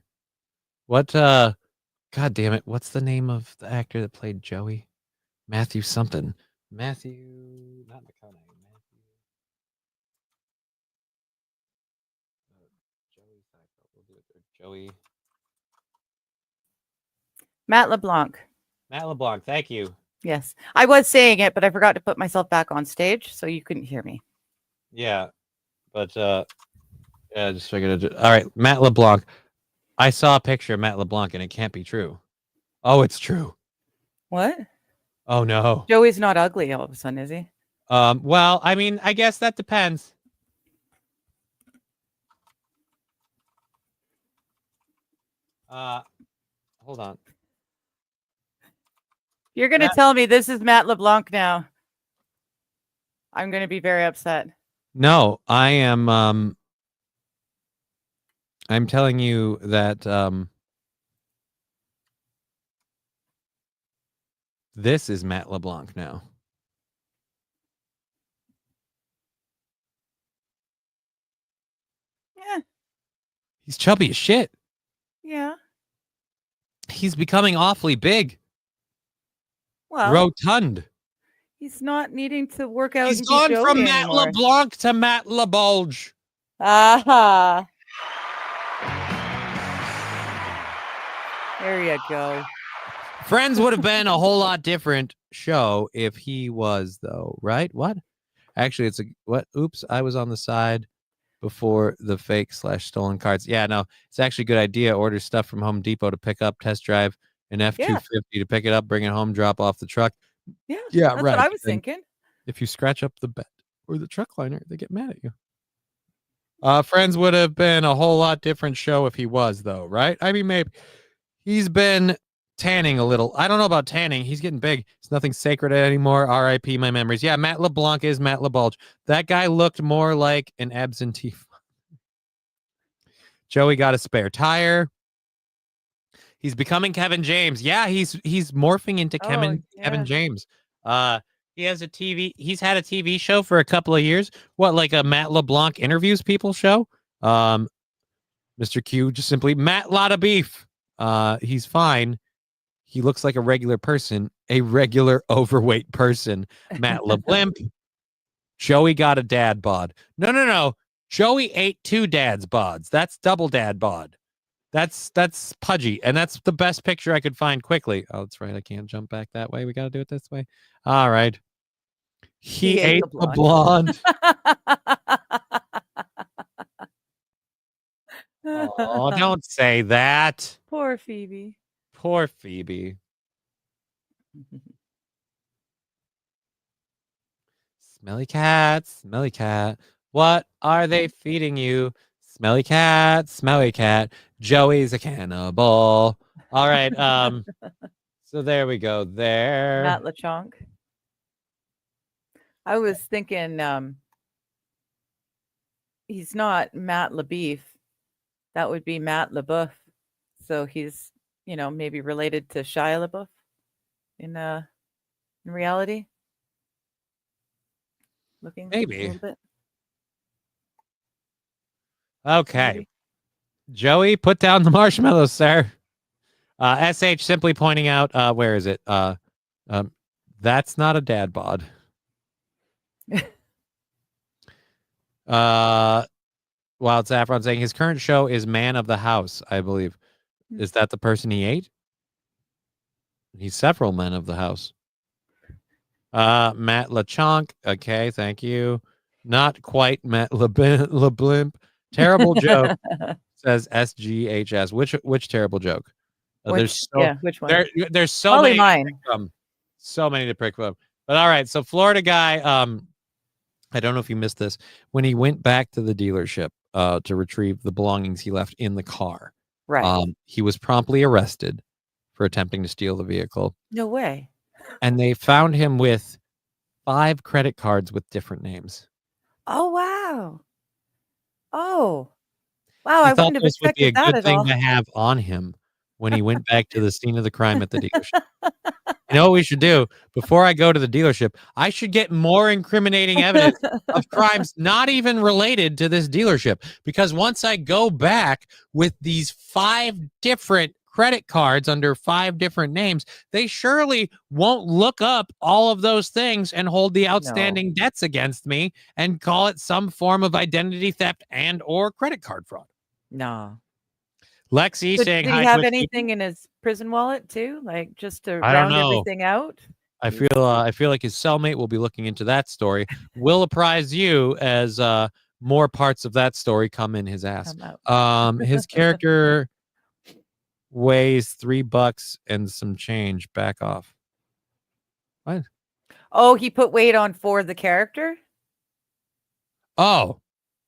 What? God damn it! What's the name of the actor that played Joey? Matthew something. Matthew, not McConaughey. Joey. Matt LeBlanc. Matt LeBlanc. Thank you. Yes, I was saying it, but I forgot to put myself back on stage, so you couldn't hear me. Yeah, but yeah, just figured it. All right, Matt LeBlanc. I saw a picture of Matt LeBlanc, and it can't be true. Oh, it's true. What? Oh no. Joey's not ugly all of a sudden, is he? Well, I mean, I guess that depends. Hold on. You're going to tell me this is Matt LeBlanc now. I'm going to be very upset. No, I am. I'm telling you that this is Matt LeBlanc now. Yeah. He's chubby as shit. Yeah. He's becoming awfully big. Well, rotund. He's not needing to work out. He's and gone be from Joey Matt anymore. LeBlanc to Matt LeBulge. Aha. There you go. Friends would have been a whole lot different show if he was, though, right? What? Actually, it's a what? Oops, I was on the side before the fake/stolen cards. Yeah, no, it's actually a good idea. Order stuff from Home Depot to pick up, test drive an F-250 to pick it up, bring it home, drop off the truck. Yeah, yeah, that's right. what I was And thinking. if you scratch up the bed or the truck liner, they get mad at you. Friends would have been a whole lot different show if he was, though, right? I mean, maybe he's been tanning a little. I don't know about tanning. He's getting big. It's nothing sacred anymore. R.I.P. my memories. Yeah, Matt LeBlanc is Matt LeBulge. That guy looked more like an absentee. Joey got a spare tire. He's becoming Kevin James. Yeah, he's morphing into Kevin James. He has a TV. He's had a TV show for a couple of years. What, like a Matt LeBlanc interviews people show? Mr. Q just simply Matt Lotta Beef. He's fine. He looks like a regular person, a regular overweight person. Matt LeBlimp. Joey got a dad bod. No. Joey ate 2 dad's bods. That's double dad bod. That's pudgy, and that's the best picture I could find quickly. Oh, that's right. I can't jump back that way. We got to do it this way. All right. He ate the blonde. Oh, don't say that. Poor Phoebe. Poor Phoebe. Smelly cat, smelly cat. What are they feeding you? Smelly cat, smelly cat. Joey's a cannibal. All right. So there we go. There. Matt LeChonk. I was thinking he's not Matt LeBeef. That would be Matt LeBeouf. So he's, maybe related to Shia LaBeouf in reality. Looking maybe a little bit. Okay. Maybe. Joey, put down the marshmallows, sir. SH simply pointing out, where is it? That's not a dad bod. Wild Saffron saying his current show is Man of the House, I believe. Is that the person he ate? He's several men of the house. Matt LeChonk. Okay, thank you. Not quite Matt LeBlimp. Terrible joke, says SGHS. Which terrible joke? Which one? There's so Probably many mine. to pick from. So many to pick from. But all right, so Florida guy, I don't know if you missed this. When he went back to the dealership to retrieve the belongings he left in the car, right? He was promptly arrested for attempting to steal the vehicle. No way. And they found him with 5 credit cards with different names. Oh, wow. Oh, wow. He I thought wouldn't have this would be a expected that good at thing all. to have on him when he went back to the scene of the crime at the dealership. You know what we should do? Before I go to the dealership, I should get more incriminating evidence of crimes not even related to this dealership. Because once I go back with these 5 different credit cards under 5 different names, they surely won't look up all of those things and hold the outstanding debts against me and call it some form of identity theft and or credit card fraud. No. Lexi So saying, did he have anything in his prison wallet too? Like just to I don't round know. everything out? I feel like his cellmate will be looking into that story. We'll apprise you as more parts of that story come in his ass. His character weighs $3 and some change. Back off. What? Oh, he put weight on for the character? Oh.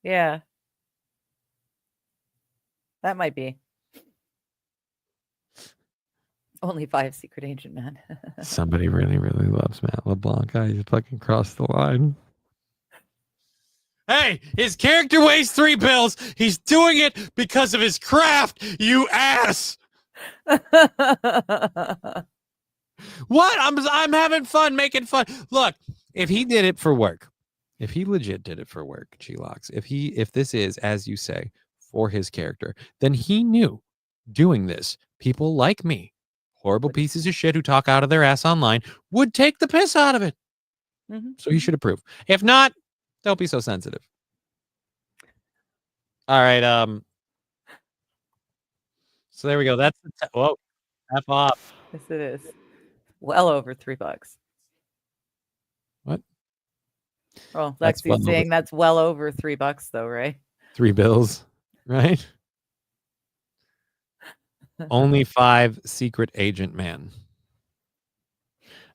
Yeah. That might be. Only 5 secret agent man. Somebody really, really loves Matt LeBlanc. He fucking crossed the line. Hey, his character weighs $3. He's doing it because of his craft, you ass. What? I'm having fun, making fun. Look, if he did it for work, if he legit did it for work, G-Locks, if this is, as you say, for his character, then he knew doing this, people like me, horrible pieces of shit who talk out of their ass online, would take the piss out of it. So you should approve. If not, don't be so sensitive. All right. So there we go. That's whoa, F off. Yes, it is. Well over $3. What? Well, That's Lexi's well saying over that's well over $3 though, right? 3 bills, right? Only 5 secret agent man.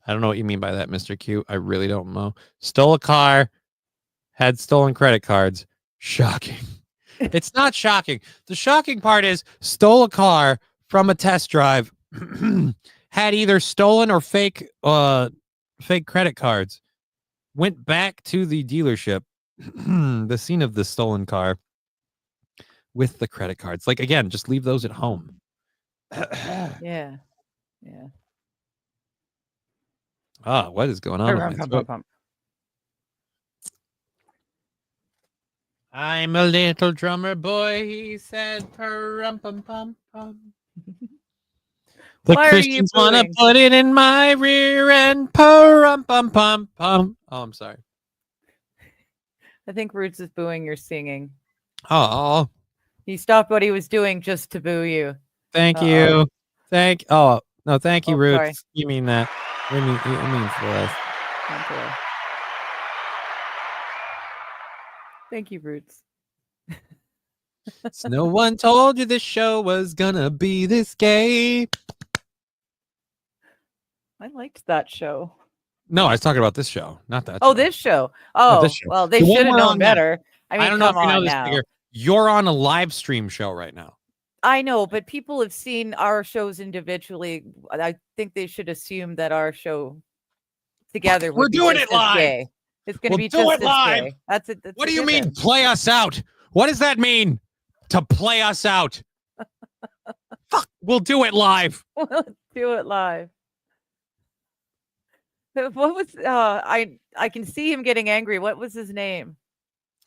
I don't know what you mean by that, Mr. Q. I really don't know. Stole a car, had stolen credit cards. Shocking. It's not shocking. The shocking part is stole a car from a test drive, had either stolen or fake credit cards, went back to the dealership, the scene of the stolen car, with the credit cards. Like, again, just leave those at home. Yeah. Ah, what is going on with my throat? I'm a little drummer boy, he said. Pum-pum-pum-pum. The Christians want to put it in my rear end. Pum-pum-pum-pum. Oh, I'm sorry. I think Roots is booing your singing. Oh. He stopped what he was doing just to boo you. Thank you. Thank you, Roots. Sorry. You mean that. You mean Celeste. Okay. Thank you, Roots. No one told you this show was gonna be this gay. I liked that show. No, I was talking about this show, not that. Oh, this show. Oh, well, they should have known better. I mean, I don't know if you know this, now. Figure. You're on a live stream show right now. I know, but people have seen our shows individually. I think they should assume that our show together would We're be doing just it live. as gay. It's going to be do just it as live. gay. That's it. What do you mean, play us out? What does that mean? To play us out? Fuck, we'll do it live. We'll do it live. What was I can see him getting angry. What was his name?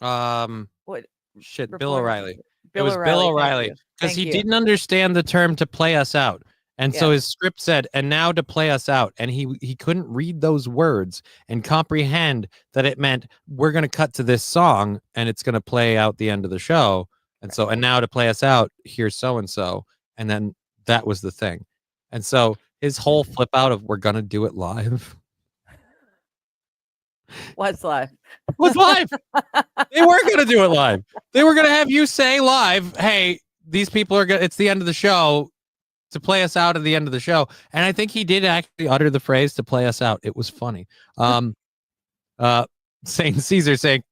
What? Shit, Bill reporter? O'Reilly. Bill It was O'Reilly, Bill thank O'Reilly you. because Thank he you. didn't understand the term to play us out. And so Yeah. his script said, and now to play us out. And he couldn't read those words and comprehend that it meant we're going to cut to this song and it's going to play out the end of the show. And so, and now to play us out, here's so-and-so. And then that was the thing. And so his whole flip out of we're going to do it live. What's live? What's live? They weren't going to do it live. They were going to have you say live, hey, these people are it's the end of the show, to play us out at the end of the show. And I think he did actually utter the phrase to play us out. It was funny. Saint Caesar saying,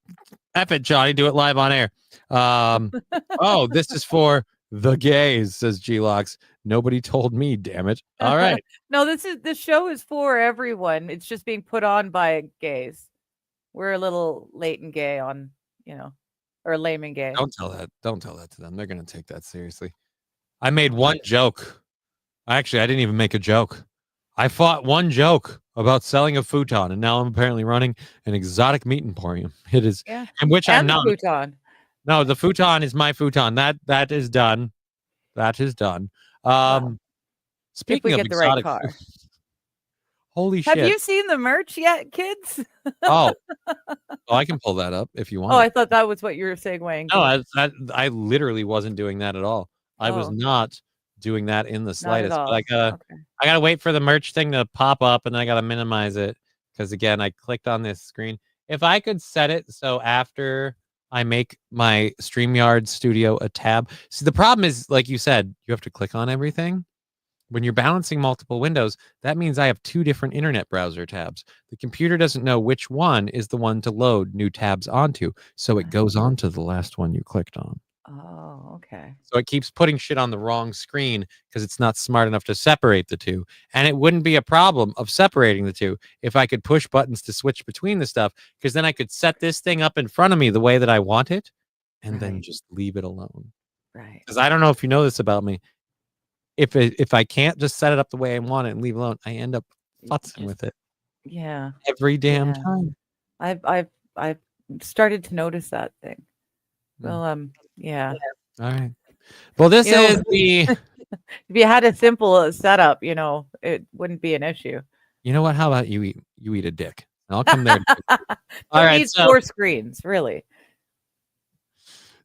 F it, Johnny, do it live on air. Oh, this is for the gays, says G-Locks. Nobody told me, damn it. All right. No, this show is for everyone. It's just being put on by gays. We're a little late and gay on, or lame and gay. Don't tell that to them. They're going to take that seriously. I made one joke. Actually, I didn't even make a joke. I fought one joke about selling a futon, and now I'm apparently running an exotic meat emporium. It is, yeah. And which I'm the not. Futon. No, the futon is my futon. That is done. That is done. Speaking if we of get the right exotic, car. Holy shit! Have you seen the merch yet, kids? Oh, I can pull that up if you want. Oh, I thought that was what you were segueing. No, I literally wasn't doing that at all. I was not doing that in the slightest. But I gotta wait for the merch thing to pop up, and I gotta minimize it because again, I clicked on this screen. If I could set it so after I make my StreamYard Studio a tab. See, the problem is, like you said, you have to click on everything. When you're balancing multiple windows, that means I have 2 different internet browser tabs. The computer doesn't know which one is the one to load new tabs onto, so it goes on to the last one you clicked on. Oh, okay. So it keeps putting shit on the wrong screen because it's not smart enough to separate the 2. And it wouldn't be a problem of separating the 2 if I could push buttons to switch between the stuff, because then I could set this thing up in front of me the way that I want it and then just leave it alone. Right. Because I don't know if you know this about me. If I can't just set it up the way I want it and leave it alone, I end up futzing with it. Yeah. Every damn time. I've started to notice that thing. Well, yeah. All right. Well, this is the. If you had a simple setup, it wouldn't be an issue. You know what? How about you eat a dick? I'll come there. All right, needs 4 screens, really.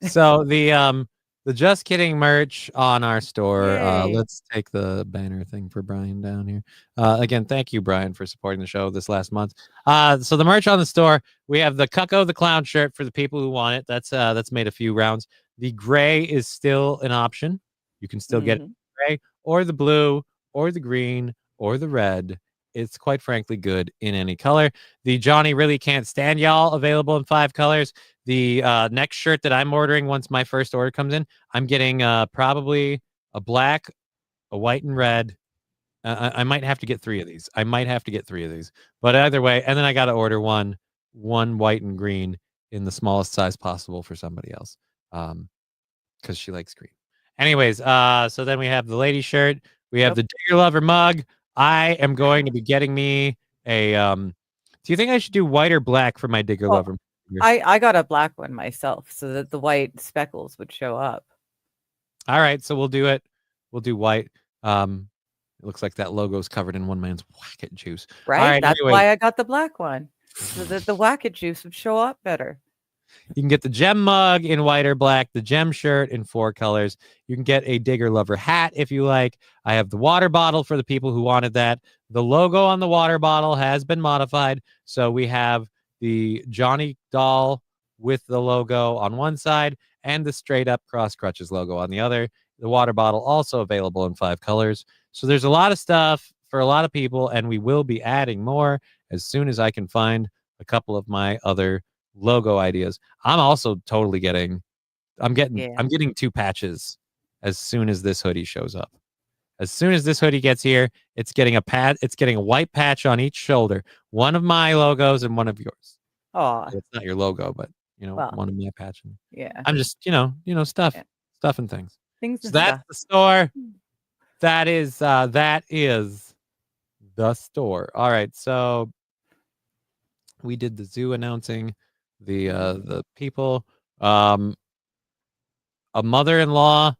So the Just Kidding merch on our store. Let's take the banner thing for Brian down here. Again, thank you, Brian, for supporting the show this last month. So the merch on the store, we have the Cucko the Clown shirt for the people who want it. That's made a few rounds. The gray is still an option. You can still get gray or the blue or the green or the red. It's quite frankly good in any color. The Johnny Really Can't Stand Y'all available in 5 colors. The next shirt that I'm ordering once my first order comes in, I'm getting probably a black, a white, and red. I might have to get 3 of these. But either way, and then I got to order one white and green in the smallest size possible for somebody else, because she likes green. Anyways, so then we have the lady shirt. We have the Digger Lover mug. I am going to be getting me a. Do you think I should do white or black for my Digger Lover? I got a black one myself so that the white speckles would show up. All right, so we'll do it. We'll do white. It looks like that logo's covered in one man's whack-it juice. Right. All right, that's why I got the black one, so that the whack-it juice would show up better. You can get the gem mug in white or black, the gem shirt in 4 colors. You can get a Digger Lover hat if you like. I have the water bottle for the people who wanted that. The logo on the water bottle has been modified. So we have the Johnny doll with the logo on one side and the straight up Cross-Krutches logo on the other. The water bottle also available in 5 colors. So there's a lot of stuff for a lot of people, and we will be adding more as soon as I can find a couple of my other logo ideas. I'm also totally getting 2 patches as soon as this hoodie shows up. As soon as this hoodie gets here, it's getting a white patch on each shoulder. One of my logos and one of yours. Oh, it's not your logo, but one of my patches. Yeah. I'm just, stuff and things. Things So and that's stuff. the store. That is the store. All right, so we did the zoo announcing the people. A mother-in-law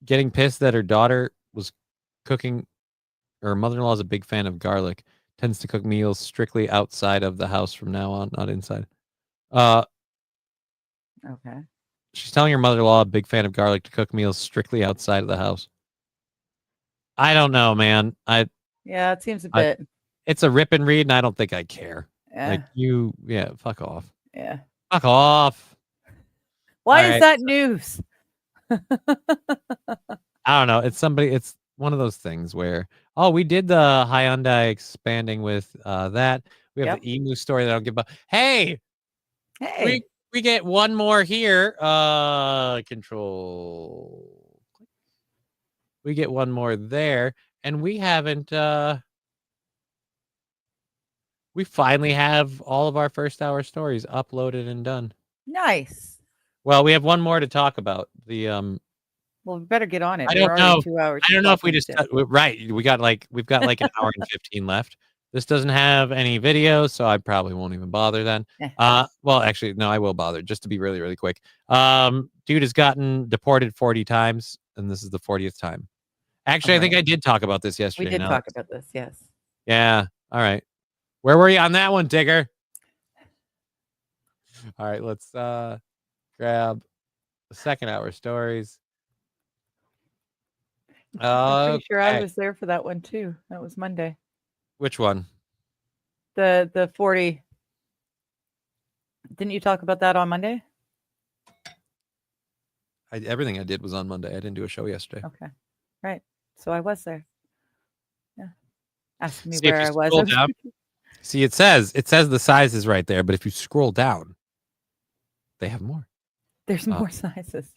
getting pissed that her daughter was cooking. Her mother-in-law is a big fan of garlic. Tends to cook meals strictly outside of the house from now on, not inside. Okay. She's telling her mother-in-law, a big fan of garlic, to cook meals strictly outside of the house. I don't know, man. Yeah, it seems a bit. It's a rip and read, and I don't think I care. Yeah. Fuck off. Yeah. Fuck off. Why All is right. that news? I don't know. It's one of those things where, we did the Hyundai expanding with that. We have the emu story that I'll give up. Hey, we get one more here. Control. We get one more there, and we haven't. We finally have all of our first hour stories uploaded and done. Nice. Well, we have one more to talk about. Well, we better get on it. I don't We're know. already 2 hours. I don't know if we just right. We've got like an hour and 15 left. This doesn't have any video, so I probably won't even bother then. Well, actually, no, I will bother just to be really, really quick. Dude has gotten deported 40 times, and this is the 40th time. Actually, I think I did talk about this yesterday. We did talk about this, yes. Yeah. All right. Where were you on that one, Digger? All right, let's grab the second hour stories. I'm pretty sure I was there for that one too. That was Monday. Which one? The 40. Didn't you talk about that on Monday? Everything I did was on Monday. I didn't do a show yesterday. Okay. Right. So I was there. Yeah. Asking me See, where I was. Down, see, it says the size is right there, but if you scroll down, they have more. There's more sizes.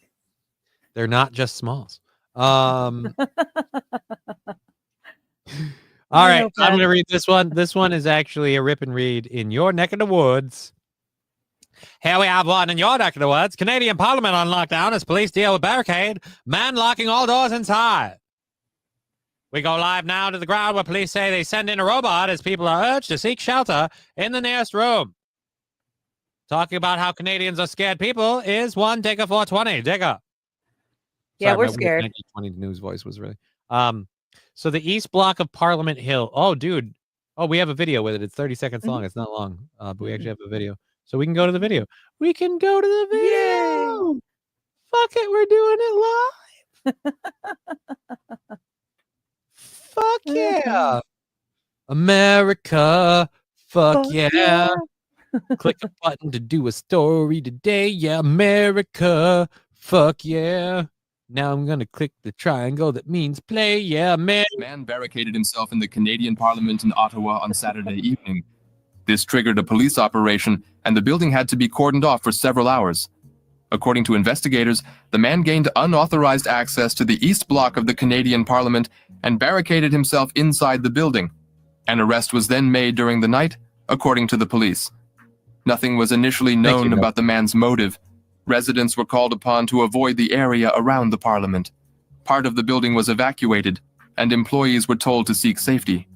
They're not just smalls. All right, I'm going to read this one. This one is actually a rip and read in your neck of the woods. Here we have one in your neck of the woods. Canadian Parliament on lockdown as police deal with barricade. Man locking all doors inside. We go live now to the ground where police say they send in a robot as people are urged to seek shelter in the nearest room. Talking about how Canadians are scared people is one Digger 420. Digger. Yeah, Sorry, we're my scared. 1920 news voice was really. So the East Block of Parliament Hill. Oh, dude, Oh, we have a video with it. It's 30 seconds long. It's not long, but we actually have a video. So we can go to the video. We can go to the video. Yay! Fuck it, we're doing it live. Fuck yeah. America. Fuck yeah. Click a button to do a story today. Yeah, America. Fuck yeah. Now I'm going to click the triangle that means play. Yeah, man. Man barricaded himself in the Canadian Parliament in Ottawa on Saturday evening. This triggered a police operation, and the building had to be cordoned off for several hours. According to investigators, the man gained unauthorized access to the east block of the Canadian Parliament and barricaded himself inside the building. An arrest was then made during the night, according to the police. Nothing was initially known about the man's motive. Residents were called upon to avoid the area around the Parliament. Part of the building was evacuated, and employees were told to seek safety.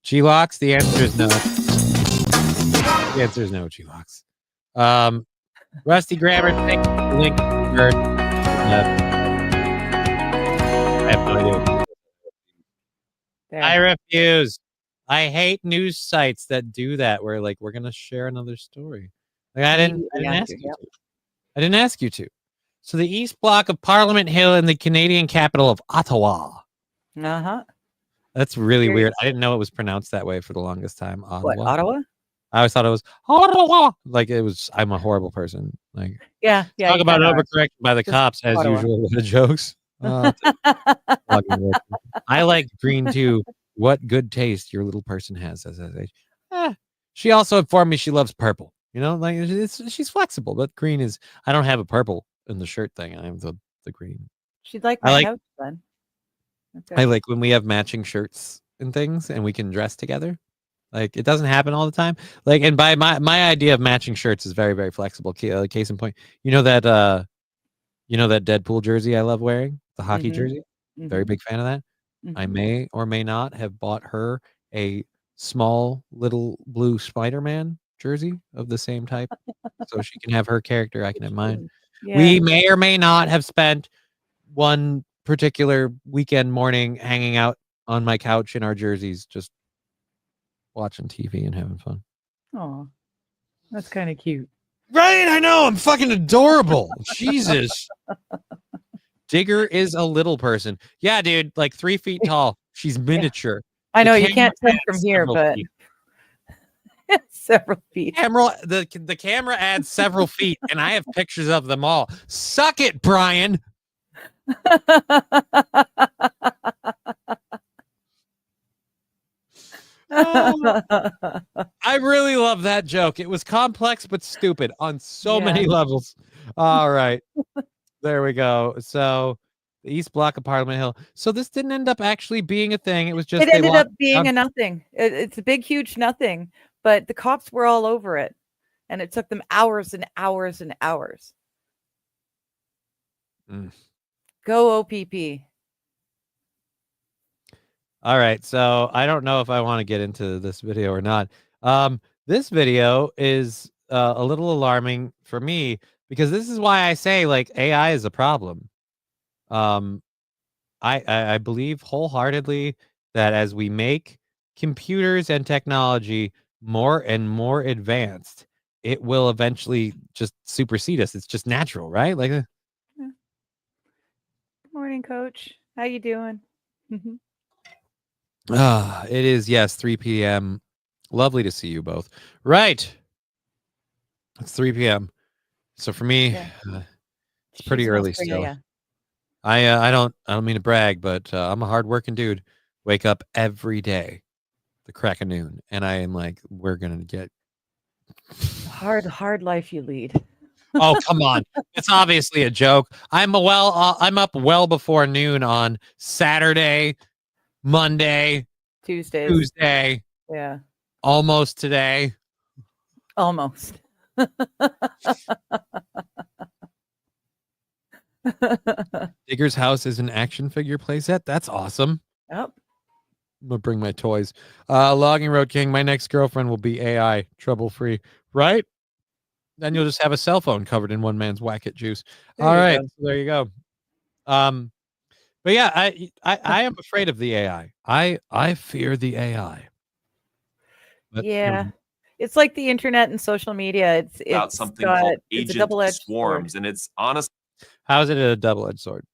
G-Locks, the answer is no. The answer is no, G-Locks. Rusty Grammar, thank you for the link. I have no idea. I refuse. I hate news sites that do that, where like we're gonna share another story. Like I didn't ask you to. I didn't ask you to. So the east block of Parliament Hill in the Canadian capital of Ottawa. Uh-huh. That's really weird. I didn't know it was pronounced that way for the longest time. Ottawa. What, Ottawa? I always thought it was Ottawa. Like it was. I'm a horrible person. Like yeah. Talk about overcorrected by the cops as Ottawa. usual with the jokes. I like green too. What good taste your little person has, as I say. She also informed me she loves purple. You know, like she's flexible, but green is. I don't have a purple in the shirt thing. I have the green. She'd like my house then. Okay. I like when we have matching shirts and things, and we can dress together. Like it doesn't happen all the time. Like, and by my idea of matching shirts is very, very flexible. Case in point, you know that Deadpool jersey I love wearing, the hockey jersey. Very big fan of that. I may or may not have bought her a small little blue Spider-Man jersey of the same type, so she can have her character. I can have mine. Yeah. We may or may not have spent one particular weekend morning hanging out on my couch in our jerseys, just watching TV and having fun. Oh, that's kind of cute. Right? I know. I'm fucking adorable. Jesus. Digger is a little person. Yeah, dude. Like 3 feet tall. She's miniature. I know you can't tell from here, but several feet. The camera adds several feet, and I have pictures of them all. Suck it, Brian. I really love that joke. It was complex but stupid on so many levels. All right. There we go. So the East Block of Parliament Hill. So this didn't end up actually being a thing. It was just it ended up being a nothing. It's a big, huge nothing. But the cops were all over it, and it took them hours and hours and hours. Go OPP. All right, so I don't know if I want to get into this video or not. This video is a little alarming for me because this is why I say like AI is a problem. I believe wholeheartedly that as we make computers and technology more and more advanced, it will eventually just supersede us. It's just natural, right? Like, Good morning, Coach. How you doing? It is, yes, 3 p.m. Lovely to see you both. Right. It's 3 p.m. So for me, it's pretty early still. Yeah. I don't mean to brag, but I'm a hardworking dude. Wake up every day, the crack of noon, and I am like, we're gonna get hard life you lead. Oh, come on. It's obviously a joke. I'm up well before noon on Saturday, Monday, Tuesday. Yeah. Almost today. Almost. Digger's house is an action figure playset. That's awesome. Yep. I'm gonna bring my toys. Logging Road King, my next girlfriend will be AI, trouble free, right? Then you'll just have a cell phone covered in one man's whack-it juice. All right, so there you go. But yeah, I am afraid of the AI. I fear the AI. But, Yeah. It's like the internet and social media. About something called it's a agent double-edged swarms, sword. and it's honest. How is it a double-edged sword?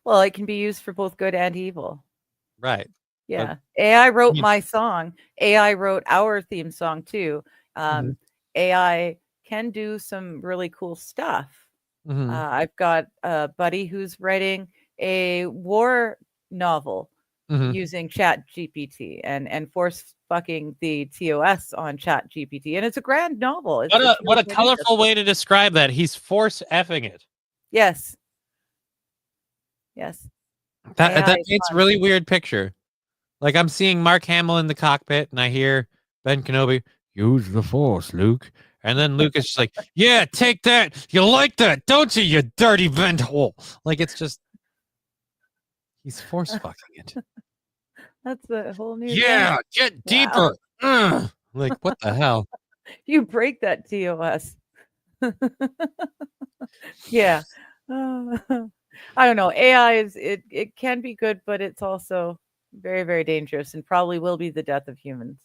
Well, it can be used for both good and evil. Right. Yeah. AI wrote you- my song. AI wrote our theme song too. AI can do some really cool stuff. I've got a buddy who's writing a war novel using Chat GPT and force fucking the TOS on Chat GPT, and it's a grand novel. It's What a really colorful way to describe that. He's force effing it. Yes. Yes. That AI is paints a fun. really weird picture. Like I'm seeing Mark Hamill in the cockpit, and I hear Ben Kenobi, "Use the Force, Luke." And then Luke is just like, "Yeah, take that. You like that, don't you, you dirty vent hole?" Like it's just, he's force fucking it. That's a whole new. Yeah, get deeper. Ugh. Like what the hell? You break that TOS. Yeah. I don't know. AI it can be good, but it's also very, very dangerous and probably will be the death of humans.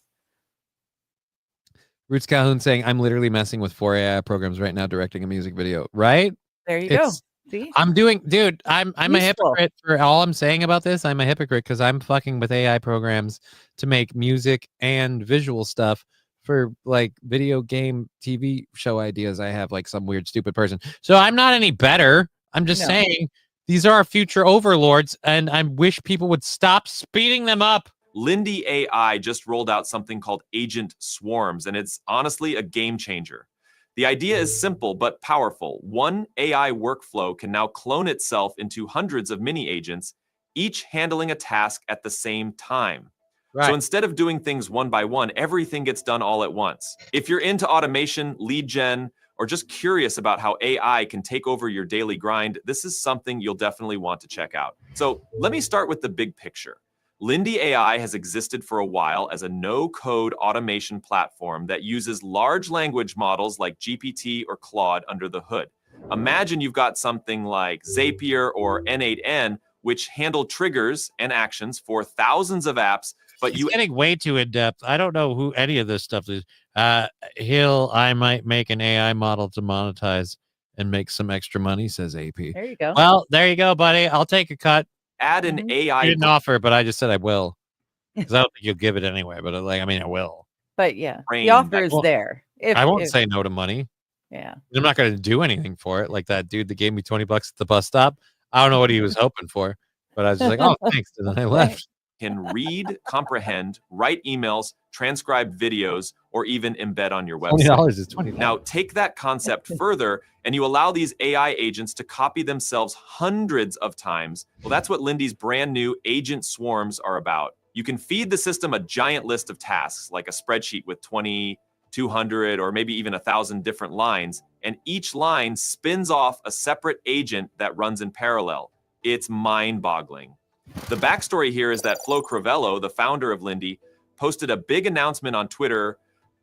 Roots Calhoun saying, "I'm literally messing with 4 AI programs right now, directing a music video." Right? There you go. See? I'm doing, dude. I'm a Useful. hypocrite for all I'm saying about this. I'm a hypocrite because I'm fucking with AI programs to make music and visual stuff for like video game TV show ideas. I have like some weird stupid person, so I'm not any better. I'm just saying these are our future overlords, and I wish people would stop speeding them up. Lindy AI just rolled out something called Agent Swarms, and it's honestly a game changer. The idea is simple but powerful. One AI workflow can now clone itself into hundreds of mini agents, each handling a task at the same time. Right. So instead of doing things one by one, everything gets done all at once. If you're into automation, lead gen, or just curious about how AI can take over your daily grind, this is something you'll definitely want to check out. So let me start with the big picture. Lindy AI has existed for a while as a no-code automation platform that uses large language models like GPT or Claude under the hood. Imagine you've got something like Zapier or N8N, which handle triggers and actions for thousands of apps, but He's getting way too in depth. I don't know who any of this stuff is. I might make an AI model to monetize and make some extra money, says AP. There you go. Well, there you go, buddy. I'll take a cut. Add an AI. You didn't offer, but I just said I will. Because I don't think you'll give it anyway, but I will. But yeah, Brain the offer that- is Well, there. I won't say no to money. Yeah. I'm not going to do anything for it. Like that dude that gave me $20 at the bus stop. I don't know what he was hoping for, but I was just like, oh, thanks. And then I left. Can read, comprehend, write emails, transcribe videos, or even embed on your website. $20 is $20. Now, take that concept further, and you allow these AI agents to copy themselves hundreds of times. Well, that's what Lindy's brand new Agent Swarms are about. You can feed the system a giant list of tasks, like a spreadsheet with 20, 200, or maybe even 1,000 different lines, and each line spins off a separate agent that runs in parallel. It's mind-boggling. The backstory here is that Flo Crivello, the founder of Lindy, posted a big announcement on Twitter,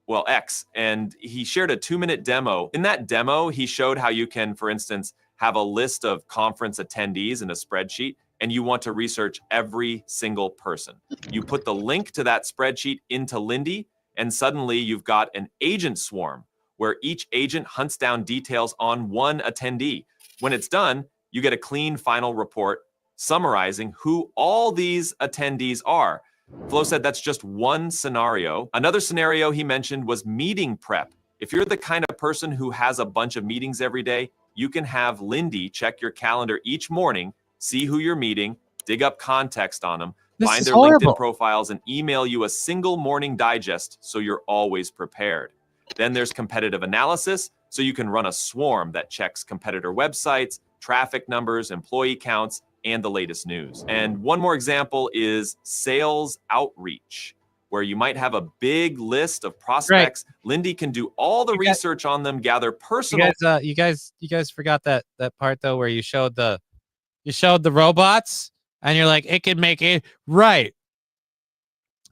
well, X, and he shared a 2-minute demo. In that demo, he showed how you can, for instance, have a list of conference attendees in a spreadsheet, and you want to research every single person. You put the link to that spreadsheet into Lindy, and suddenly you've got an agent swarm where each agent hunts down details on one attendee. When it's done, you get a clean final report summarizing who all these attendees are. Flo said that's just one scenario. Another scenario he mentioned was meeting prep. If you're the kind of person who has a bunch of meetings every day, you can have Lindy check your calendar each morning, see who you're meeting, dig up context on them, find their LinkedIn profiles, and email you a single morning digest so you're always prepared. Then there's competitive analysis, so you can run a swarm that checks competitor websites, traffic numbers, employee counts, and the latest news. And one more example is sales outreach, where you might have a big list of prospects. Right. Lindy can do all the research on them, gather personal. You guys forgot that part though, where you showed the robots, and you're like, it can make it right.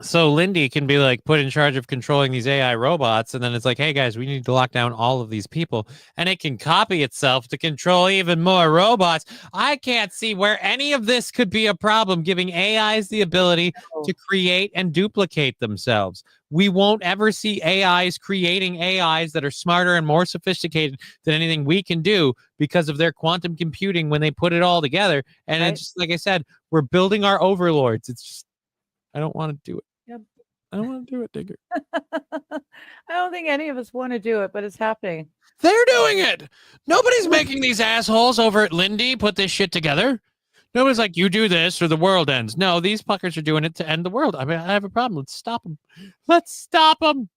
So Lindy can be like put in charge of controlling these AI robots, and then it's like, hey guys, we need to lock down all of these people, and it can copy itself to control even more robots. I can't see where any of this could be a problem, giving AIs the ability to create and duplicate themselves. We won't ever see AIs creating AIs that are smarter and more sophisticated than anything we can do because of their quantum computing when they put it all together. And it's just like I said, we're building our overlords. It's just, I don't want to do it. Yep. I don't want to do it, Digger. I don't think any of us want to do it, but it's happening. They're doing it. Nobody's making these assholes over at Lindy put this shit together. Nobody's like, you do this or the world ends. No, these fuckers are doing it to end the world. I mean, I have a problem. Let's stop them. Let's stop them.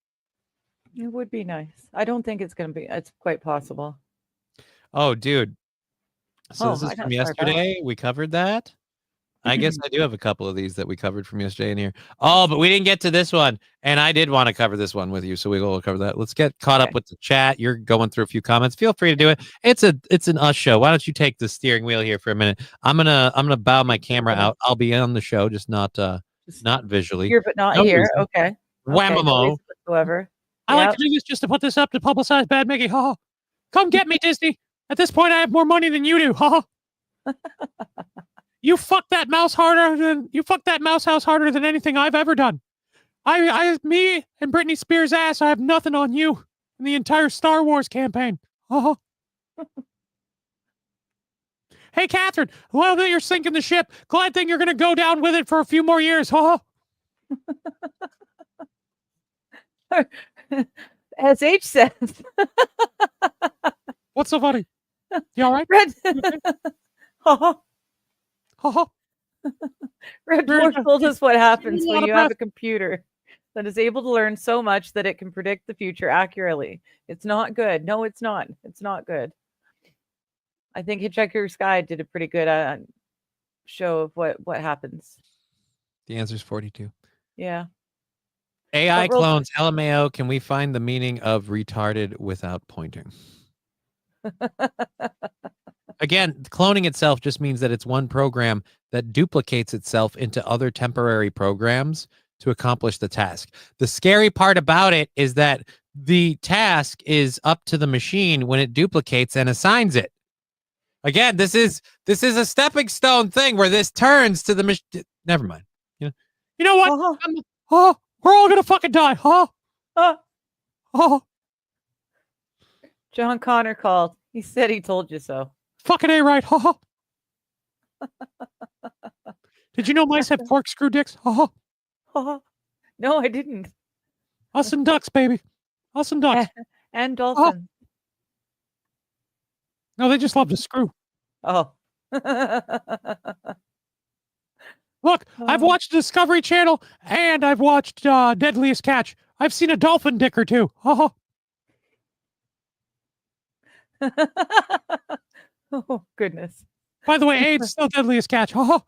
It would be nice. I don't think it's going to be. It's quite possible. Oh, dude. So this is I got from far back. yesterday. We covered that. I guess I do have a couple of these that we covered from yesterday in here. Oh, but we didn't get to this one. And I did want to cover this one with you. So we will cover that. Let's get caught up with the chat. You're going through a few comments. Feel free to do it. It's an us show. Why don't you take the steering wheel here for a minute? I'm gonna bow my camera out. I'll be on the show, just not visually. Here, but not No here. reason. Okay. Whammo. No reason whatsoever. I like to do this just to put this up to publicize Bad Mickey. Ha! Come get me, Disney. At this point, I have more money than you do. Ha! You fucked that mouse house harder than anything I've ever done. Me and Britney Spears' ass. I have nothing on you in the entire Star Wars campaign. Ha! Hey, Catherine. Well, that you're sinking the ship. Glad thing you're gonna go down with it for a few more years. Ha! As H says. What's so funny? You all right? Red. Red Dwarf told us what happens when you have a computer that is able to learn so much that it can predict the future accurately. It's not good. No, it's not. It's not good. I think Hitchhiker's Guide did a pretty good show of what happens. The answer is 42. Yeah. AI clones, LMAO, can we find the meaning of retarded without pointing? Again, cloning itself just means that it's one program that duplicates itself into other temporary programs to accomplish the task. The scary part about it is that the task is up to the machine when it duplicates and assigns it. Again, this is a stepping stone thing where this turns to the machine. Never mind. You know what? We're all gonna fucking die. John Connor called. He said he told you so. Fucking A right. Did you know mice have corkscrew dicks? No, I didn't. Us and ducks, baby. Us and ducks. And dolphins. No, they just love to screw. Oh. Look, I've watched Discovery Channel and I've watched Deadliest Catch. I've seen a dolphin dick or two. Oh, goodness. By the way, hey, it's still Deadliest Catch. Are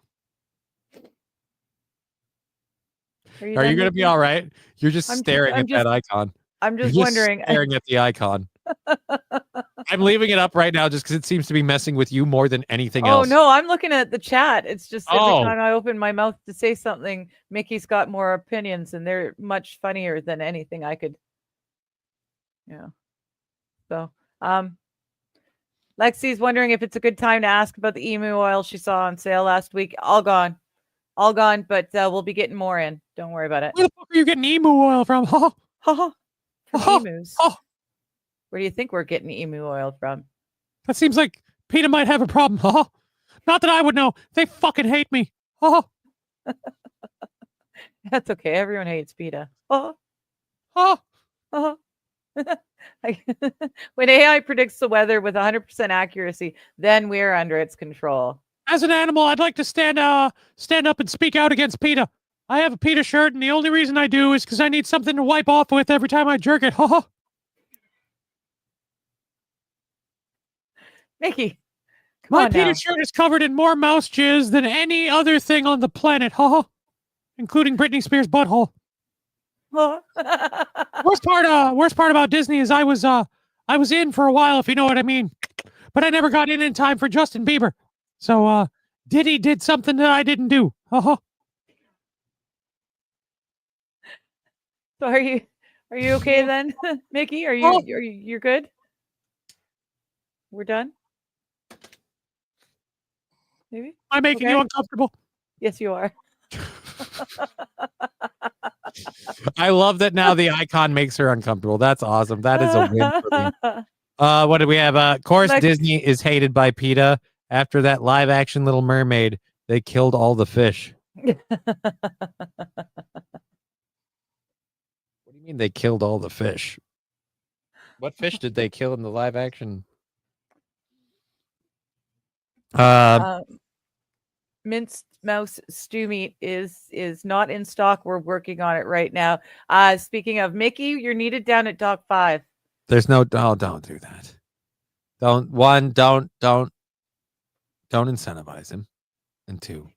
you going to be all right? You're just staring at that icon. I'm just You're wondering. Staring at the icon. I'm leaving it up right now just because it seems to be messing with you more than anything else. Oh, no, I'm looking at the chat. It's just every time I open my mouth to say something, Mickey's got more opinions, and they're much funnier than anything I could. Yeah. So, Lexi's wondering if it's a good time to ask about the emu oil she saw on sale last week. All gone, but we'll be getting more in. Don't worry about it. Where the fuck are you getting emu oil from? From emus. Where do you think we're getting emu oil from? That seems like PETA might have a problem. Not that I would know. They fucking hate me. That's okay. Everyone hates PETA. When AI predicts the weather with 100% accuracy, then we're under its control. As an animal, I'd like to stand up and speak out against PETA. I have a PETA shirt, and the only reason I do is because I need something to wipe off with every time I jerk it. Mickey, my PETA shirt is covered in more mouse jizz than any other thing on the planet, including Britney Spears' butthole. Worst part about Disney is I was in for a while, if you know what I mean, but I never got in time for Justin Bieber. So Diddy did something that I didn't do. So are you okay then, Mickey? You're good? We're done? Maybe? I'm making you uncomfortable. Yes, you are. I love that now the icon makes her uncomfortable. That's awesome. That is a win for me. What do we have? Of course, Disney is hated by PETA. After that live action Little Mermaid, they killed all the fish. What do you mean they killed all the fish? What fish did they kill in the live action? Minced mouse stew meat is not in stock. We're working on it right now. Speaking of Mickey, you're needed down at Dock 5. There's no don't do that. Don't incentivize him. And 2,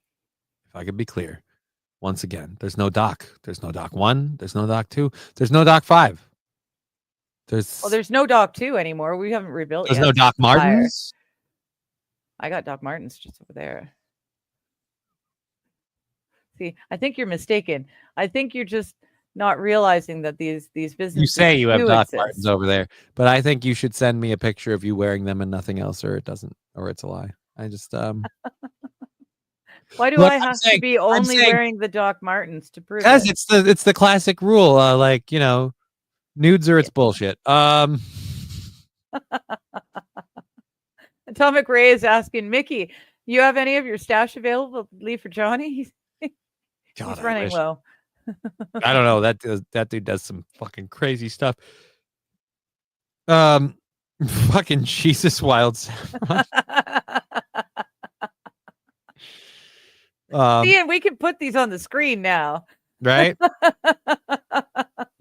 if I could be clear, once again, there's no dock. There's no Dock 1, there's no Dock 2, there's no Dock 5. There's no Dock 2 anymore. We haven't rebuilt There's yet. no Doc Martens. I got Doc Martens just over there. See, I think you're mistaken. I think you're just not realizing that these businesses. You say you have do Doc exist. Martens over there, but I think you should send me a picture of you wearing them and nothing else, or it doesn't, or it's a lie. I just Why do Look, I have to be only wearing the Doc Martens to prove because it? it's the classic rule. Like, you know, nudes or it's bullshit. Atomic Ray is asking Mickey, you have any of your stash available to leave for Johnny? He's running low. I don't know. That dude does some fucking crazy stuff. Fucking Jesus Wild Samurai. See, and we can put these on the screen now. Right?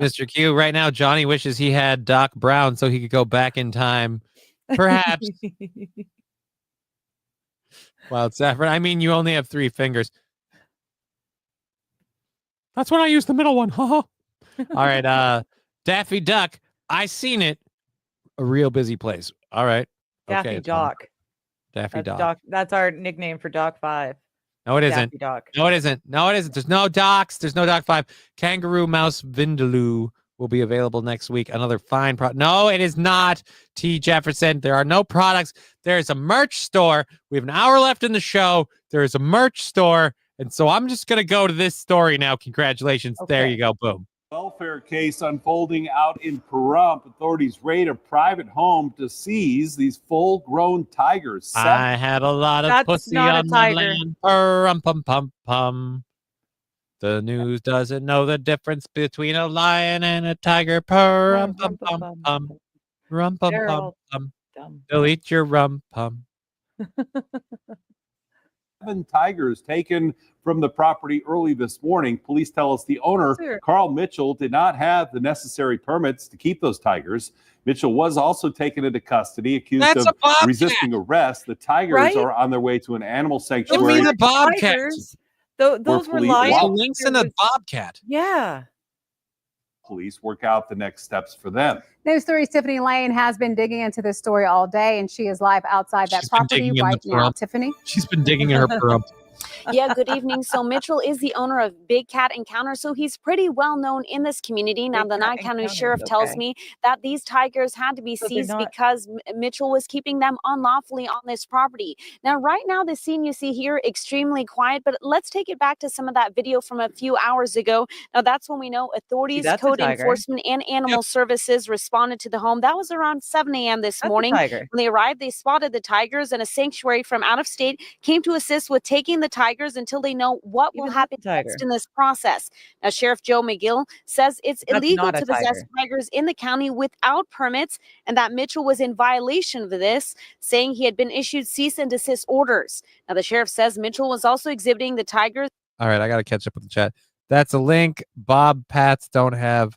Mr. Q, right now, Johnny wishes he had Doc Brown so he could go back in time. Perhaps. Wild Saffron. I mean, you only have 3 fingers. That's when I use the middle one. All right. Daffy Duck. I seen it. A real busy place. All right. Daffy Doc. Daffy That's Doc. That's our nickname for Doc 5. No, it isn't. Daffy Doc. No, it isn't. No, it isn't. There's no docs. There's no Doc 5. Kangaroo Mouse Vindaloo will be available next week. Another fine product. No, it is not. T. Jefferson. There are no products. There is a merch store. We have an hour left in the show. There is a merch store. And so I'm just going to go to this story now. Congratulations. Okay. There you go. Boom. Welfare case unfolding out in Pahrump. Authorities raid a private home to seize these full-grown tigers. I had a lot of pussy on my land. Pum. The news doesn't know the difference between a lion and a tiger. Pum. Rum pum. They'll eat your rum pum. 7 tigers taken from the property early this morning. Police tell us the owner, Carl Mitchell, did not have the necessary permits to keep those tigers. Mitchell was also taken into custody, accused of resisting arrest. The tigers are on their way to an animal sanctuary. The bobcat. Those were lions. Lynx and a bobcat. Yeah. Police work out the next steps for them. News 3's Tiffany Lane has been digging into this story all day, and she is live outside that property right now. Tiffany? She's been digging in her Pahrump. Yeah, good evening. So Mitchell is the owner of Big Cat Encounter, so he's pretty well known in this community. Now, the Nye County Sheriff tells me that these tigers had to be seized because Mitchell was keeping them unlawfully on this property. Now, right now, the scene you see here, extremely quiet, but let's take it back to some of that video from a few hours ago. Now, that's when we know authorities, code enforcement, and animal services responded to the home. That was around 7 a.m. this morning. When they arrived, they spotted the tigers, and a sanctuary from out of state came to assist with taking the tigers until they know what will happen next in this process. Now, Sheriff Joe McGill says it's illegal to possess tigers in the county without permits, and that Mitchell was in violation of this, saying he had been issued cease and desist orders. Now, the sheriff says Mitchell was also exhibiting the tigers. All right, I got to catch up with the chat. That's a link. Bobcats don't have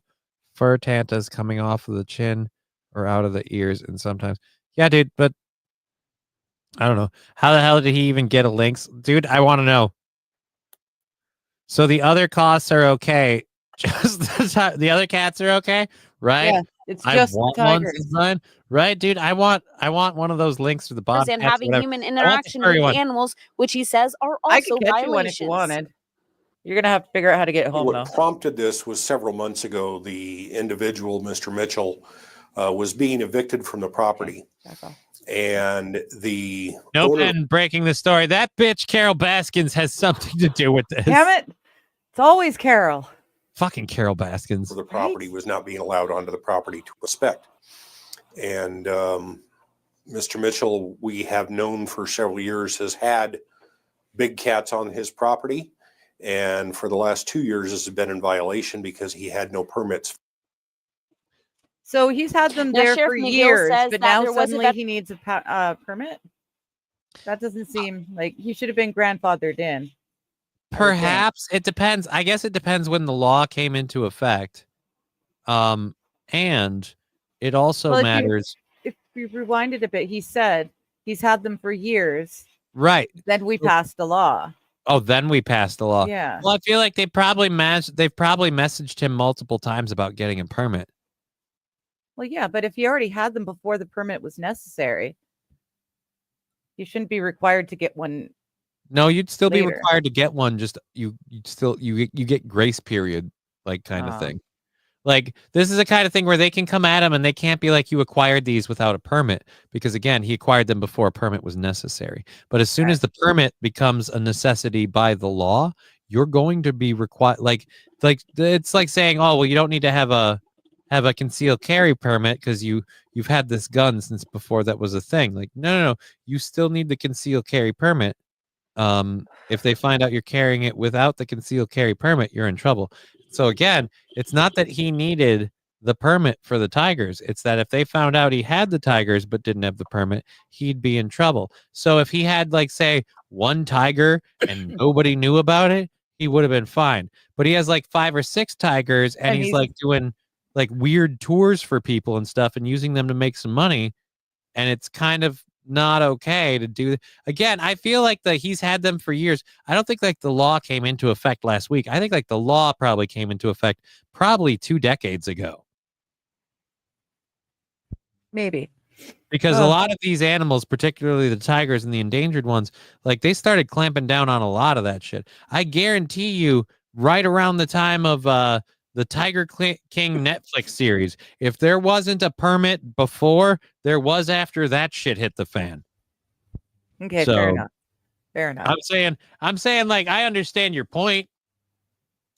fur tantas coming off of the chin or out of the ears, and sometimes, yeah, dude, but I don't know. How the hell did he even get a link? Dude, I want to know. So the other costs are okay. Just the other cats are okay, right? Yeah, it's just the tigers. Right, dude? I want one of those links to the bottom. And having human interaction with the animals, which he says are also I could catch violations. you one if you wanted. You're going to have to figure out how to get home, though. What prompted this was several months ago, the individual, Mr. Mitchell, was being evicted from the property. And the Nope, owner and breaking the story. That bitch, Carol Baskins, has something to do with this. Damn it. It's always Carol. Fucking Carol Baskins. for the property was not being allowed onto the property to inspect. And Mr. Mitchell, we have known for several years, has had big cats on his property. And for the last 2 years has been in violation because he had no permits. So he's had them Now, there Sheriff for McGill years, says but that now there was a suddenly he needs a permit? That doesn't seem like he should have been grandfathered in. Perhaps it depends. I guess it depends when the law came into effect. And it also Well, matters. If you rewind it a bit, he said he's had them for years. Right. Then we passed the law. Oh, then we passed the law. Yeah. Well, I feel like they've probably messaged him multiple times about getting a permit. Well, yeah, but if he already had them before the permit was necessary, you shouldn't be required to get one. No, you'd still be later. required to get one. Just you get grace period, like kind of thing. Like this is the kind of thing where they can come at him and they can't be like, you acquired these without a permit, because again, he acquired them before a permit was necessary. But as soon as the permit becomes a necessity by the law, you're going to be required. Like it's like saying, oh well, you don't need to have a concealed carry permit because you've had this gun since before that was a thing. Like no, you still need the concealed carry permit. If they find out you're carrying it without the concealed carry permit, you're in trouble. So again, it's not that he needed the permit for the tigers. It's that if they found out he had the tigers but didn't have the permit, he'd be in trouble. So if he had, like, say, one tiger and nobody knew about it, he would have been fine. But he has like 5 or 6 tigers, and he's like doing like weird tours for people and stuff and using them to make some money. And it's kind of not okay to do. Again, I feel like he's had them for years. I don't think like the law came into effect last week. I think like the law probably came into effect probably 2 decades ago. Maybe. Because a lot of these animals, particularly the tigers and the endangered ones, like they started clamping down on a lot of that shit. I guarantee you, right around the time of the Tiger King Netflix series, if there wasn't a permit before, there was after that shit hit the fan. Okay, So, fair enough. Fair enough. I'm saying like I understand your point,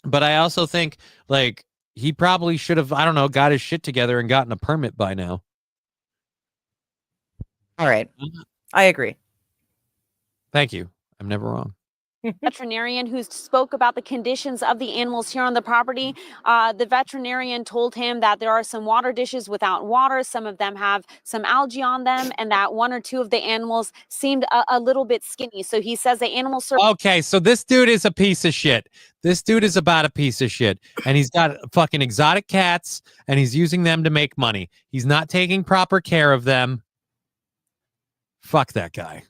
but I also think like he probably should have, I don't know, got his shit together and gotten a permit by now. All right. I agree. Thank you. I'm never wrong. Veterinarian who spoke about the conditions of the animals here on the property. The veterinarian told him that there are some water dishes without water. Some of them have some algae on them, and that 1 or 2 of the animals seemed a little bit skinny. So he says the animal service. Okay, so this dude is a piece of shit. This dude is about a piece of shit. And he's got fucking exotic cats, and he's using them to make money. He's not taking proper care of them. Fuck that guy.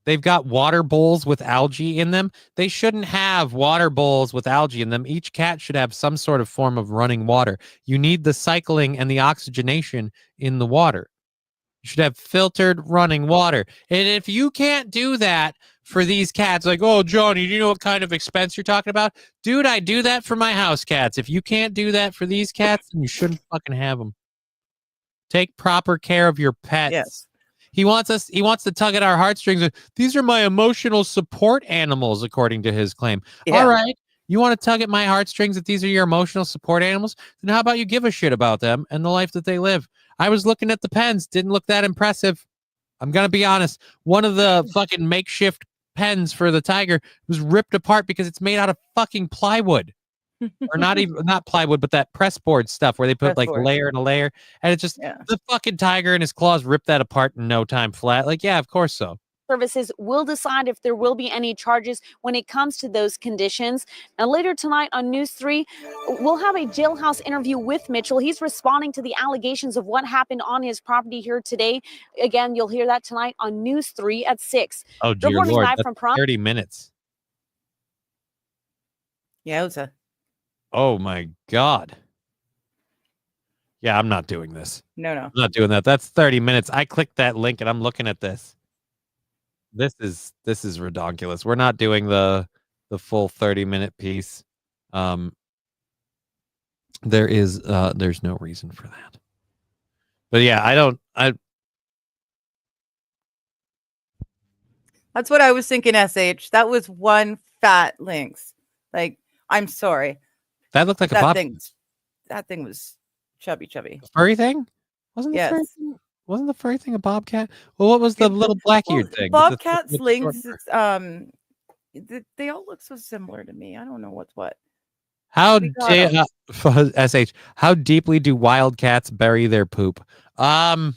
They've got water bowls with algae in them. They shouldn't have water bowls with algae in them. Each cat should have some sort of form of running water. You need the cycling and the oxygenation in the water. You should have filtered running water. And if you can't do that for these cats, like, oh, Johnny, do you know what kind of expense you're talking about? Dude, I do that for my house cats. If you can't do that for these cats, then you shouldn't fucking have them. Take proper care of your pets. Yes. He wants to tug at our heartstrings. These are my emotional support animals, according to his claim. Yeah. All right. You want to tug at my heartstrings that these are your emotional support animals? Then how about you give a shit about them and the life that they live? I was looking at the pens. Didn't look that impressive. I'm going to be honest. One of the fucking makeshift pens for the tiger was ripped apart because it's made out of fucking plywood. Or not plywood, but that press board stuff where they put like layer and a layer. And it's just the fucking tiger and his claws ripped that apart in no time flat. Like, yeah, of course so. Services will decide if there will be any charges when it comes to those conditions. Now, later tonight on News 3, we'll have a jailhouse interview with Mitchell. He's responding to the allegations of what happened on his property here today. Again, you'll hear that tonight on News 3 at 6. Oh, dear Reporting Lord, live that's from Prom. 30 minutes. Yowza. Oh, my God. Yeah, I'm not doing this. No. I'm not doing that. That's 30 minutes. I clicked that link and I'm looking at this. This is redonkulous. We're not doing the the full 30-minute piece. There's no reason for that. But yeah, That's what I was thinking, SH. That was one fat lynx. Like, I'm sorry. That looked like that thing was chubby. furry thing? Wasn't the furry thing a bobcat? Well, what was the little black-eared thing? Bobcats, lynx, they all look so similar to me. I don't know what's what. How SH, how deeply do wildcats bury their poop? I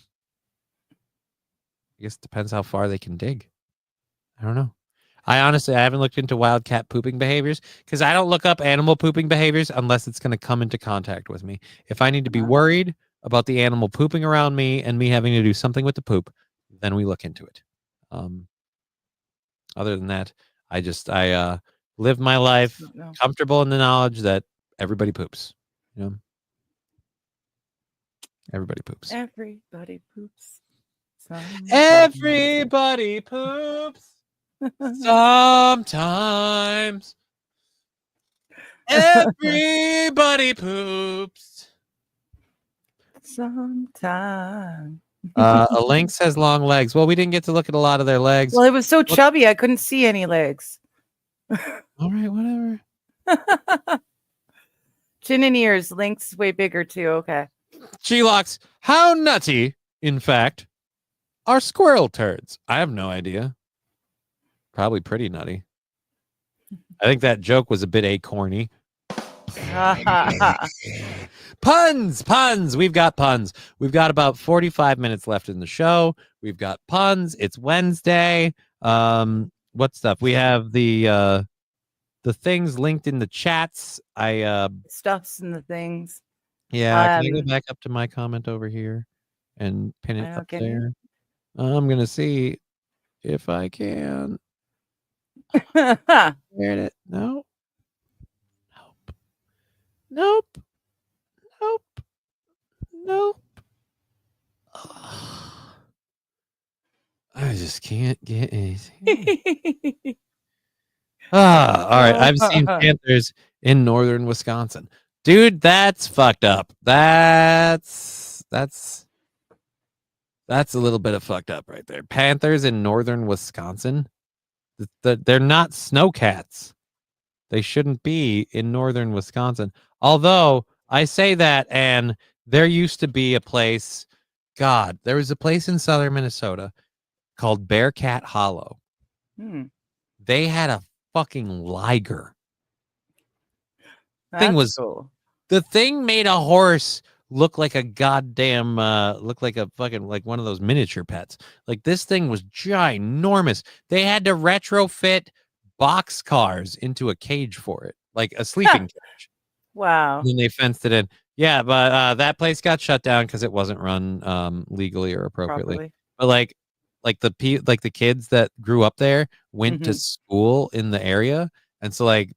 guess it depends how far they can dig. I don't know. I haven't looked into wildcat pooping behaviors because I don't look up animal pooping behaviors unless it's going to come into contact with me. If I need to be worried about the animal pooping around me and me having to do something with the poop, then we look into it. Other than that, I live my life comfortable in the knowledge that everybody poops. You know, everybody poops. Everybody poops. Everybody poops. Sometimes. Everybody poops. Sometimes. A lynx has long legs. Well, we didn't get to look at a lot of their legs. Well, it was so chubby, I couldn't see any legs. All right, whatever. Chin and ears. Lynx is way bigger too. Okay. G-Locks, how nutty, in fact, are squirrel turds? I have no idea. Probably pretty nutty. I think that joke was a bit acorny. Puns. We've got puns. We've got about 45 minutes left in the show. We've got puns. It's Wednesday. What stuff? We have the things linked in the chats. Stuffs and the things. Yeah, can I go back up to my comment over here and pin it up there? I'm gonna see if I can. It. No. Nope. I just can't get anything. All right. I've seen panthers in northern Wisconsin. Dude, that's fucked up. That's a little bit of fucked up right there. Panthers in northern Wisconsin. They're not snowcats. They shouldn't be in northern Wisconsin. Although I say that, and there used to be a place. God, there was a place in southern Minnesota called Bearcat Hollow. They had a fucking liger. The thing made a horse look like a goddamn look like a fucking like one of those miniature pets. Like this thing was ginormous. They had to retrofit box cars into a cage for it, like a sleeping cage. Wow. And then they fenced it in. Yeah, but that place got shut down because it wasn't run legally or appropriately. Properly. But like the kids that grew up there went to school in the area, and so like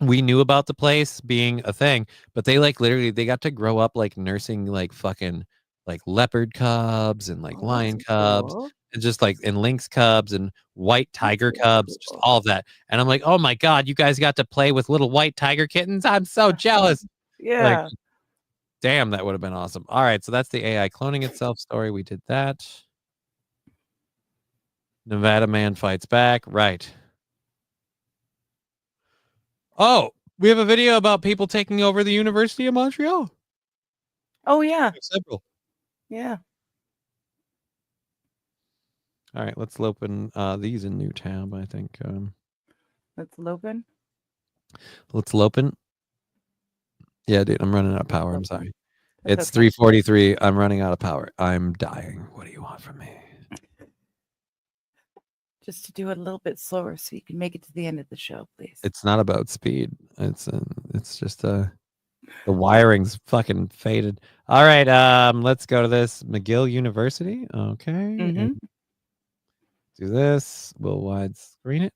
we knew about the place being a thing, but they like literally they got to grow up like nursing like fucking like leopard cubs and like lion cubs and just like and lynx cubs and white tiger cubs, just all of that. And I'm like, oh my God, you guys got to play with little white tiger kittens. I'm so jealous. Yeah. Like, damn, that would have been awesome. All right, so that's the AI cloning itself story. We did that. Nevada man fights back. Right. Oh, we have a video about people taking over the University of Montreal. Oh, yeah. Several. Yeah. All right, let's open these in new tab, I think. Let's open. Let's open. Yeah, dude, I'm running out of power. I'm sorry. It's 3:43. I'm running out of power. I'm dying. What do you want from me? Just to do it a little bit slower so you can make it to the end of the show, please. It's not about speed. It's just the wiring's fucking faded. All right, let's go to this McGill University. Okay. And do this. We'll wide screen it.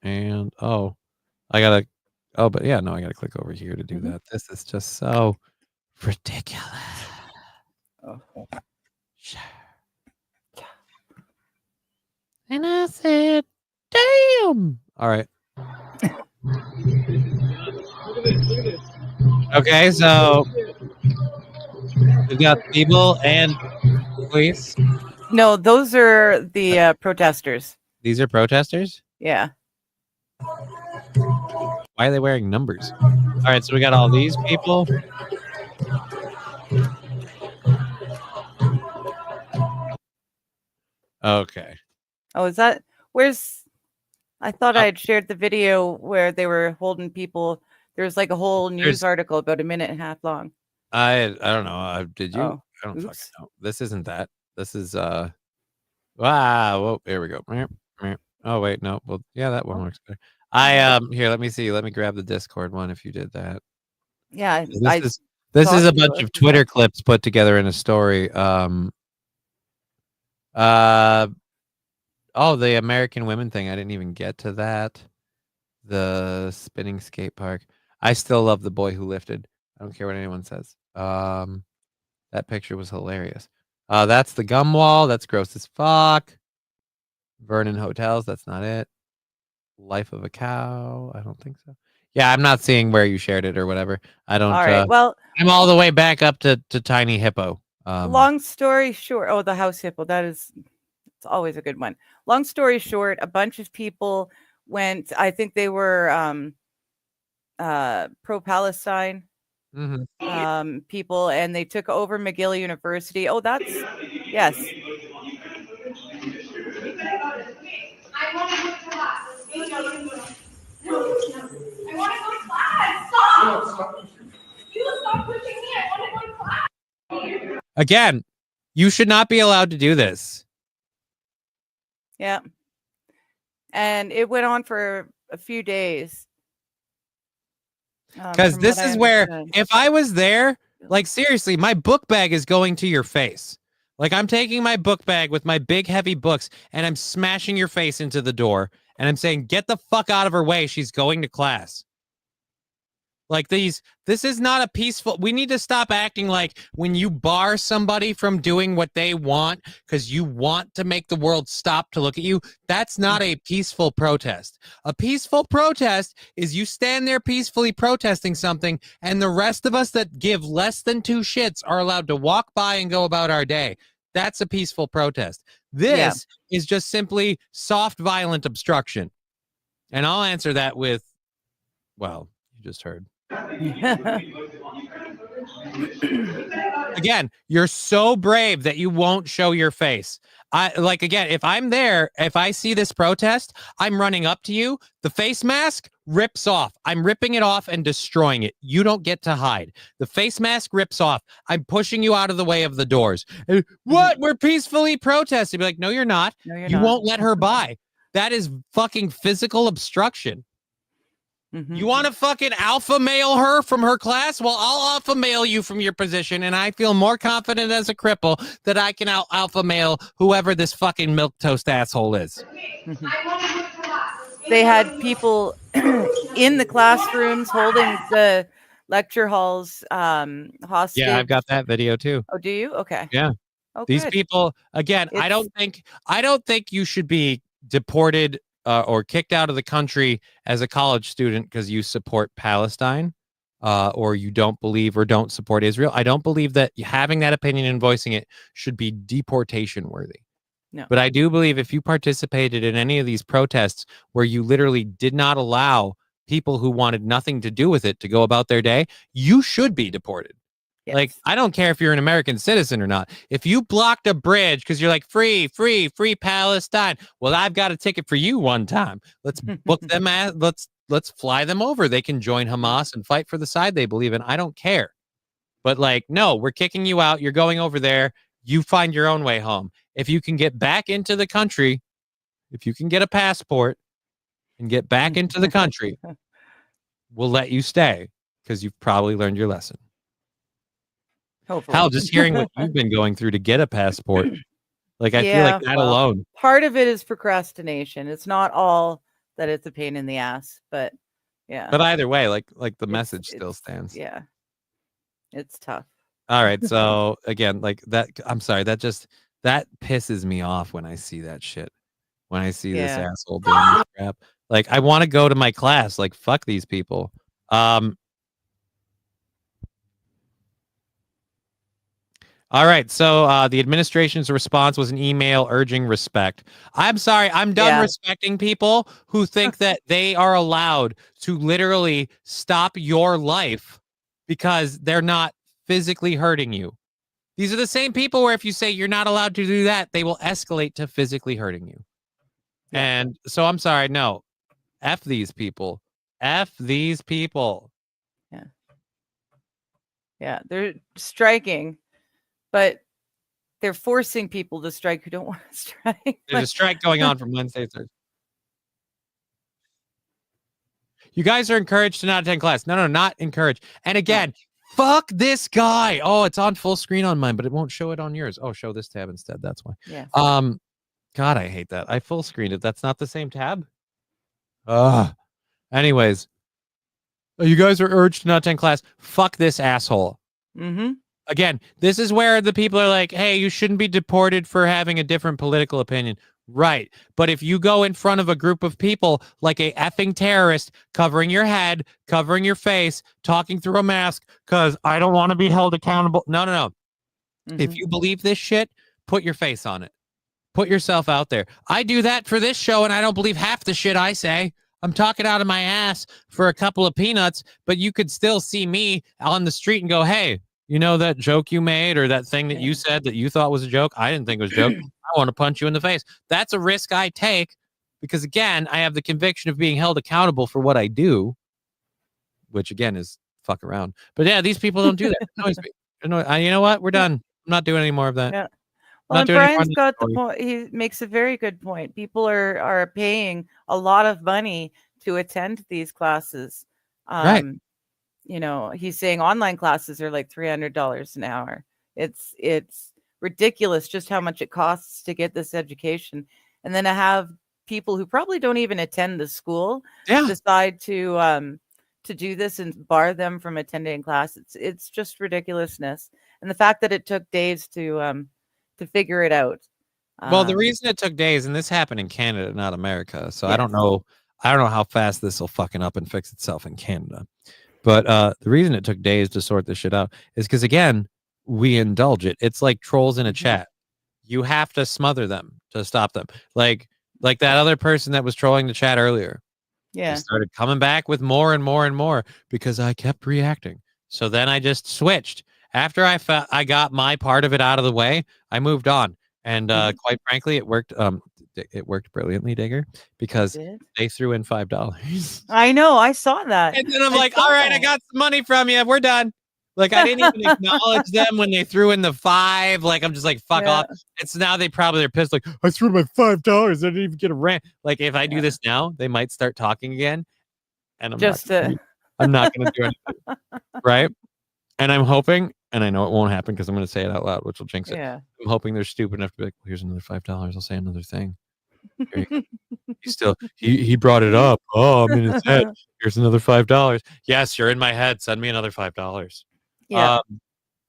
And I gotta I gotta click over here to do that. This is just so ridiculous. Sure. And I said, damn. All right. Okay, so we've got people and police. No, those are the protesters. These are protesters? Yeah. Why are they wearing numbers? All right, so we got all these people. Okay. Oh, is that where's? I thought I had shared the video where they were holding people. There's like a whole news article about a minute and a half long. I don't know. Did you? Oh, I don't fucking oops. know. This isn't that. This is wow. Whoa, here we go. Oh wait, no. Well, yeah, that one works better. Here, let me see. Let me grab the Discord one if you did that. Yeah, This is a bunch of Twitter clips put together in a story. Oh, the American women thing. I didn't even get to that. The spinning skate park. I still love the boy who lifted. I don't care what anyone says. That picture was hilarious. That's the gum wall. That's gross as fuck. Vernon Hotels. That's not it. Life of a cow. I don't think so. Yeah, I'm not seeing where you shared it or whatever. I don't. All right. Well, I'm all the way back up to Tiny Hippo. Long story short, oh, the house hippo. It's always a good one. Long story short, a bunch of people went. I think they were pro-Palestine people, and they took over McGill University. Oh, that's yes. I want to go to class. I want to go to class. Stop! You stop pushing me. I want to go to class. Again, you should not be allowed to do this. Yeah. And it went on for a few days. Because this is where, if I was there, like seriously, my book bag is going to your face. Like I'm taking my book bag with my big heavy books and I'm smashing your face into the door and I'm saying, get the fuck out of her way. She's going to class. Like this is not a peaceful, we need to stop acting like when you bar somebody from doing what they want because you want to make the world stop to look at you, that's not a peaceful protest. A peaceful protest is you stand there peacefully protesting something and the rest of us that give less than 2 shits are allowed to walk by and go about our day. That's a peaceful protest. This is just simply soft, violent obstruction. And I'll answer that with, well, you just heard. Again, you're so brave that you won't show your face. Again, if I'm there, if I see this protest, I'm running up to you. The face mask rips off. I'm ripping it off and destroying it. You don't get to hide. The face mask rips off. I'm pushing you out of the way of the doors. What? We're peacefully protesting. Be like, no, you're not. No, you're you not. won't let her by. That is fucking physical obstruction. You want to fucking alpha male her from her class? Well, I'll alpha male you from your position, and I feel more confident as a cripple that I can alpha male whoever this fucking milquetoast asshole is. They had people in the classrooms holding the lecture halls hostage. Yeah, I've got that video too. Oh, do you? Okay. Yeah. Oh, these good. people, again, I don't think you should be deported or kicked out of the country as a college student because you support Palestine or you don't believe or don't support Israel. I don't believe that having that opinion and voicing it should be deportation worthy. No. But I do believe if you participated in any of these protests where you literally did not allow people who wanted nothing to do with it to go about their day, you should be deported. Yes. Like, I don't care if you're an American citizen or not. If you blocked a bridge because you're like, free Palestine. Well, I've got a ticket for you one time. Let's book them. Let's fly them over. They can join Hamas and fight for the side they believe in. I don't care. But like, no, we're kicking you out. You're going over there. You find your own way home. If you can get back into the country, if you can get a passport and get back into the country, we'll let you stay because you've probably learned your lesson. Hopefully. Hell, just hearing what you've been going through to get a passport. Like, I feel like that alone. Part of it is procrastination. It's not all that it's a pain in the ass, but yeah. But either way, like the message still stands. Yeah. It's tough. All right. So again, like that, I'm sorry, that pisses me off when I see that shit. When I see this asshole doing this crap. Like, I want to go to my class. Like, fuck these people. All right, so the administration's response was an email urging respect. I'm sorry, I'm done respecting people who think that they are allowed to literally stop your life because they're not physically hurting you. These are the same people where if you say you're not allowed to do that, they will escalate to physically hurting you. Yeah. And so I'm sorry, no. F these people. F these people. Yeah. Yeah, they're striking, but they're forcing people to strike who don't want to strike. There's a strike going on from Wednesday through. You guys are encouraged to not attend class. No, not encouraged. And again, fuck this guy. Oh, it's on full screen on mine, but it won't show it on yours. Oh, show this tab instead. That's why. Yeah. God, I hate that. I full screened it. That's not the same tab. Anyways, you guys are urged to not attend class. Fuck this asshole. Mm-hmm. Again, this is where the people are like, hey, you shouldn't be deported for having a different political opinion. Right. But if you go in front of a group of people like a effing terrorist, covering your head, covering your face, talking through a mask, because I don't want to be held accountable. No. Mm-hmm. If you believe this shit, put your face on it. Put yourself out there. I do that for this show, and I don't believe half the shit I say. I'm talking out of my ass for a couple of peanuts, but you could still see me on the street and go, hey, you know that joke you made or that thing that you said that you thought was a joke? I didn't think it was a joke. I want to punch you in the face. That's a risk I take because, again, I have the conviction of being held accountable for what I do, which, again, is fuck around. But, yeah, these people don't do that. You know what? We're done. I'm not doing any more of that. Yeah. Well, and Brian's got the point. He makes a very good point. People are paying a lot of money to attend these classes. Right. You know, he's saying online classes are like $300 an hour. It's ridiculous just how much it costs to get this education. And then to have people who probably don't even attend the school decide to do this and bar them from attending class. It's just ridiculousness. And the fact that it took days to figure it out. Well, the reason it took days, and this happened in Canada, not America. So I don't know how fast this will fucking up and fix itself in Canada. But the reason it took days to sort this shit out is because, again, we indulge it. It's like trolls in a chat. You have to smother them to stop them. Like that other person that was trolling the chat earlier. Yeah. They started coming back with more and more and more because I kept reacting. So then I just switched. After I got my part of it out of the way, I moved on. And quite frankly, it worked. It worked brilliantly, Digger, because they threw in $5. I know, I saw that. And then I'm like, all right, I got some money from you. We're done. Like, I didn't even acknowledge them when they threw in the $5. Like, I'm just like, fuck off. It's now they're pissed. Like, I threw my $5. I didn't even get a rant. Like, if I do this now, they might start talking again. And I'm not going to do anything. Right. And I'm hoping, and I know it won't happen because I'm going to say it out loud, which will jinx it. Yeah. I'm hoping they're stupid enough to be like, well, here's another $5. I'll say another thing. He brought it up. Oh, I'm in his head. Here's another $5. Yes, you're in my head. Send me another $5. Yeah.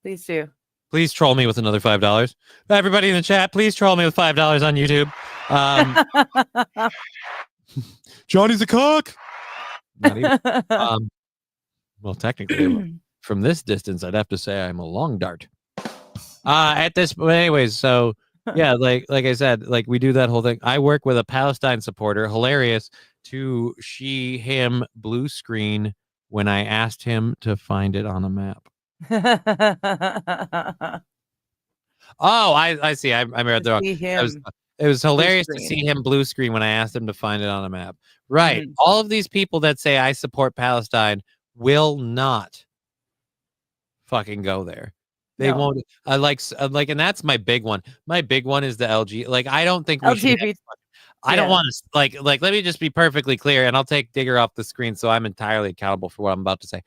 Please do. Please troll me with another $5. Everybody in the chat, please troll me with $5 on YouTube. Johnny's a cock. Not even. Well, technically, from this distance, I'd have to say I'm a long dart. At this, but anyways, so yeah, like I said, like we do that whole thing. I work with a Palestine supporter, hilarious, to him blue screen when I asked him to find it on a map. Oh, I see. I read the wrong. It was hilarious to see him blue screen when I asked him to find it on a map. Right. All of these people that say I support Palestine will not fucking go there. They won't. And that's my big one. My big one is the LG. Like, I don't think we should. I don't want to like. Let me just be perfectly clear, and I'll take Digger off the screen so I'm entirely accountable for what I'm about to say.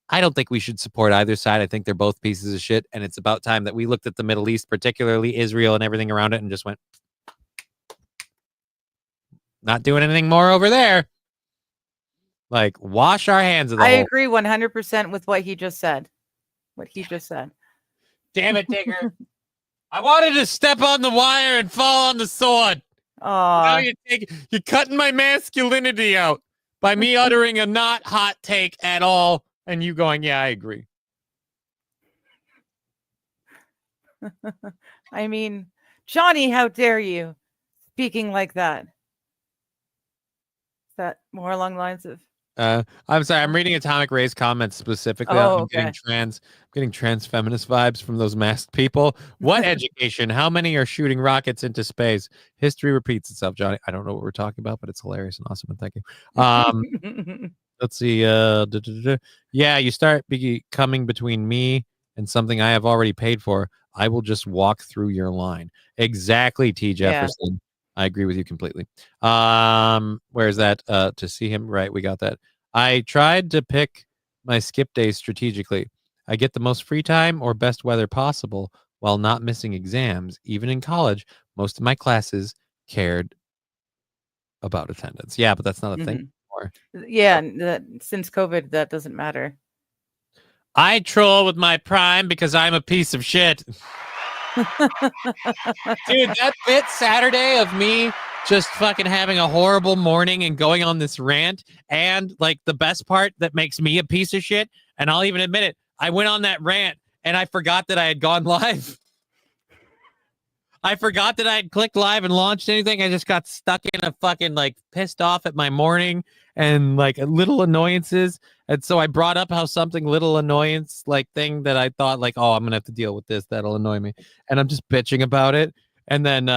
I don't think we should support either side. I think they're both pieces of shit, and it's about time that we looked at the Middle East, particularly Israel and everything around it, and just went, not doing anything more over there. Like, wash our hands of the I whole. agree 100% with what he just said. Damn it, Digger. I wanted to step on the wire and fall on the sword. Now you're cutting my masculinity out by me uttering a not hot take at all, and you going, yeah, I agree. I mean, Johnny, how dare you speaking like that? Is that more along the lines of? I'm sorry. I'm reading Atomic Ray's comments specifically. Oh, I'm getting okay. getting trans feminist vibes from those masked people. What education? How many are shooting rockets into space? History repeats itself, Johnny. I don't know what we're talking about, but it's hilarious and awesome. And thank you. Let's see. Yeah, you start coming between me and something I have already paid for. I will just walk through your line. Exactly, T. Jefferson. Yeah. I agree with you completely. Where's that? To see him, right? We got that. I tried to pick my skip days strategically. I get the most free time or best weather possible while not missing exams. Even in college, most of my classes cared about attendance. Yeah, but that's not a thing anymore. Yeah, since COVID, that doesn't matter. I troll with my prime because I'm a piece of shit. Dude, that bit Saturday of me just fucking having a horrible morning and going on this rant, and like the best part that makes me a piece of shit, and I'll even admit it, I went on that rant and I forgot that I had gone live. I forgot that I had clicked live and launched anything. I just got stuck in a fucking like pissed off at my morning and like little annoyances. And so I brought up how something little annoyance like thing that I thought like, oh, I'm gonna have to deal with this. That'll annoy me. And I'm just bitching about it. And then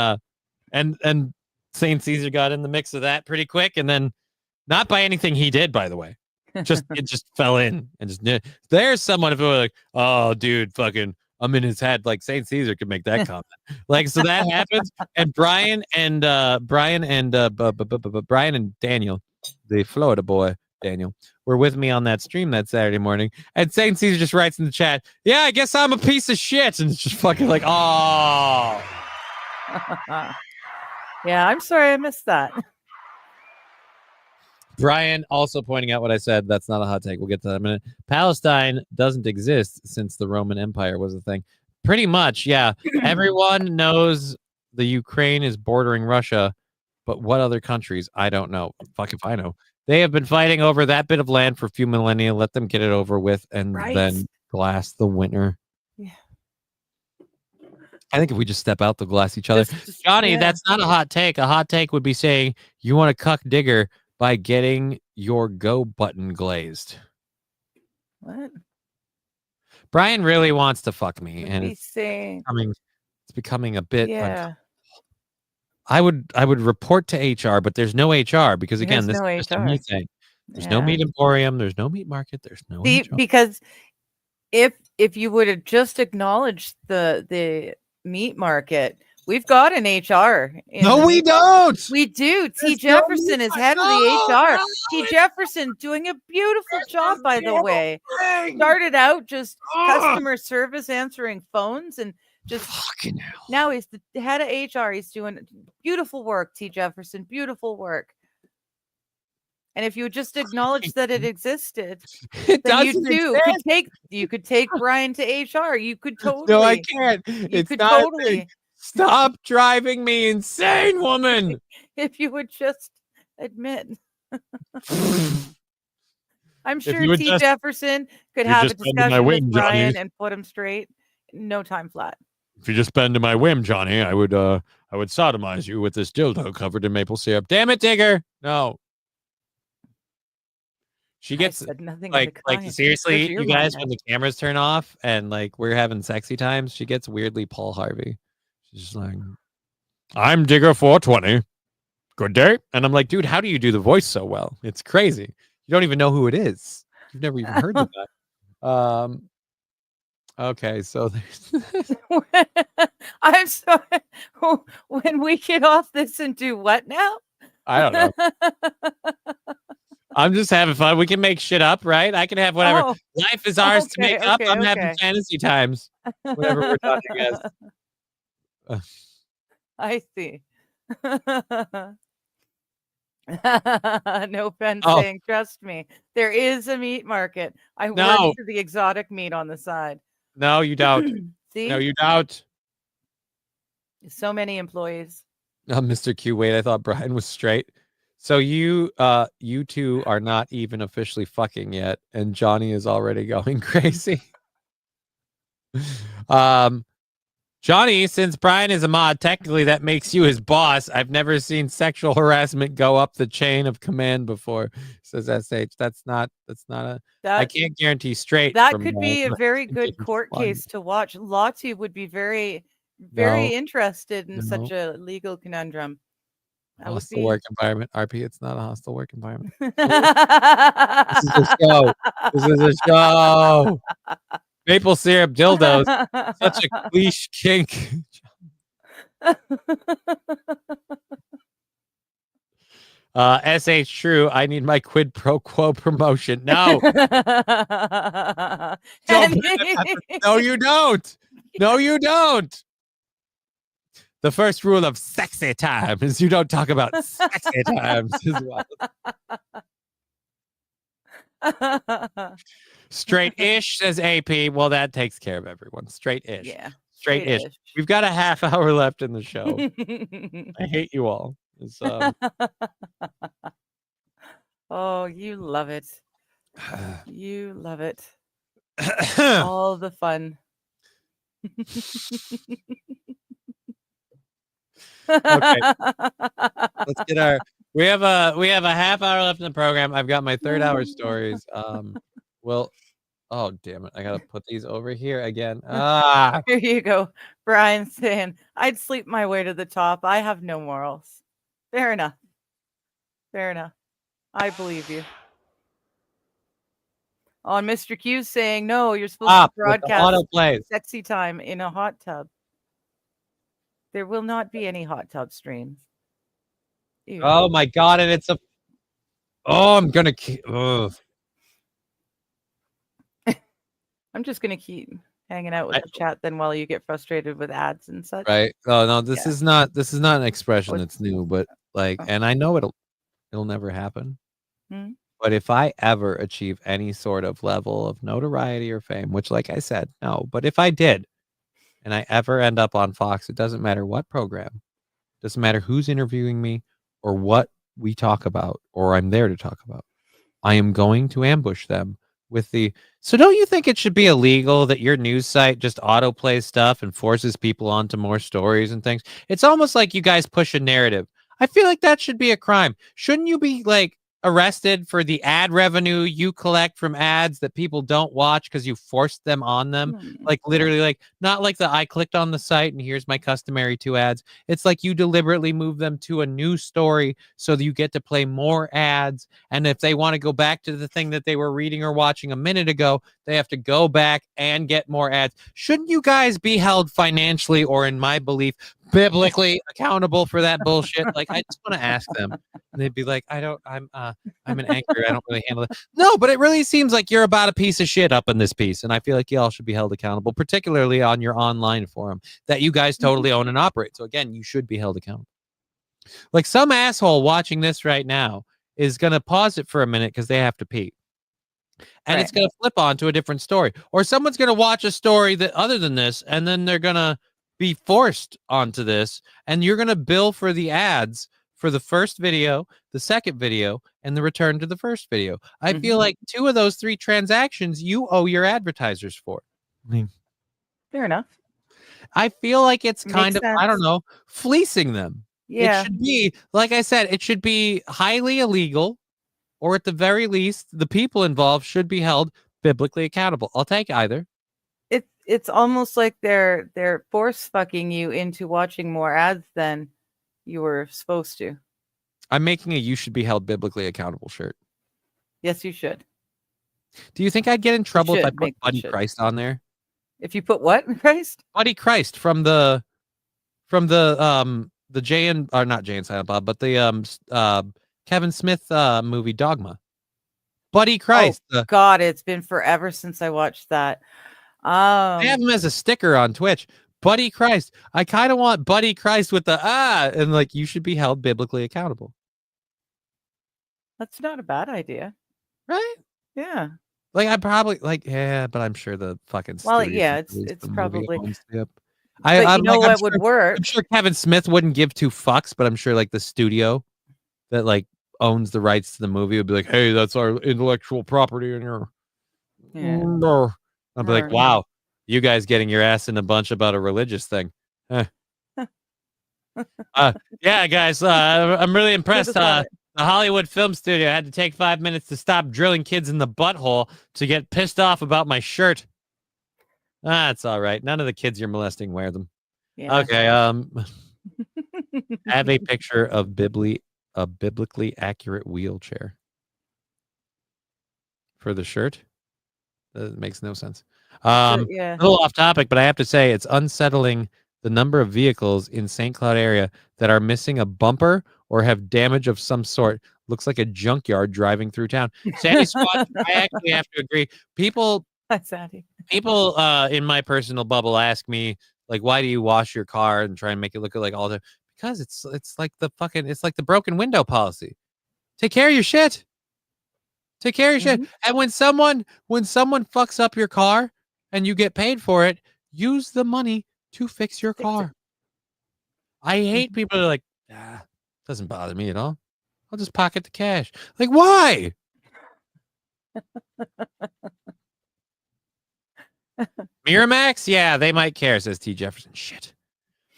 and Saint Caesar got in the mix of that pretty quick. And then not by anything he did, by the way. Just it just fell in and just there's someone who like, oh dude, fucking I'm in his head. Like Saint Caesar could make that comment. Like so that happens. And Brian and Daniel, the Florida boy Daniel, were with me on that stream that Saturday morning. And Saint Caesar just writes in the chat, "Yeah, I guess I'm a piece of shit." And it's just fucking like, oh. Yeah, I'm sorry I missed that. Brian also pointing out what I said. That's not a hot take. We'll get to that in a minute. Palestine doesn't exist since the Roman Empire was a thing. Pretty much, yeah. Everyone knows the Ukraine is bordering Russia, but what other countries? I don't know. Fuck if I know. They have been fighting over that bit of land for a few millennia. Let them get it over with and then glass the winter. Yeah. I think if we just step out, they'll glass each other. Johnny, that's not a hot take. A hot take would be saying you want to cuck Digger by getting your go button glazed. What? Brian really wants to fuck me, and it's becoming a bit. Yeah. I would report to HR, but there's no HR because again, this is just a me thing. There's no meat emporium. There's no meat market. There's no HR. Because if you would have just acknowledged the meat market, we've got an HR. No, we don't. We do. T. Jefferson is head of the HR. T. Jefferson doing a beautiful job, by the way. Started out just customer service, answering phones, and just fucking hell. Now he's the head of HR. He's doing beautiful work. T. Jefferson, beautiful work. And if you would just acknowledge that it existed, then you could take Brian to HR. You could totally. No, I can't. It's not totally. Stop driving me insane, woman. If you would just admit. I'm sure T. Jefferson could have a discussion with Brian and put him straight. No time flat. If you just bend to my whim, Johnny, I would sodomize you with this dildo covered in maple syrup. Damn it, Digger. No. She gets like seriously, you guys, when the cameras turn off and like we're having sexy times, she gets weirdly Paul Harvey. She's just like, I'm Digger 420. Good day. And I'm like, dude, how do you do the voice so well? It's crazy. You don't even know who it is. You've never even heard of that. Okay, so there's I'm sorry. When we get off this and do what now? I don't know. I'm just having fun. We can make shit up, right? I can have whatever. Oh, Life is ours to make up. I'm having fantasy times. Whatever we're talking as. I see. No fencing. Trust me. There is a meat market. I work for the exotic meat on the side. No, you don't. See? No, you don't. So many employees. Mr. Q, wait, I thought Brian was straight. So you two are not even officially fucking yet, and Johnny is already going crazy. Johnny, since Brian is a mod, technically that makes you his boss. I've never seen sexual harassment go up the chain of command before, says SH. That's not a I can't guarantee straight. That from could Brian, be a but very I think good it's court fun. case to watch. Lottie would be very No. interested in No. such a legal conundrum. That would Hostile be work environment. RP, it's not a hostile work environment. This is a show. This is a show. Maple syrup dildos. Such a cliche kink. SH True, I need my quid pro quo promotion. No. Don't put it- no, you don't. No, you don't. The first rule of sexy time is you don't talk about sexy times as well. Straight-ish, says AP. Well, that takes care of everyone. Straight-ish. Yeah. Straight-ish. We've got a half hour left in the show. I hate you all. It's, Oh, you love it. You love it. All the fun. Okay. Let's get our we have a half hour left in the program. I've got my third hour stories. Well, oh damn it. I gotta put these over here again. Ah, Here you go. Brian saying, I'd sleep my way to the top. I have no morals. Fair enough. Fair enough. I believe you. On Mr. Q saying, no, you're supposed to broadcast sexy time in a hot tub. There will not be any hot tub streams. Ew. oh my god, and it's a I'm gonna I'm just gonna keep hanging out with the chat then while you get frustrated with ads and such. right. Oh no, this is not an expression that's new, but like, and I know it'll never happen. Hmm? But if I ever achieve any sort of level of notoriety or fame, which like I said, no, but if I did, and I ever end up on Fox, it doesn't matter what program, doesn't matter who's interviewing me or what we talk about or I'm there to talk about. I am going to ambush them with the so don't you think it should be illegal that your news site just autoplays stuff and forces people onto more stories and things? It's almost like you guys push a narrative. I feel like that should be a crime. Shouldn't you be like arrested for the ad revenue you collect from ads that people don't watch because you forced them on them? Like literally, like not like the I clicked on the site and here's my customary 2 ads. It's like you deliberately move them to a new story so that you get to play more ads. And if they want to go back to the thing that they were reading or watching a minute ago, they have to go back and get more ads. Shouldn't you guys be held financially or, in my belief, biblically accountable for that bullshit? Like, I just want to ask them, and they'd be like, I'm an anchor, I don't really handle it. No, but it really seems like you're about a piece of shit up in this piece, and I feel like y'all should be held accountable, particularly on your online forum that you guys totally own and operate. So again, you should be held accountable. Like some asshole watching this right now is gonna pause it for a minute because they have to pee, and it's gonna flip on to a different story, or someone's gonna watch a story that other than this, and then they're gonna be forced onto this, and you're gonna bill for the ads for the first video, the second video, and the return to the first video. I feel like 2 of those 3 transactions you owe your advertisers for. Fair enough. I feel like it's kind Makes of, I don't sense. know, fleecing them. Yeah. It should be, like I said, it should be highly illegal, or at the very least, the people involved should be held biblically accountable. I'll take either. It's almost like they're force fucking you into watching more ads than you were supposed to. I'm making a "you should be held biblically accountable" shirt. Yes, you should. Do you think I'd get in trouble if I should, put Buddy should. Christ on there? If you put what, Christ? Buddy Christ from the Jay and, or not Jay and Silent Bob, but the Kevin Smith movie Dogma. Buddy Christ. Oh, God, it's been forever since I watched that. I have him as a sticker on Twitch. Buddy Christ. I kind of want Buddy Christ with the and like, you should be held biblically accountable. That's not a bad idea. Right? Yeah. Like, I probably like, yeah, but I'm sure the fucking Well, studio yeah, released it's the movie probably owns it. But you know like, what would work? I'm sure Kevin Smith wouldn't give two fucks, but I'm sure like the studio that like owns the rights to the movie would be like, hey, that's our intellectual property and you're I'll be like, wow, you guys getting your ass in a bunch about a religious thing. Yeah, guys, I'm really impressed. The Hollywood Film Studio had to take 5 minutes to stop drilling kids in the butthole to get pissed off about my shirt. That's all right. None of the kids you're molesting wear them. Yeah. Okay. Have a picture of a biblically accurate wheelchair for the shirt. That makes no sense. Yeah. A little off topic, but I have to say it's unsettling the number of vehicles in St. Cloud area that are missing a bumper or have damage of some sort. Looks like a junkyard driving through town. Sandy Squad, I actually have to agree. People in my personal bubble ask me, like, why do you wash your car and try and make it look like all the, because it's like the broken window policy. Take care of your shit. Take care of your shit. And when someone fucks up your car and you get paid for it, use the money to fix your car. I hate people that are like, doesn't bother me at all. I'll just pocket the cash. Like, why? Miramax? Yeah, they might care, says T. Jefferson. Shit.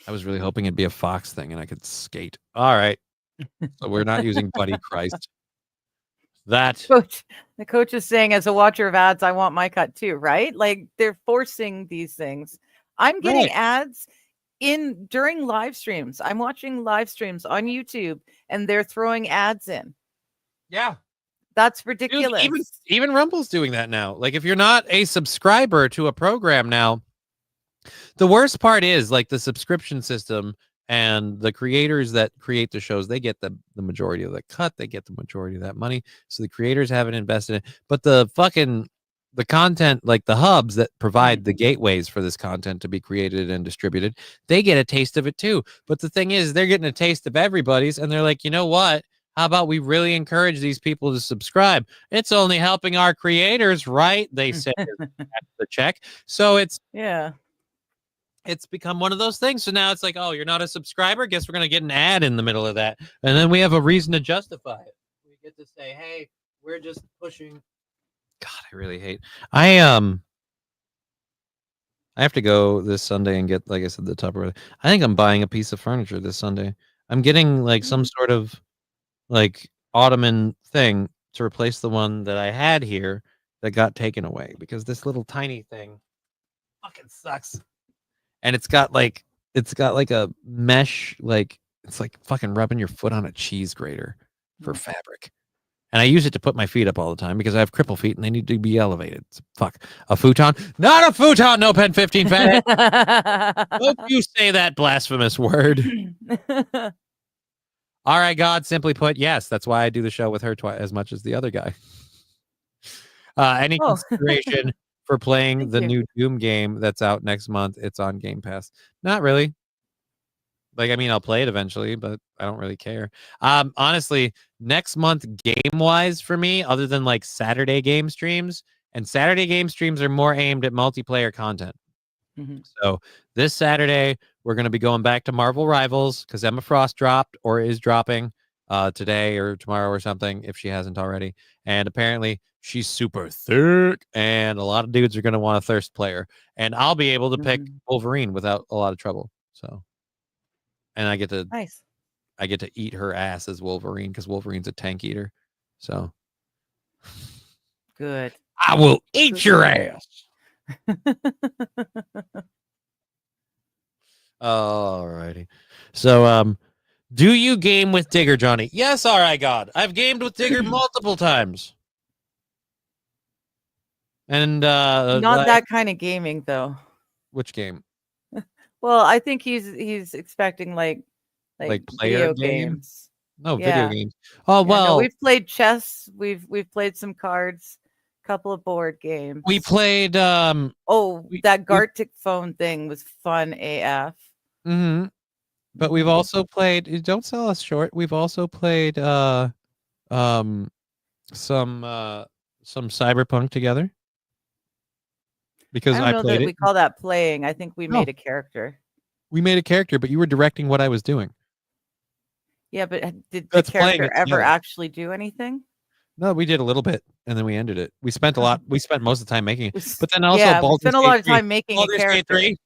I was really hoping it'd be a Fox thing and I could skate. All right. So we're not using Buddy Christ. The coach is saying, as a watcher of ads, I want my cut too, right? Like they're forcing these things. I'm getting ads during live streams. I'm watching live streams on YouTube and they're throwing ads in. Yeah. That's ridiculous. Dude, even Rumble's doing that now. Like if you're not a subscriber to a program now, the worst part is like the subscription system and the creators that create the shows, they get the majority of the cut. They get the majority of that money. So the creators haven't invested in it. But the content, like the hubs that provide the gateways for this content to be created and distributed, they get a taste of it too. But the thing is, they're getting a taste of everybody's and they're like, you know what? How about we really encourage these people to subscribe? It's only helping our creators, right? They say the check. So it's become one of those things. So now it's like, oh, you're not a subscriber? Guess we're going to get an ad in the middle of that. And then we have a reason to justify it. We get to say, hey, we're just pushing. God, I really hate. I have to go this Sunday and get, like I said, the Tupperware. I think I'm buying a piece of furniture this Sunday. I'm getting like some sort of like ottoman thing to replace the one that I had here that got taken away because this little tiny thing fucking sucks. And it's got like a mesh, like it's like fucking rubbing your foot on a cheese grater for fabric. And I use it to put my feet up all the time because I have cripple feet and they need to be elevated. Fuck. A futon? Not a futon, no pen 15 fat. Don't you say that blasphemous word. All right, God, simply put, yes. That's why I do the show with her as much as the other guy. Any consideration for playing the new Doom game that's out next month? It's on Game Pass. Not really. Like, I mean, I'll play it eventually, but I don't really care. Honestly, next month, game-wise for me, other than like Saturday game streams, and Saturday game streams are more aimed at multiplayer content. So this Saturday, we're going to be going back to Marvel Rivals because Emma Frost dropped or is dropping today or tomorrow or something if she hasn't already. And apparently she's super thick and a lot of dudes are going to want a thirst player. And I'll be able to pick Wolverine without a lot of trouble. So, and I get to eat her ass as Wolverine because Wolverine's a tank eater. So good. I will eat your ass. Alrighty. So do you game with Digger, Johnny? Yes, all right, God. I've gamed with Digger multiple times. And not that kind of gaming though. Which game? Well, I think he's expecting like player video games. No, video games. Oh, well, no, we've played chess, we've played some cards, couple of board games. We played that Gartic phone thing was fun AF. But we've also played, don't sell us short. We've also played some Cyberpunk together. Because I don't know played that it. we call that playing. I think we made a character. We made a character, but you were directing what I was doing. Yeah, but did the That's playing character it ever together. actually do anything? No, we did a little bit, and then we ended it. We spent a lot. We spent most of the time making it, We but then also yeah, we Baldur's spent a Gate lot of 3. time making a Baldur's Gate character. 3.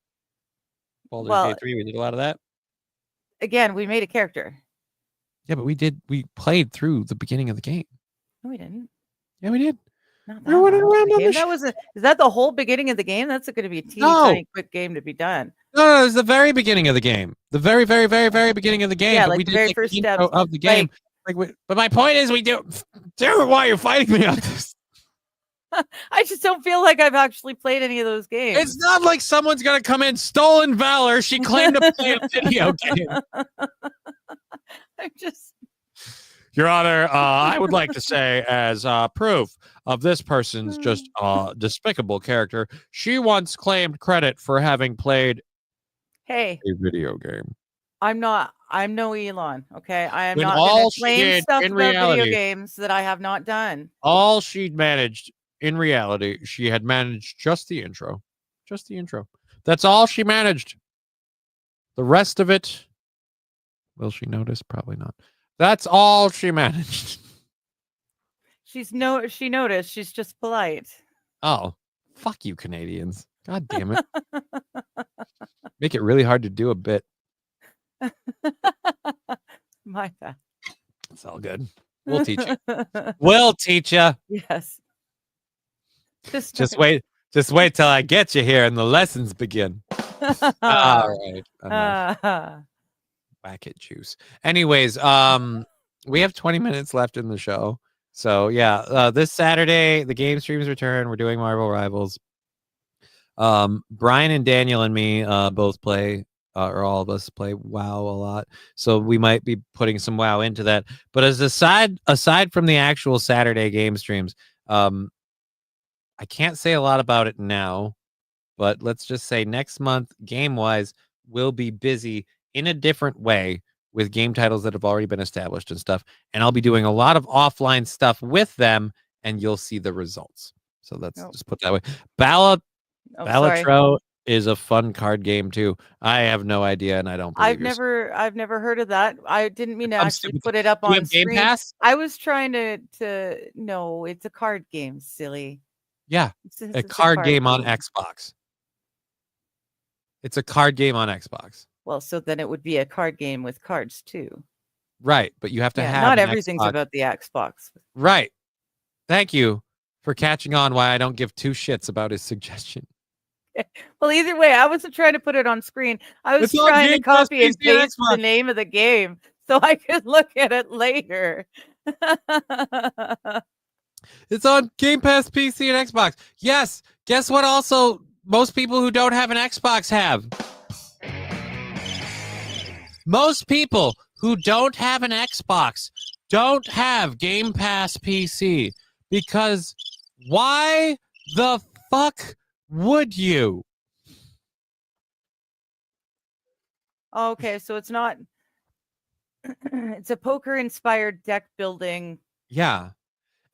Baldur's Well, Gate 3. We did a lot of that. again, we made a character. Yeah, but we played through the beginning of the game. No, we didn't. Yeah, we did. Not We were running much of around the on game. the That was is that the whole beginning of the game? That's going to be a teeny No. tiny quick game to be done. No, it was the very beginning of the game. The very, very, very, very beginning of the game. Yeah, but like we the did very like first the intro steps. of the game. But my point is, Dude, why are you fighting me on this? I just don't feel like I've actually played any of those games. It's not like someone's gonna come in stolen valor. She claimed to play a video game. I'm just. Your Honor, I would like to say, as proof of this person's just despicable character, she once claimed credit for having played Hey, a video game. I'm no Elon. Okay, I am When not all going to she claim did stuff in about video reality- games that I have not done. All she'd managed in reality, she had managed just the intro. Just the intro. That's all she managed. The rest of it, will she notice? Probably not. That's all she managed. She noticed. She's just polite. Oh, fuck you, Canadians. God damn it. Make it really hard to do a bit. My bad. It's all good. We'll teach you. We'll teach you. Yes. Just wait till I get you here and the lessons begin. All right. Enough. Whack it, juice. Anyways, we have 20 minutes left in the show. So yeah, this Saturday the game streams return. We're doing Marvel Rivals. Brian and Daniel and me both play, or all of us play WoW a lot. So we might be putting some WoW into that. But as aside from the actual Saturday game streams, I can't say a lot about it now, but let's just say next month, game-wise, we'll be busy in a different way with game titles that have already been established and stuff. And I'll be doing a lot of offline stuff with them, and you'll see the results. So let's just put that way. Balatro is a fun card game too. I have no idea, and I don't. I've never heard of that. I didn't mean to actually put it up Do you on have Game screen. Pass? I was trying to no, it's a card game, silly. Yeah, It's a card game on Xbox. It's a card game on Xbox. Well, so then it would be a card game with cards too. Right, but you have to have not an everything's Xbox. about the Xbox. Right. Thank you for catching on why I don't give two shits about his suggestion. Well, either way, I wasn't trying to put it on screen. I was It's on trying to Game Pass, copy and PC, and paste the Xbox. name of the game so I could look at it later. It's on Game Pass, PC, and Xbox. Yes. Guess what? Also, most people who don't have an Xbox have. Most people who don't have an Xbox don't have Game Pass PC because why the fuck would you? Okay, so it's not. It's a poker-inspired deck building. Yeah.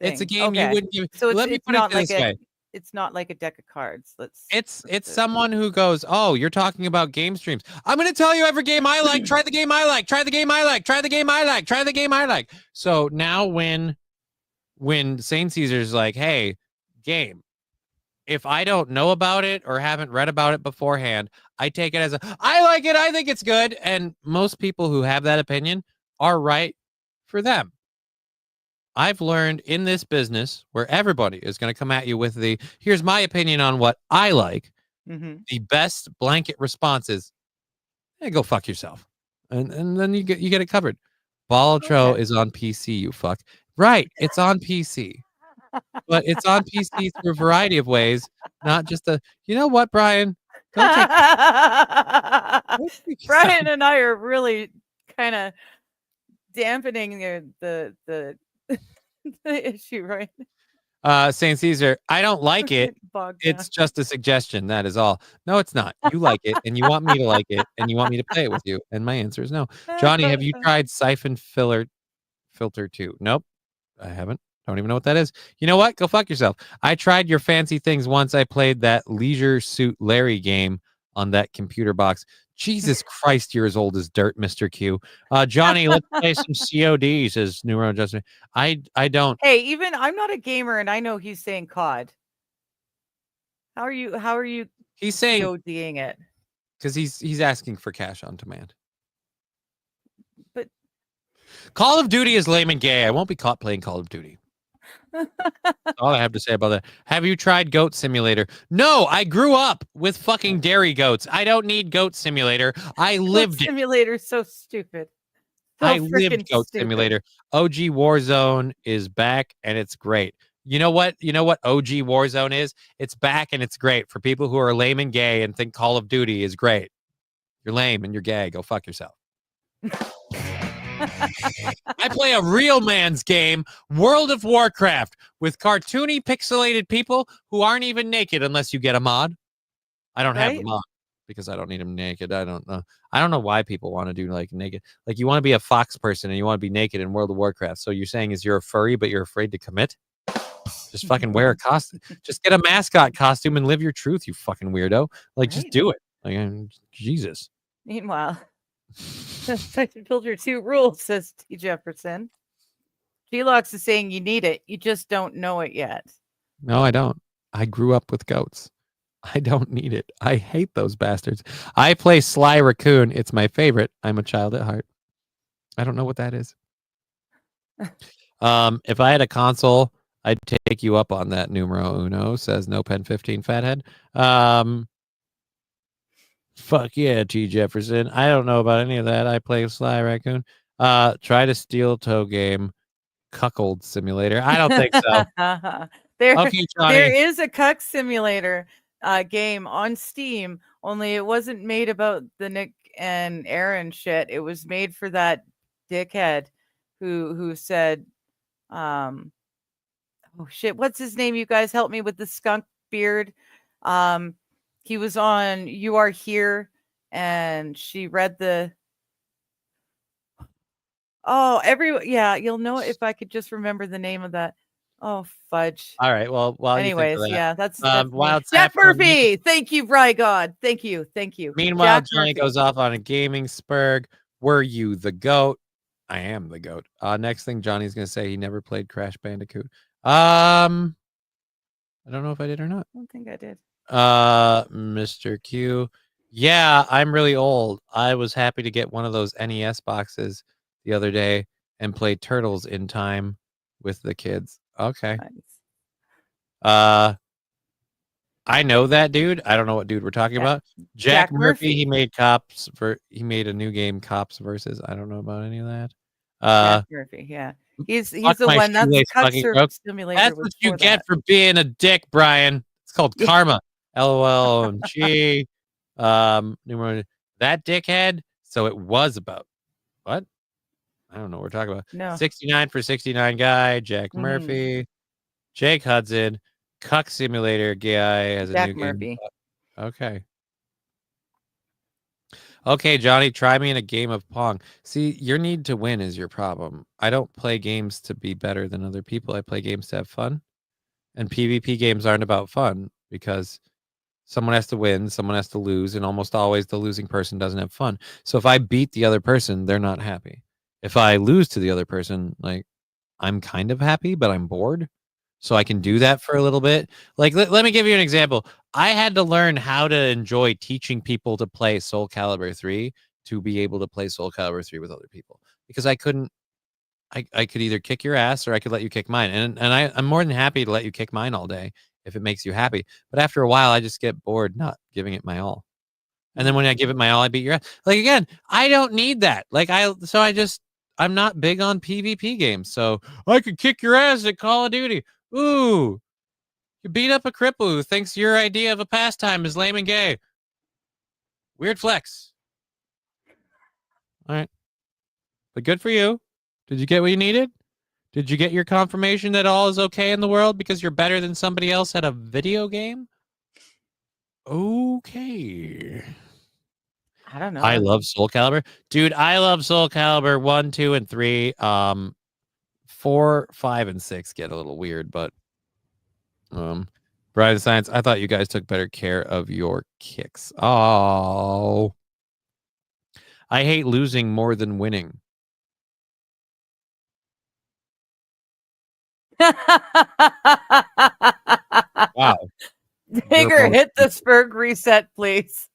It's a thing. game you Okay. wouldn't give. So Let me it's put it not this like way. it's not like a deck of cards. It's someone who goes, oh, you're talking about game streams. I'm going to tell you every game I like. Try the game I like. Try the game I like. Try the game I like. Try the game I like. So now when St. Caesar's like, hey, game, if I don't know about it or haven't read about it beforehand, I take it as I like it. I think it's good. And most people who have that opinion are right for them. I've learned in this business where everybody is going to come at you with here's my opinion on what I like. Mm-hmm. The best blanket response is, hey, go fuck yourself. And then you get it covered. Balatro is on PC, you fuck. Right. It's on PC. But it's on PC through a variety of ways, not just you know what, Brian? Don't take Brian and I are really kind of dampening the issue, right? St. Caesar, I don't like it. Bogged It's down. just a suggestion. That is all. No, it's not. You like it, and you want me to like it, and you want me to play it with you. And my answer is no. Johnny, have you tried Siphon Filter 2? Nope, I haven't. Don't even know what that is. You know what? Go fuck yourself. I tried your fancy things once. I played that Leisure Suit Larry game on that computer box. Jesus Christ, you're as old as dirt, Mr. Q. Johnny, let's play some COD, says Numero Adjustment. I don't. Hey, even I'm not a gamer, and I know he's saying COD. How are you? He's saying CODing it because he's asking for cash on demand. But Call of Duty is lame and gay. I won't be caught playing Call of Duty. All I have to say about that. Have you tried Goat Simulator? No, I grew up with fucking dairy goats. I don't need Goat Simulator. I lived Goat it. Simulator is so stupid. So I lived Goat stupid. Simulator. OG Warzone is back and it's great. You know what? You know what OG Warzone is? It's back and it's great for people who are lame and gay and think Call of Duty is great. You're lame and you're gay. Go fuck yourself. I play a real man's game, World of Warcraft, with cartoony pixelated people who aren't even naked unless you get a mod. I don't have the mod because I don't need them naked. I don't know. I don't know why people want to do like naked. Like you want to be a fox person and you want to be naked in World of Warcraft. So you're saying is you're a furry, but you're afraid to commit? Just fucking wear a costume. Just get a mascot costume and live your truth, you fucking weirdo. Like just do it. Like Jesus. Meanwhile, Section Filter 2 rules, says T. Jefferson. G-Lox is saying you need it. You just don't know it yet. No, I don't. I grew up with goats. I don't need it. I hate those bastards. I play Sly Raccoon. It's my favorite. I'm a child at heart. I don't know what that is. If I had a console, I'd take you up on that numero uno, says No Pen 15 Fathead. Fuck yeah, T. Jefferson. I don't know about any of that. I play Sly Raccoon. Try to steal toe game. Cuckold Simulator. I don't think so. Okay, Johnny. There is a cuck simulator game on Steam, only it wasn't made about the Nick and Aaron shit. It was made for that dickhead who said, oh shit, what's his name? You guys help me with the skunk beard. He was on You Are Here, and she read the you'll know it if I could just remember the name of that. Oh fudge. All right. Well, anyways, that's Wild Jack Sapper. Murphy. Thank you, Brygod. Thank you. Meanwhile, Jack Johnny Murphy. goes off on a gaming spurg. Were you the goat? I am the goat. Next thing Johnny's gonna say he never played Crash Bandicoot. I don't know if I did or not. I don't think I did. Mr. Q. Yeah, I'm really old. I was happy to get one of those NES boxes the other day and play Turtles in time with the kids. Okay. Nice. I know that dude. I don't know what dude we're talking about. Jack Murphy. He made he made a new game, Cops versus. I don't know about any of that. Jack Murphy, yeah. He's the one that's the cuck simulator. That's what you get for being a dick, Brian. It's called karma. LOL and G. That dickhead. So it was about what? I don't know what we're talking about. No. 69 for 69 guy, Jack Murphy, Jake Hudson, Cuck Simulator guy has a Jack new Murphy. game. Okay. Okay, Johnny, try me in a game of Pong. See, your need to win is your problem. I don't play games to be better than other people. I play games to have fun. And PvP games aren't about fun because someone has to win, someone has to lose, and almost always the losing person doesn't have fun. So if I beat the other person, they're not happy. If I lose to the other person, like I'm kind of happy, but I'm bored. So I can do that for a little bit. Like, let me give you an example. I had to learn how to enjoy teaching people to play Soul Calibur 3 to be able to play Soul Calibur 3 with other people because I couldn't. I could either kick your ass or I could let you kick mine. And I'm more than happy to let you kick mine all day if it makes you happy. But after a while, I just get bored not giving it my all. And then when I give it my all, I beat your ass. Like, again, I don't need that. Like, I'm not big on PvP games. So I could kick your ass at Call of Duty. Ooh, you beat up a cripple who thinks your idea of a pastime is lame and gay. Weird flex. All right. But good for you. Did you get what you needed? Did you get your confirmation that all is okay in the world because you're better than somebody else at a video game? Okay. I don't know. I love Soul Calibur. Dude, I love Soul Calibur 1, 2, and 3. 4, 5, and 6 get a little weird, but Brian Science, I thought you guys took better care of your kicks. Oh. I hate losing more than winning. Wow. Digger, hit the Spurg reset, please.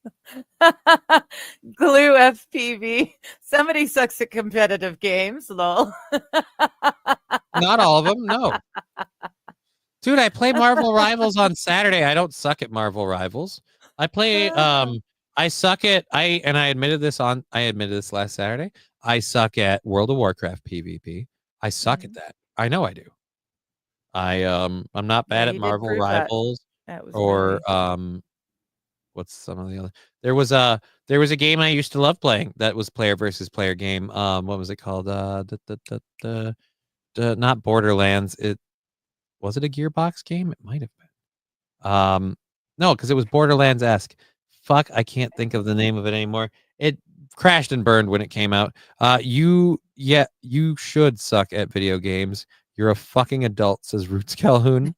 Glue FPV. Somebody sucks at competitive games, lol. Not all of them, no. Dude, I play Marvel Rivals on Saturday. I don't suck at Marvel Rivals. I play I suck at I admitted this last Saturday. I suck at World of Warcraft PvP. I suck at that. I know I do. I'm not bad at Marvel Rivals or what's some of the other. There was a game I used to love playing that was player versus player game. What was it called? Not Borderlands. Was it a Gearbox game? It might have been. No, because it was Borderlands-esque. Fuck, I can't think of the name of it anymore. It crashed and burned when it came out. You should suck at video games. You're a fucking adult, says Roots Calhoun.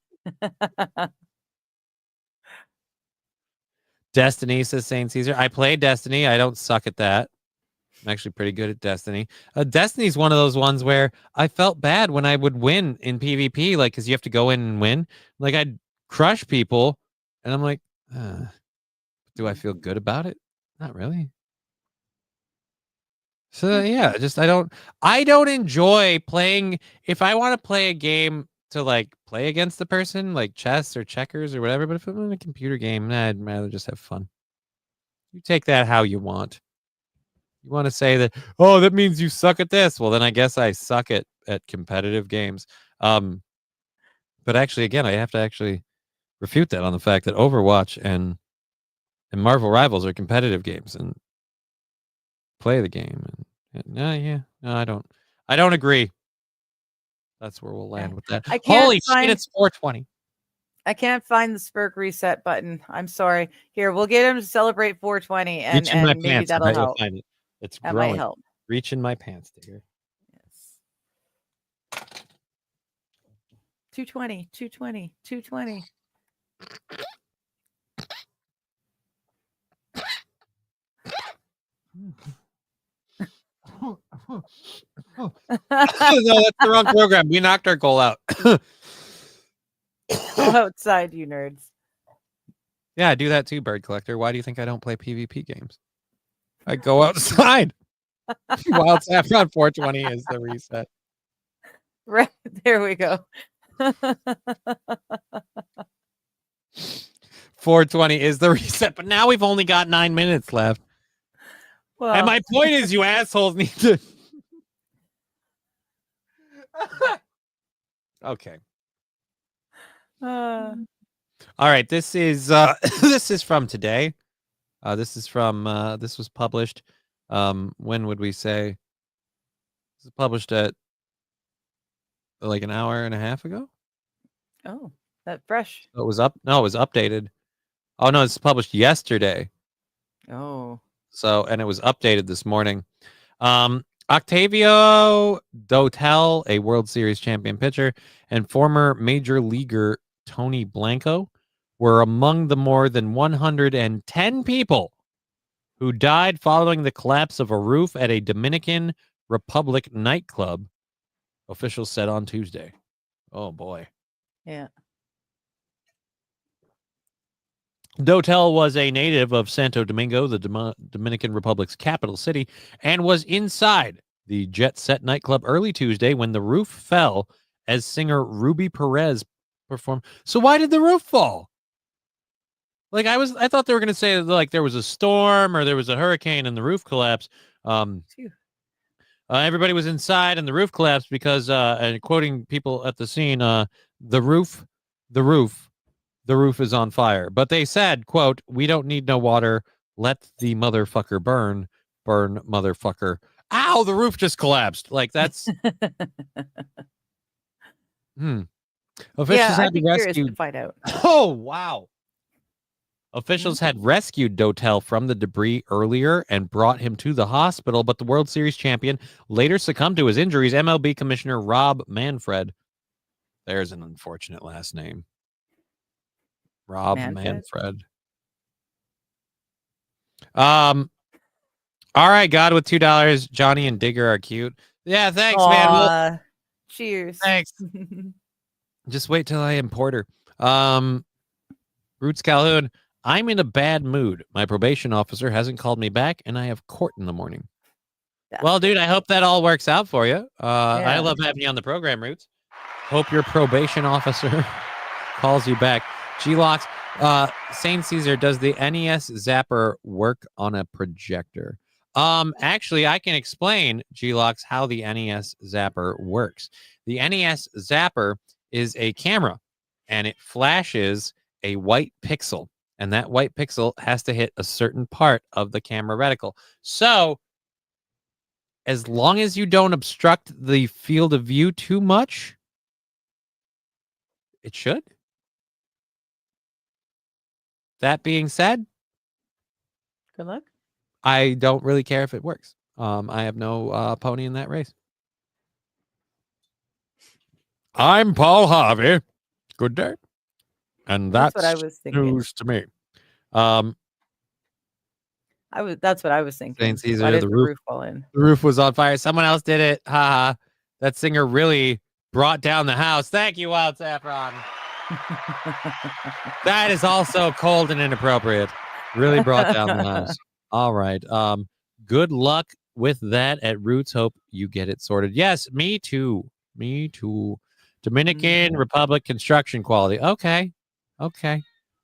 Destiny, says Saint Caesar. I play Destiny. I don't suck at that. I'm actually pretty good at Destiny. Destiny's one of those ones where I felt bad when I would win in PvP, like, because you have to go in and win. Like, I'd crush people, and I'm like, do I feel good about it? Not really. So yeah, just I don't enjoy playing. If I want to play a game to like play against the person, like chess or checkers or whatever, but if I'm in a computer game, I'd rather just have fun. You take that how you want. You want to say that, oh, that means you suck at this. Well, then I guess I suck at competitive games. But actually, again, I have to actually refute that on the fact that Overwatch and Marvel Rivals are competitive games and play the game. And no, I don't agree. That's where we'll land with that. Holy shit, it's 4:20. I can't find the Spurg reset button. I'm sorry. Here, we'll get him to celebrate 420, and maybe pants. that'll help. Find it. It's that growing. might help. Reach in my pants, Digger. Yes. 220, 220, 220. No, that's the wrong program. We knocked our goal out. Go outside, you nerds. Yeah, I do that too, Bird Collector. Why do you think I don't play PvP games? I go outside. Wild Saffron 420 is the reset. Right, there we go. 420 is the reset, but now we've only got 9 minutes left. Well, and my point is, you assholes need to. Okay. All right. This is this is from today. This was published. When would we say? This was published at like an hour and a half ago. Oh, that fresh. It was up. No, it was updated. Oh no, it's published yesterday. Oh. So, and it was updated this morning. Octavio Dotel, a World Series champion pitcher, and former major leaguer Tony Blanco were among the more than 110 people who died following the collapse of a roof at a Dominican Republic nightclub, officials said on Tuesday. Oh, boy. Yeah. Dotel was a native of Santo Domingo, the Dominican Republic's capital city, and was inside the Jet Set nightclub early Tuesday when the roof fell as singer Ruby Perez performed. So why did the roof fall? Like I thought they were going to say like there was a storm or there was a hurricane and the roof collapsed. Everybody was inside and the roof collapsed because, and quoting people at the scene, the roof is on fire. But they said, quote, "We don't need no water. Let the motherfucker burn. Burn, motherfucker." Ow, the roof just collapsed. Like that's Officials had I'd be curious rescued. to find out. Oh, wow. Officials had rescued Dotel from the debris earlier and brought him to the hospital, but the World Series champion later succumbed to his injuries. MLB Commissioner Rob Manfred. There's an unfortunate last name. Rob Manfred. Manfred. All right, God with $2. Johnny and Digger are cute. Yeah, thanks, man. Aw, cheers. Thanks. Just wait till I import her. Roots Calhoun. I'm in a bad mood. My probation officer hasn't called me back, and I have court in the morning. Well, dude, I hope that all works out for you. I love having you on the program, Roots. Hope your probation officer calls you back. G-Locks. Saint Caesar, does the NES Zapper work on a projector? Actually, I can explain, G-Locks, how the NES Zapper works. The NES Zapper is a camera, and it flashes a white pixel, and that white pixel has to hit a certain part of the camera reticle. So, as long as you don't obstruct the field of view too much, it should. That being said, good luck. I don't really care if it works. I have no pony in that race. I'm Paul Harvey. Good day. And that's what I was thinking. news to me. That's what I was thinking. Saint Caesar, Why did the the roof, roof fall in? the roof was on fire. Someone else did it. Ha. That singer really brought down the house. Thank you, Wild Saffron. That is also cold and inappropriate. Really brought down the house. All right. Good luck with that at Roots. Hope you get it sorted. Yes, me too. Me too. Dominican Republic construction quality. Okay.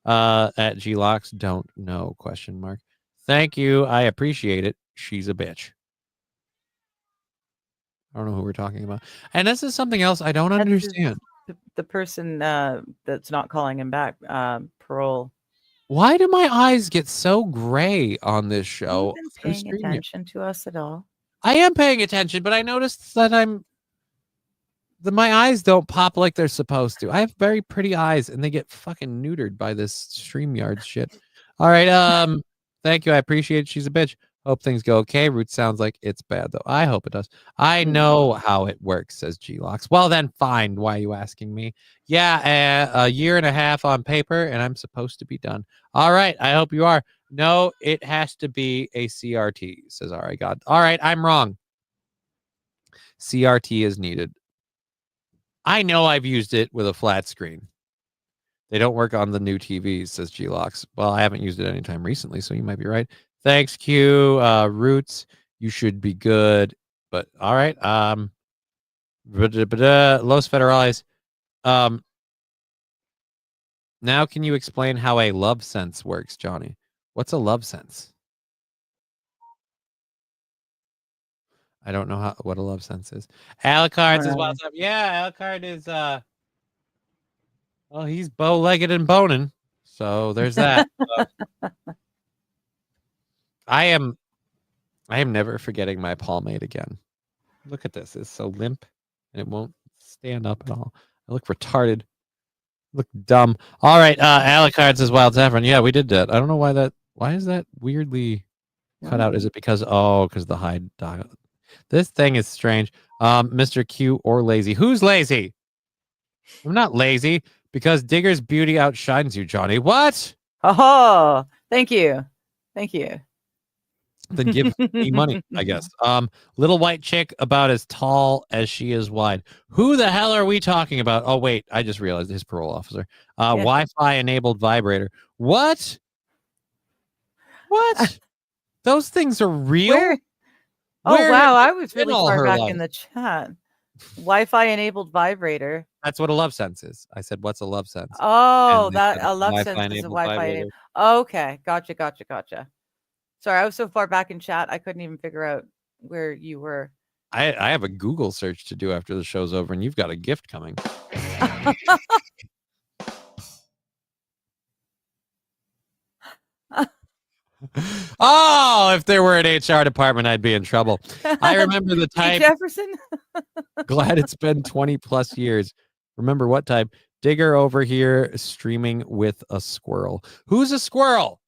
At G-Locks, don't know, ? Thank you. I appreciate it. She's a bitch. I don't know who we're talking about. And this is something else I don't understand. The person that's not calling him back, parole. Why do my eyes get so gray on this show? Have you been paying attention to us at all? I am paying attention, but I noticed that my eyes don't pop like they're supposed to. I have very pretty eyes, and they get fucking neutered by this StreamYard shit. All right, thank you. I appreciate it. She's a bitch. Hope things go okay. Root sounds like it's bad, though. I hope it does. I know how it works, says G-Locks. Well, then, fine. Why are you asking me? Yeah, a year and a half on paper, and I'm supposed to be done. All right, I hope you are. No, it has to be a CRT, says All right, God. All right, I'm wrong. CRT is needed. I know I've used it with a flat screen. They don't work on the new TVs, says G-Locks. Well, I haven't used it anytime recently, so you might be right. Thanks, Q. Roots, you should be good. But all right. Los Federales. Now can you explain how a love sense works, Johnny? What's a love sense? I don't know what a love sense is. Alucard says, what's up? Yeah, Alucard is well, he's bow-legged and boning. So there's that. I am never forgetting my palmate again. Look at this. It's so limp and it won't stand up at all. I look retarded. I look dumb. All right. Alucard says Wild Saffron. Yeah, we did that. I don't know why is that weirdly cut out? Is it because the hide dog? This thing is strange. Mr. Q or lazy. Who's lazy? I'm not lazy because Digger's beauty outshines you, Johnny. What? Oh, thank you. Then give me money, I guess. Little white chick about as tall as she is wide. Who the hell are we talking about? Oh, wait. I just realized his parole officer. Wi-Fi enabled vibrator. What? Those things are real? Where wow. I was really far back in the chat. Wi-Fi enabled vibrator. That's what a love sense is. I said, what's a love sense? Oh, that a love sense is a Wi-Fi. Okay. Gotcha. Sorry, I was so far back in chat, I couldn't even figure out where you were. I have a Google search to do after the show's over, and you've got a gift coming. Oh, if there were an HR department, I'd be in trouble. I remember the type. Jefferson? Glad it's been 20 plus years. Remember what type? Digger over here streaming with a squirrel. Who's a squirrel?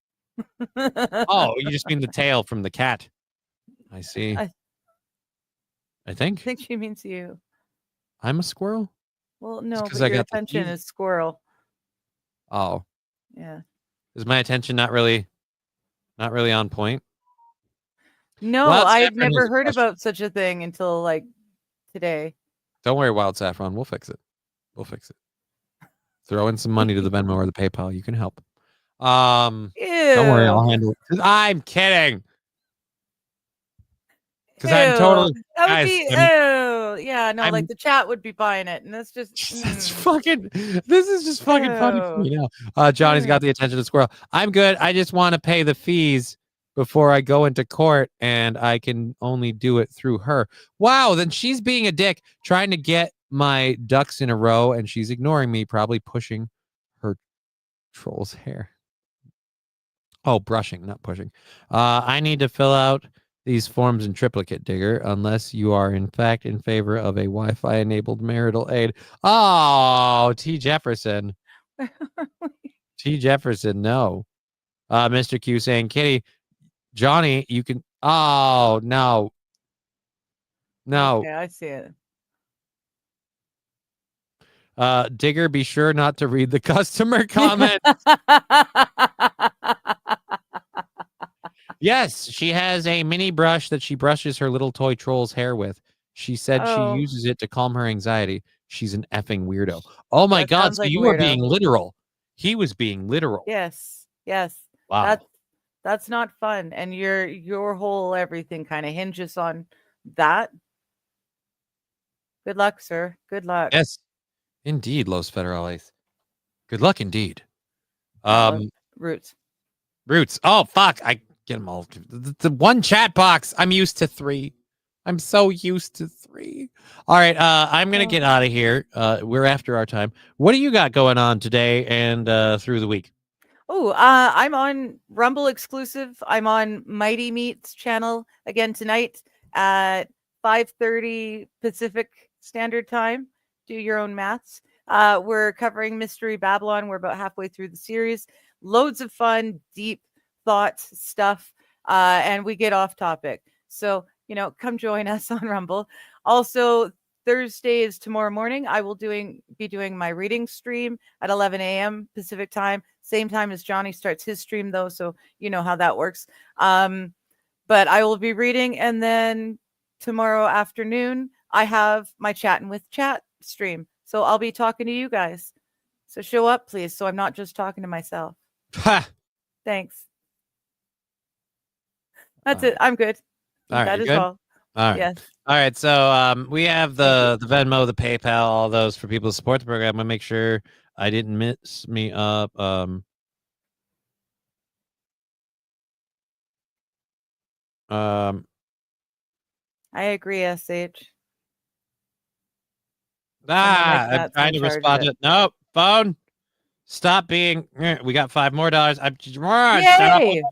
Oh, you just mean the tail from the cat. I see. I think she means you. I'm a squirrel? Well, no, because your attention is squirrel. Oh. Yeah. Is my attention not really on point? No, Wild I'd Saffron has never a heard question. about such a thing until like today. Don't worry, Wild Saffron. We'll fix it. We'll fix it. Throw in some money to the Venmo or the PayPal. You can help. Don't worry, I'll Ew. handle it. I'm kidding. Because I'm Ew. totally That would guys. be yeah, no, I'm- like the chat would be buying it, and that's just It's fucking. This is just fucking funny for me now. Johnny's got the attention of squirrel. I'm good. I just want to pay the fees before I go into court, and I can only do it through her. Wow. Then she's being a dick, trying to get my ducks in a row, and she's ignoring me, probably pushing her troll's hair. Oh, brushing, not pushing. I need to fill out these forms in triplicate, Digger, unless you are in fact in favor of a Wi-Fi enabled marital aid. Oh, T. Jefferson. T. Jefferson, no. Mr. Q saying, Kitty, Johnny, you can. Oh, no. No. Okay, I see it. Digger, be sure not to read the customer comment. Yes, she has a mini brush that she brushes her little toy troll's hair with. She said Oh. she uses it to calm her anxiety. She's an effing weirdo. Oh my That God, sounds so like you were weirdo. being literal. He was being literal. Yes. Wow. That's not fun. And your whole everything kind of hinges on that. Good luck, sir. Good luck. Yes, indeed, Los Federales. Good luck indeed. Roots. Oh, fuck. I get them all. The one chat box. I'm used to 3. I'm so used to 3. All right. I'm going to get out of here. We're after our time. What do you got going on today and through the week? Oh, I'm on Rumble exclusive. I'm on Mighty Meat's channel again tonight at 5:30 Pacific Standard Time. Do your own maths. We're covering Mystery Babylon. We're about halfway through the series. Loads of fun, deep thought stuff, and we get off topic. So, come join us on Rumble. Also, Thursdays tomorrow morning, I will be doing my reading stream at 11 a.m. Pacific time. Same time as Johnny starts his stream, though, so you know how that works. But I will be reading, and then tomorrow afternoon, I have my Chatting with Chat stream. So I'll be talking to you guys. So show up, please, so I'm not just talking to myself. Thanks. That's it. I'm good. All right, That you is good? all. All right. Yes. All right. So we have the Venmo, the PayPal, all those for people to support the program. I'm gonna make sure I didn't miss me up. I agree, SH. I'm trying to respond to it. Nope. Phone. Stop being. We got $5 more. Yay!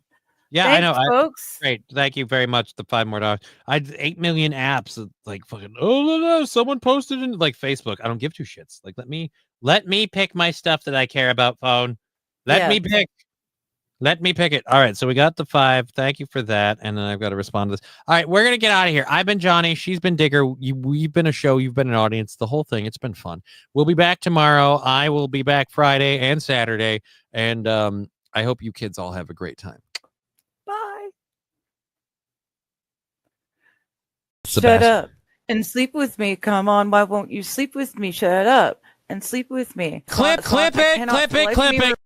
Yeah, I Thanks, know. folks. Great. Thank you very much. The $5 more. I had 8 million apps. Like fucking. Oh no! Someone posted in like Facebook. I don't give two shits. Like let me pick my stuff that I care about. Phone. Let me pick. Let me pick it. All right. So we got the 5. Thank you for that. And then I've got to respond to this. All right. We're gonna get out of here. I've been Johnny. She's been Digger. We've been a show. You've been an audience. The whole thing. It's been fun. We'll be back tomorrow. I will be back Friday and Saturday. And I hope you kids all have a great time. Bye. Sebastian. Shut up and sleep with me. Come on, why won't you sleep with me? Shut up and sleep with me. Clip it.